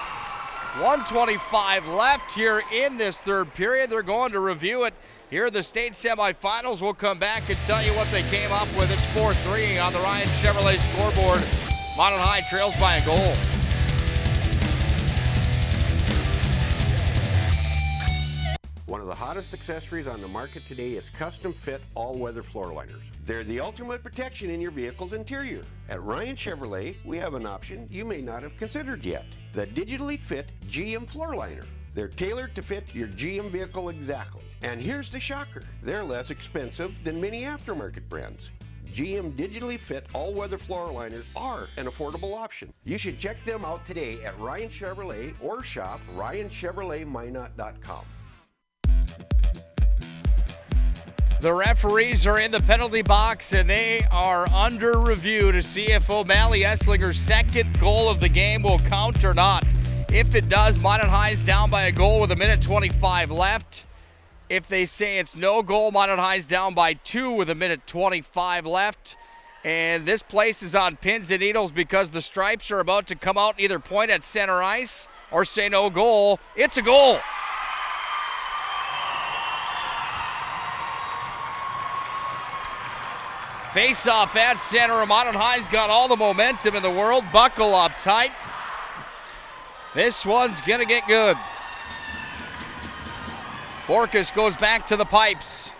1:25 left here in this third period. They're going to review it here in the state semifinals. We'll come back and tell you what they came up with. It's 4-3 on the Ryan Chevrolet scoreboard. Minot High trails by a goal. One of the hottest accessories on the market today is custom fit all-weather floor liners. They're the ultimate protection in your vehicle's interior. At Ryan Chevrolet, we have an option you may not have considered yet. The digitally fit GM floor liner. They're tailored to fit your GM vehicle exactly. And here's the shocker. They're less expensive than many aftermarket brands. GM digitally fit all-weather floor liners are an affordable option. You should check them out today at Ryan Chevrolet or shop RyanChevroletMinot.com. The referees are in the penalty box, and they are under review to see if O'Malley Esslinger's second goal of the game will count or not. If it does, Minot High's down by a goal with 1:25 left. If they say it's no goal, Minot High's down by 2 with 1:25 left. And this place is on pins and needles because the stripes are about to come out and either point at center ice or say no goal. It's a goal. Face-off at center. Minot High's got all the momentum in the world. Buckle up tight. This one's going to get good. Borkus goes back to the pipes.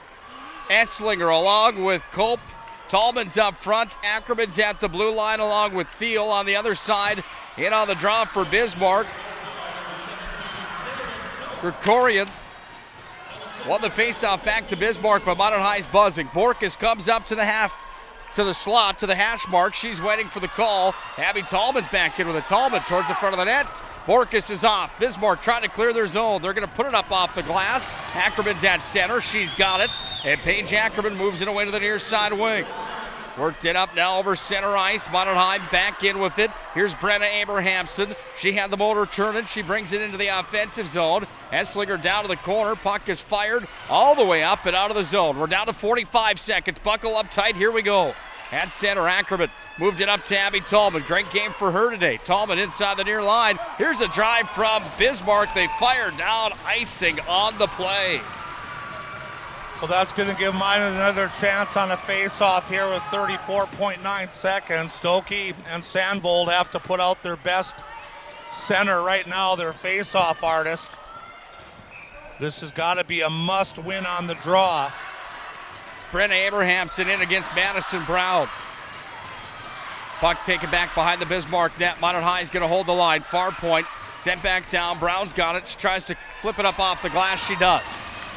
Esslinger along with Cope. Tallman's up front. Ackerman's at the blue line along with Thiel on the other side. In on the draw for Bismarck. Gregorian won the face-off back to Bismarck, but Minot High's buzzing. Borkus comes up to the half to the slot, to the hash mark. She's waiting for the call. Abby Tallman's back in with it. Tallman towards the front of the net. Borkus is off. Bismarck trying to clear their zone. They're going to put it up off the glass. Ackerman's at center. She's got it. And Paige Ackerman moves it away to the near side wing. Worked it up now over center ice. Minot High back in with it. Here's Brenna Abrahamson. She had the motor turning. She brings it into the offensive zone. Esslinger down to the corner. Puck is fired all the way up and out of the zone. We're down to 45 seconds. Buckle up tight. Here we go. At center, Ackerman moved it up to Abby Tallman. Great game for her today. Tallman inside the near line. Here's a drive from Bismarck. They fire down, icing on the play. Well, that's going to give Minot another chance on a face-off here with 34.9 seconds. Stokey and Sandvold have to put out their best center right now, their face-off artist. This has got to be a must-win on the draw. Brenna Abrahamson in against Madison Brown. Puck taken back behind the Bismarck net. Minot High is going to hold the line. Far point, sent back down. Brown's got it. She tries to flip it up off the glass. She does.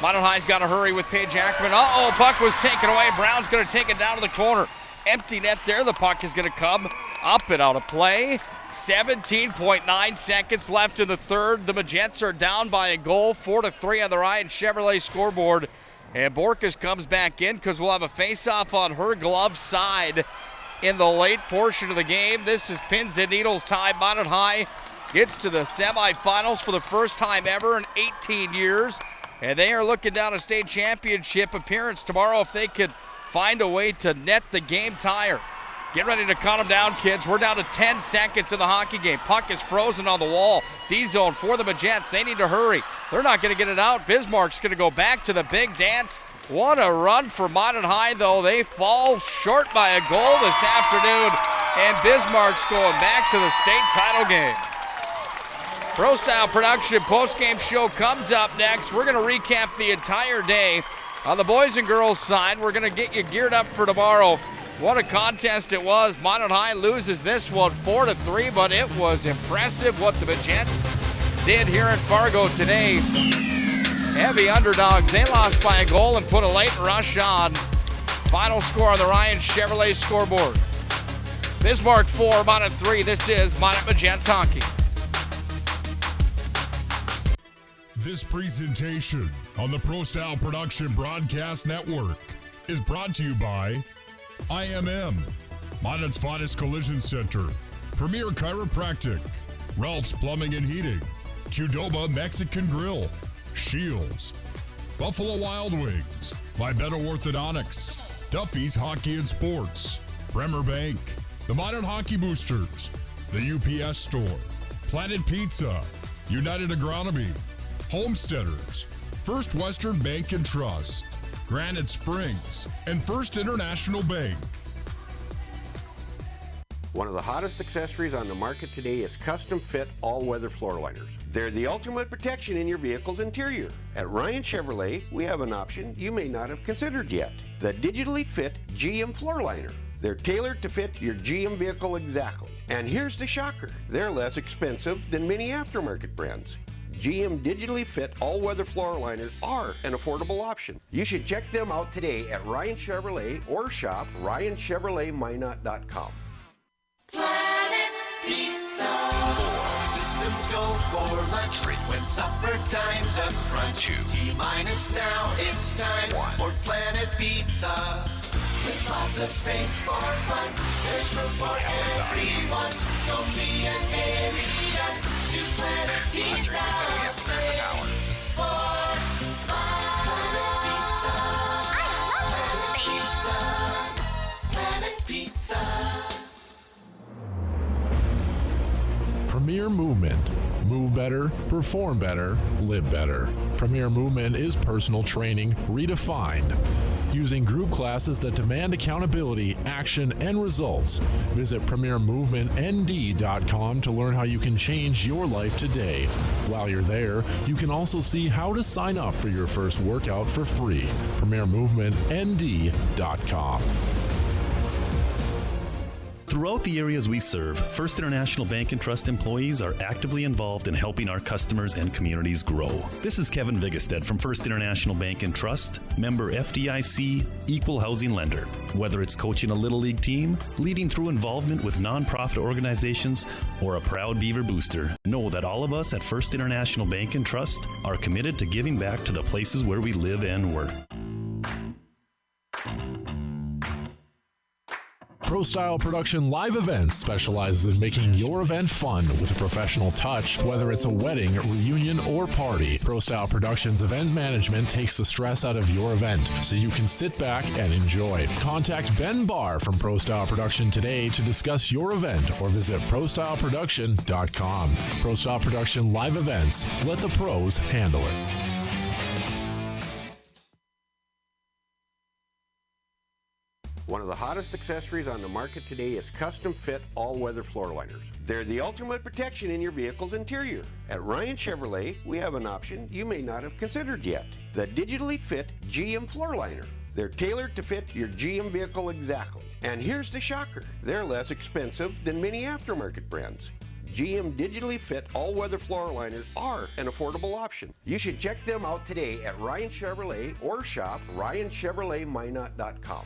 Minot High's got to hurry with Paige Ackerman. Uh-oh, puck was taken away. Brown's going to take it down to the corner. Empty net there. The puck is going to come up and out of play. 17.9 seconds left in the third. The Magents are down by a goal, 4-3 on the Ryan Chevrolet scoreboard. And Borkus comes back in because we'll have a face-off on her glove side in the late portion of the game. This is pins and needles time. Minot High gets to the semifinals for the first time ever in 18 years. And they are looking down a state championship appearance tomorrow if they could find a way to net the game tire. Get ready to count them down, kids. We're down to 10 seconds in the hockey game. Puck is frozen on the wall. D-zone for the Magents. They need to hurry. They're not going to get it out. Bismarck's going to go back to the big dance. What a run for Minot High, though. They fall short by a goal this afternoon. And Bismarck's going back to the state title game. Pro Style Production post-game show comes up next. We're going to recap the entire day. On the boys and girls side, we're going to get you geared up for tomorrow. What a contest it was. Minot High loses this one 4-3, but it was impressive what the Magents did here in Fargo today. Heavy underdogs. They lost by a goal and put a late rush on. Final score on the Ryan Chevrolet scoreboard. Bismarck 4, Minot 3. This is Minot Magents Hockey. This presentation on the Pro Style Production Broadcast Network is brought to you by IMM, Minot's finest collision center, Premier Chiropractic, Ralph's Plumbing and Heating, Qdoba Mexican Grill, Shields, Buffalo Wild Wings, Vibeto Orthodontics, Duffy's Hockey and Sports, Bremer Bank, the Minot Hockey Boosters, the UPS Store, Planet Pizza, United Agronomy, Homesteaders, First Western Bank and Trust, Granite Springs, and First International Bank. One of the hottest accessories on the market today is custom fit all-weather floor liners. They're the ultimate protection in your vehicle's interior. At Ryan Chevrolet, we have an option you may not have considered yet. The digitally fit GM floor liner. They're tailored to fit your GM vehicle exactly. And here's the shocker. They're less expensive than many aftermarket brands. GM digitally fit all-weather floor liners are an affordable option. You should check them out today at Ryan Chevrolet or shop RyanChevroletMinot.com. Planet Pizza. Systems go for lunch. When supper time's a crunch. T-minus now, it's time for Planet Pizza. With lots of space for fun, there's room for everyone. Don't be an alien to Planet Pizza. Space for fun. Planet Pizza. Premier Movement. Move better, perform better, live better. Premier Movement is personal training redefined. Using group classes that demand accountability, action, and results. Visit PremierMovementND.com to learn how you can change your life today. While you're there, you can also see how to sign up for your first workout for free. PremierMovementND.com. Throughout the areas we serve, First International Bank and Trust employees are actively involved in helping our customers and communities grow. This is Kevin Vigestead from First International Bank and Trust, member FDIC, equal housing lender. Whether it's coaching a Little League team, leading through involvement with nonprofit organizations, or a proud Beaver booster, know that all of us at First International Bank and Trust are committed to giving back to the places where we live and work. Pro Style Production Live Events specializes in making your event fun with a professional touch, whether it's a wedding, reunion, or party. Pro Style Productions event management takes the stress out of your event so you can sit back and enjoy. Contact Ben Barr from Pro Style Production today to discuss your event or visit prostyleproduction.com. Pro Style Production Live Events. Let the pros handle it. One of the hottest accessories on the market today is custom fit all-weather floor liners. They're the ultimate protection in your vehicle's interior. At Ryan Chevrolet, we have an option you may not have considered yet. The digitally fit GM floor liner. They're tailored to fit your GM vehicle exactly. And here's the shocker. They're less expensive than many aftermarket brands. GM digitally fit all-weather floor liners are an affordable option. You should check them out today at Ryan Chevrolet or shop RyanChevroletMinot.com.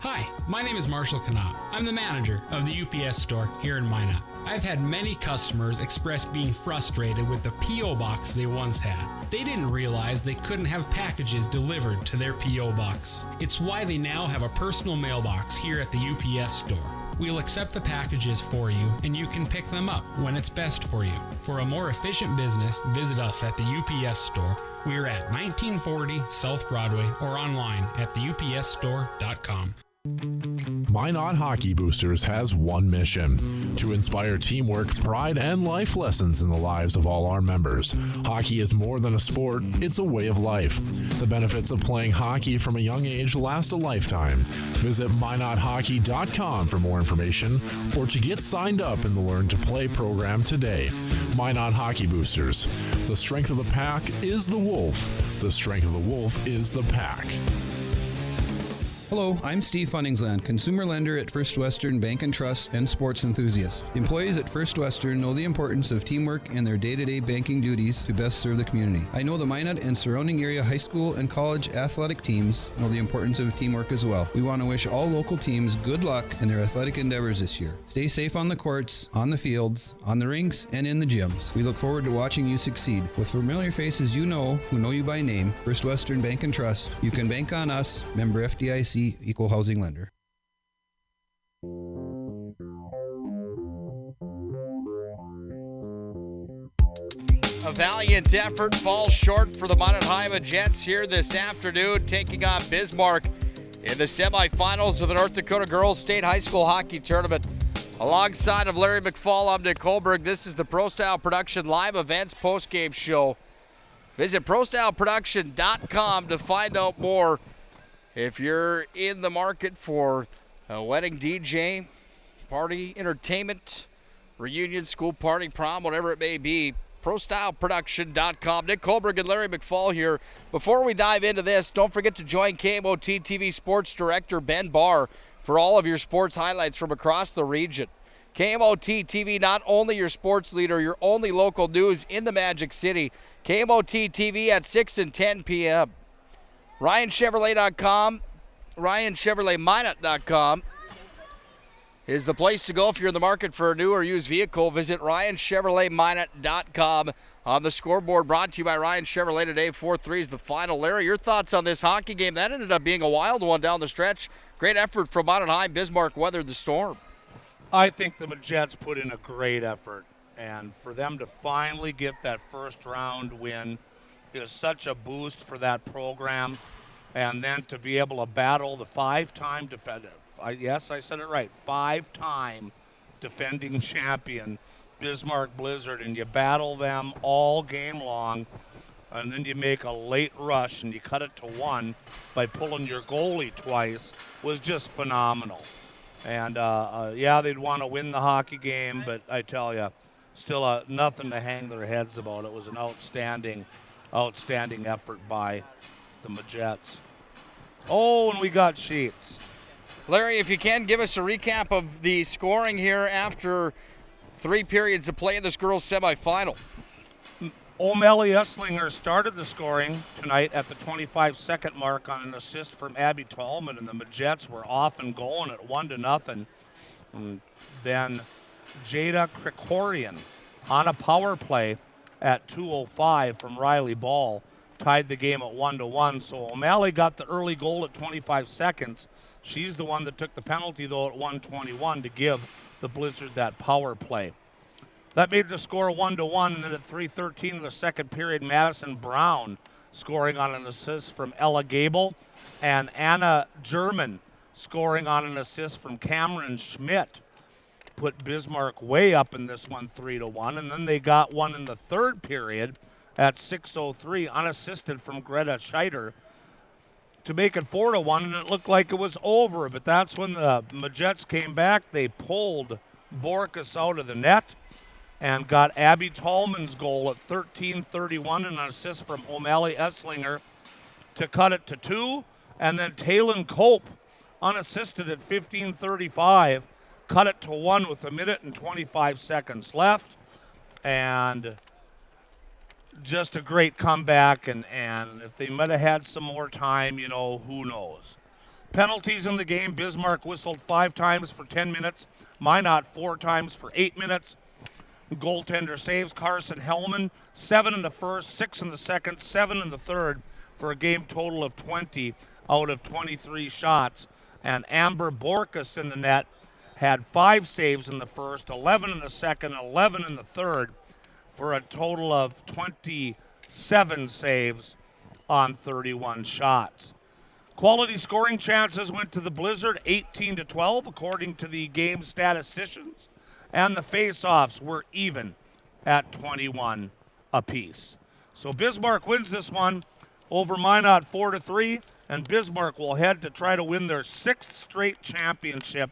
Hi, my name is Marshall Knopp. I'm the manager of the UPS store here in Minot. I've had many customers express being frustrated with the P.O. box they once had. They didn't realize they couldn't have packages delivered to their P.O. box. It's why they now have a personal mailbox here at the UPS store. We'll accept the packages for you and you can pick them up when it's best for you. For a more efficient business, visit us at the UPS store. We're at 1940 South Broadway or online at theupsstore.com. Minot Hockey Boosters has one mission: to inspire teamwork, pride, and life lessons in the lives of all our members. Hockey is more than a sport, it's a way of life. The benefits of playing hockey from a young age last a lifetime. Visit MinotHockey.com for more information or to get signed up in the Learn to Play program today. Minot Hockey Boosters. The strength of the pack is the wolf. The strength of the wolf is the pack. Hello, I'm Steve Funningsland, consumer lender at First Western Bank and Trust and sports enthusiast. Employees at First Western know the importance of teamwork in their day-to-day banking duties to best serve the community. I know the Minot and surrounding area high school and college athletic teams know the importance of teamwork as well. We want to wish all local teams good luck in their athletic endeavors this year. Stay safe on the courts, on the fields, on the rinks, and in the gyms. We look forward to watching you succeed. With familiar faces you know who know you by name, First Western Bank and Trust, you can bank on us, member FDIC, equal housing lender. A valiant effort falls short for the Minot Jets here this afternoon, taking on Bismarck in the semifinals of the North Dakota Girls State High School Hockey Tournament. Alongside of Larry McFall, I'm Nick Holberg. This is the Pro Style Production Live Events postgame show. Visit prostyleproduction.com to find out more. If you're in the market for a wedding DJ, party, entertainment, reunion, school party, prom, whatever it may be, prostyleproduction.com. Nick Holberg and Larry McFall here. Before we dive into this, don't forget to join KMOT TV Sports Director Ben Barr for all of your sports highlights from across the region. KMOT TV, not only your sports leader, your only local news in the Magic City. KMOT TV at 6 and 10 p.m. RyanChevrolet.com, RyanChevroletMinot.com is the place to go if you're in the market for a new or used vehicle. Visit RyanChevroletMinot.com. On the scoreboard, brought to you by Ryan Chevrolet today. 4-3 is the final. Larry, your thoughts on this hockey game? That ended up being a wild one down the stretch. Great effort from Minot High. Bismarck weathered the storm. I think the Jets put in a great effort, and for them to finally get that first round win is such a boost for that program, and then to be able to battle the five-time defender. Yes, I said it right. Five-time defending champion, Bismarck Blizzard, and you battle them all game long, and then you make a late rush and you cut it to one by pulling your goalie twice was just phenomenal. And, yeah, they'd want to win the hockey game, but I tell you, still nothing to hang their heads about. It was an outstanding effort by the Jets. Oh, and we got Sheets. Larry, if you can, give us a recap of the scoring here after 3 periods of play in this girls' semifinal. O'Malley Esslinger started the scoring tonight at the 25-second mark on an assist from Abby Tallman, and the Majets were off and going at 1-0. And then Jada Krikorian on a power play at 2:05 from Riley Ball tied the game at 1-1. So O'Malley got the early goal at 25 seconds. She's the one that took the penalty, though, at 1:21 to give the Blizzard that power play. That made the score 1-1, and then at 3:13 of the second period, Madison Brown scoring on an assist from Ella Gable, and Anna German scoring on an assist from Cameron Schmidt put Bismarck way up in this one, 3-1, and then they got one in the third period at 6:03, unassisted from Greta Scheider to make it 4-1, and it looked like it was over, but that's when the Majets came back. They pulled Borkus out of the net and got Abby Tallman's goal at 13:31 and an assist from O'Malley Esslinger to cut it to 2. And then Taylon Cope, unassisted at 15:35, cut it to 1 with 1 minute and 25 seconds left. And just a great comeback. And if they might have had some more time, who knows. Penalties in the game. Bismarck whistled 5 times for 10 minutes. Minot 4 times for 8 minutes. Goaltender saves. Carson Hellman, 7 in the first, 6 in the second, 7 in the third, for a game total of 20 out of 23 shots. And Amber Borkus in the net had 5 saves in the first, 11 in the second, 11 in the third, for a total of 27 saves on 31 shots. Quality scoring chances went to the Blizzard, 18-12, according to the game statisticians. And the face-offs were even at 21 apiece. So Bismarck wins this one over Minot 4-3, and Bismarck will head to try to win their 6th straight championship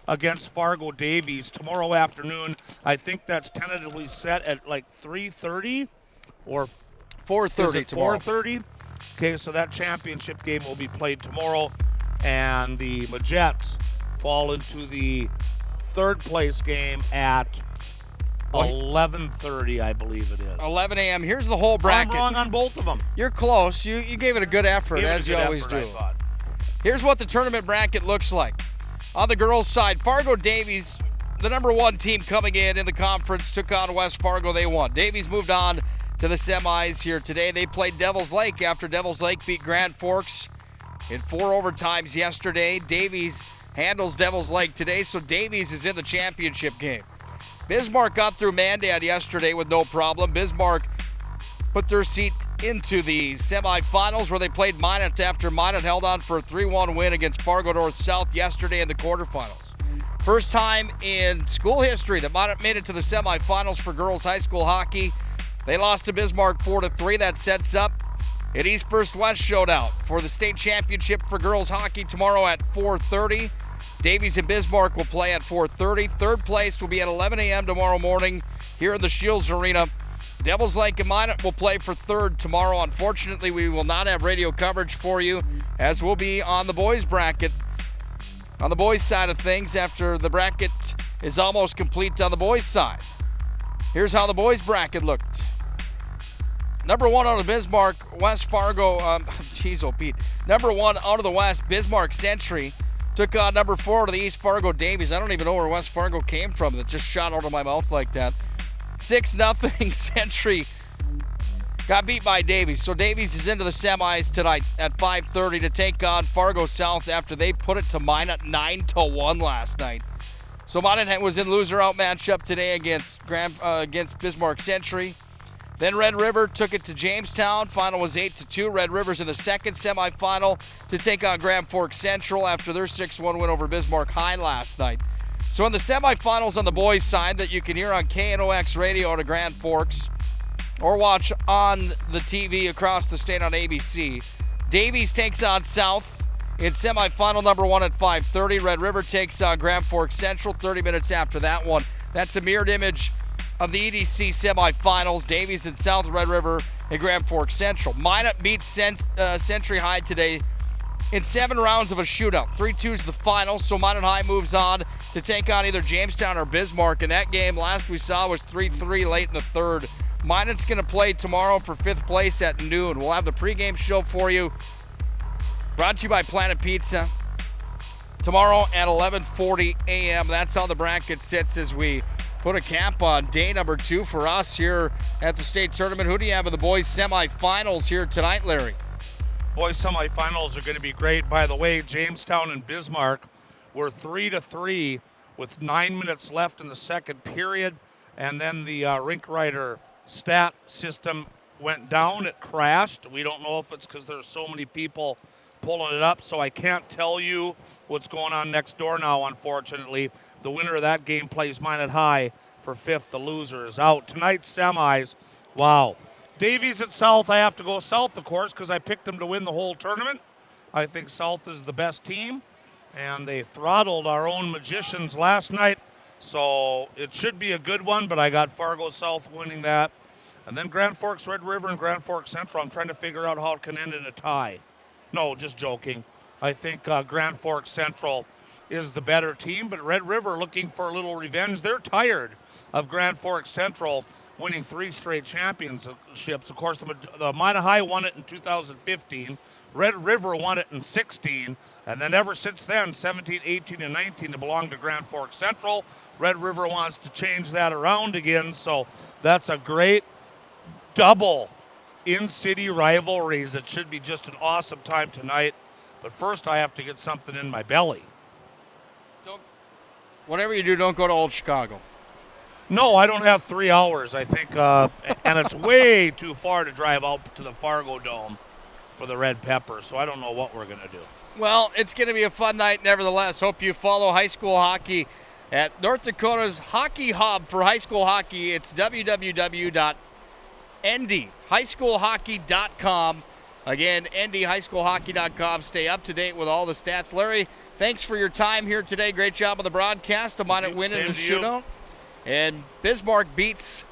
against Fargo Davies tomorrow afternoon. I think that's tentatively set at like 3:30 or 4:30 tomorrow. 4:30. Okay, so that championship game will be played tomorrow, and the Majets fall into the third place game at 11:30, I believe it is. 11 a.m. Here's the whole bracket. I'm wrong on both of them. You're close. You gave it a good effort, as you always do. Here's what the tournament bracket looks like. On the girls' side, Fargo Davies, the number 1 team coming in the conference, took on West Fargo. They won. Davies moved on to the semis here today. They played Devils Lake after Devils Lake beat Grand Forks in 4 overtimes yesterday. Davies handles Devils Lake today, so Davies is in the championship game. Bismarck got through Mandad yesterday with no problem. Bismarck put their seat into the semifinals where they played Minot after Minot held on for a 3-1 win against Fargo North-South yesterday in the quarterfinals. First time in school history that Minot made it to the semifinals for girls high school hockey. They lost to Bismarck 4-3. That sets up an East vs. West showdown for the state championship for girls hockey tomorrow at 4:30. Davies and Bismarck will play at 4:30. Third place will be at 11 a.m. tomorrow morning here in the Shields Arena. Devils Lake and Minot will play for third tomorrow. Unfortunately, we will not have radio coverage for you, as we'll be on the boys bracket, on the boys side of things, after the bracket is almost complete on the boys side. Here's how the boys bracket looked. Number 1 out of Bismarck, West Fargo, Number 1 out of the West, Bismarck Century took on number 4 out of the East, Fargo Davies. I don't even know where West Fargo came from. That just shot out of my mouth like that. 6-0 Century got beat by Davies. So Davies is into the semis tonight at 5:30 to take on Fargo South after they put it to Minot 9-1 last night. So Minot was in loser-out matchup today against Bismarck Century. Then Red River took it to Jamestown. Final was 8-2. Red River's in the second semifinal to take on Grand Forks Central after their 6-1 win over Bismarck High last night. So in the semifinals on the boys' side that you can hear on KNOX radio out of Grand Forks or watch on the TV across the state on ABC, Davies takes on South in semifinal number 1 at 5:30. Red River takes on Grand Forks Central 30 minutes after that one. That's a mirrored image of the EDC semifinals. Davies and South, Red River, and Grand Forks Central. Minot beats Century High today in 7 rounds of a shootout. 3-2 is the final, so Minot High moves on to take on either Jamestown or Bismarck. And that game last we saw was 3-3 late in the third. Minot's going to play tomorrow for 5th place at noon. We'll have the pregame show for you. Brought to you by Planet Pizza. Tomorrow at 11:40 a.m. That's how the bracket sits as we put a cap on day number 2 for us here at the state tournament. Who do you have in the boys semifinals here tonight, Larry? Boys semifinals are going to be great. By the way, Jamestown and Bismarck were 3-3 with 9 minutes left in the second period. And then the Rink Rider stat system went down. It crashed. We don't know if it's because there's so many people pulling it up, so I can't tell you what's going on next door now, unfortunately. The winner of that game plays Minot High for 5th. The loser is out. Tonight's semis, wow. Davies at South, I have to go South, of course, because I picked them to win the whole tournament. I think South is the best team, and they throttled our own Magicians last night, so it should be a good one, but I got Fargo South winning that. And then Grand Forks Red River and Grand Forks Central, I'm trying to figure out how it can end in a tie. No, just joking. I think Grand Forks Central is the better team, but Red River looking for a little revenge. They're tired of Grand Forks Central winning 3 straight championships. Of course, the Minot High won it in 2015. Red River won it in 16. And then ever since then, 17, 18, and 19, it belonged to Grand Forks Central. Red River wants to change that around again. So that's a great double in-city rivalries. It should be just an awesome time tonight. But first, I have to get something in my belly. Whatever you do, don't go to Old Chicago. No, I don't have 3 hours, I think. And it's way too far to drive out to the Fargo Dome for the Red Pepper, so I don't know what we're going to do. Well, it's going to be a fun night nevertheless. Hope you follow high school hockey at North Dakota's hockey hub for high school hockey. It's www.ndhighschoolhockey.com. Again, ndhighschoolhockey.com. Stay up to date with all the stats. Larry, thanks for your time here today. Great job on the broadcast. A Minot win in the shootout. And Bismarck beats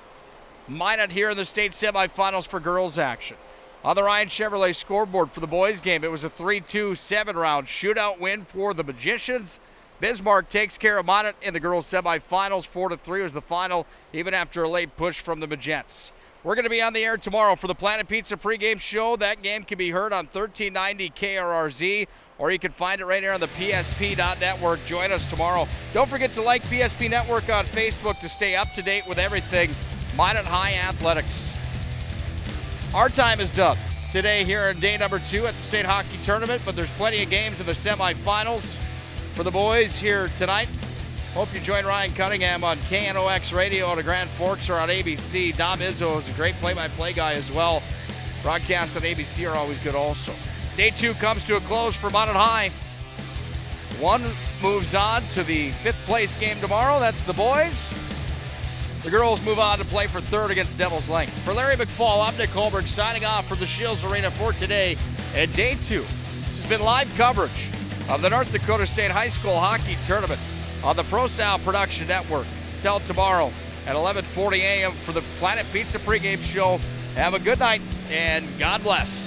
Minot here in the state semifinals for girls action. On the Ryan Chevrolet scoreboard for the boys game, it was a 3-2 7-round shootout win for the Magicians. Bismarck takes care of Minot in the girls semifinals. 4-3 was the final, even after a late push from the Magents. We're going to be on the air tomorrow for the Planet Pizza pregame show. That game can be heard on 1390 KRRZ, or you can find it right here on the PSP.network. Join us tomorrow. Don't forget to like PSP Network on Facebook to stay up to date with everything Minot High Athletics. Our time is done today here in day number 2 at the state hockey tournament, but there's plenty of games in the semifinals for the boys here tonight. Hope you join Ryan Cunningham on KNOX Radio out of Grand Forks or on ABC. Dom Izzo is a great play-by-play guy as well. Broadcasts on ABC are always good also. Day 2 comes to a close for Minot High. 1 moves on to the 5th place game tomorrow. That's the boys. The girls move on to play for 3rd against Devil's Lake. For Larry McFall, I'm Nick Holberg signing off from the Shields Arena for today and Day 2. This has been live coverage of the North Dakota State High School Hockey Tournament on the Pro Style Production Network. Till tomorrow at 11:40 a.m. for the Planet Pizza pregame show. Have a good night and God bless.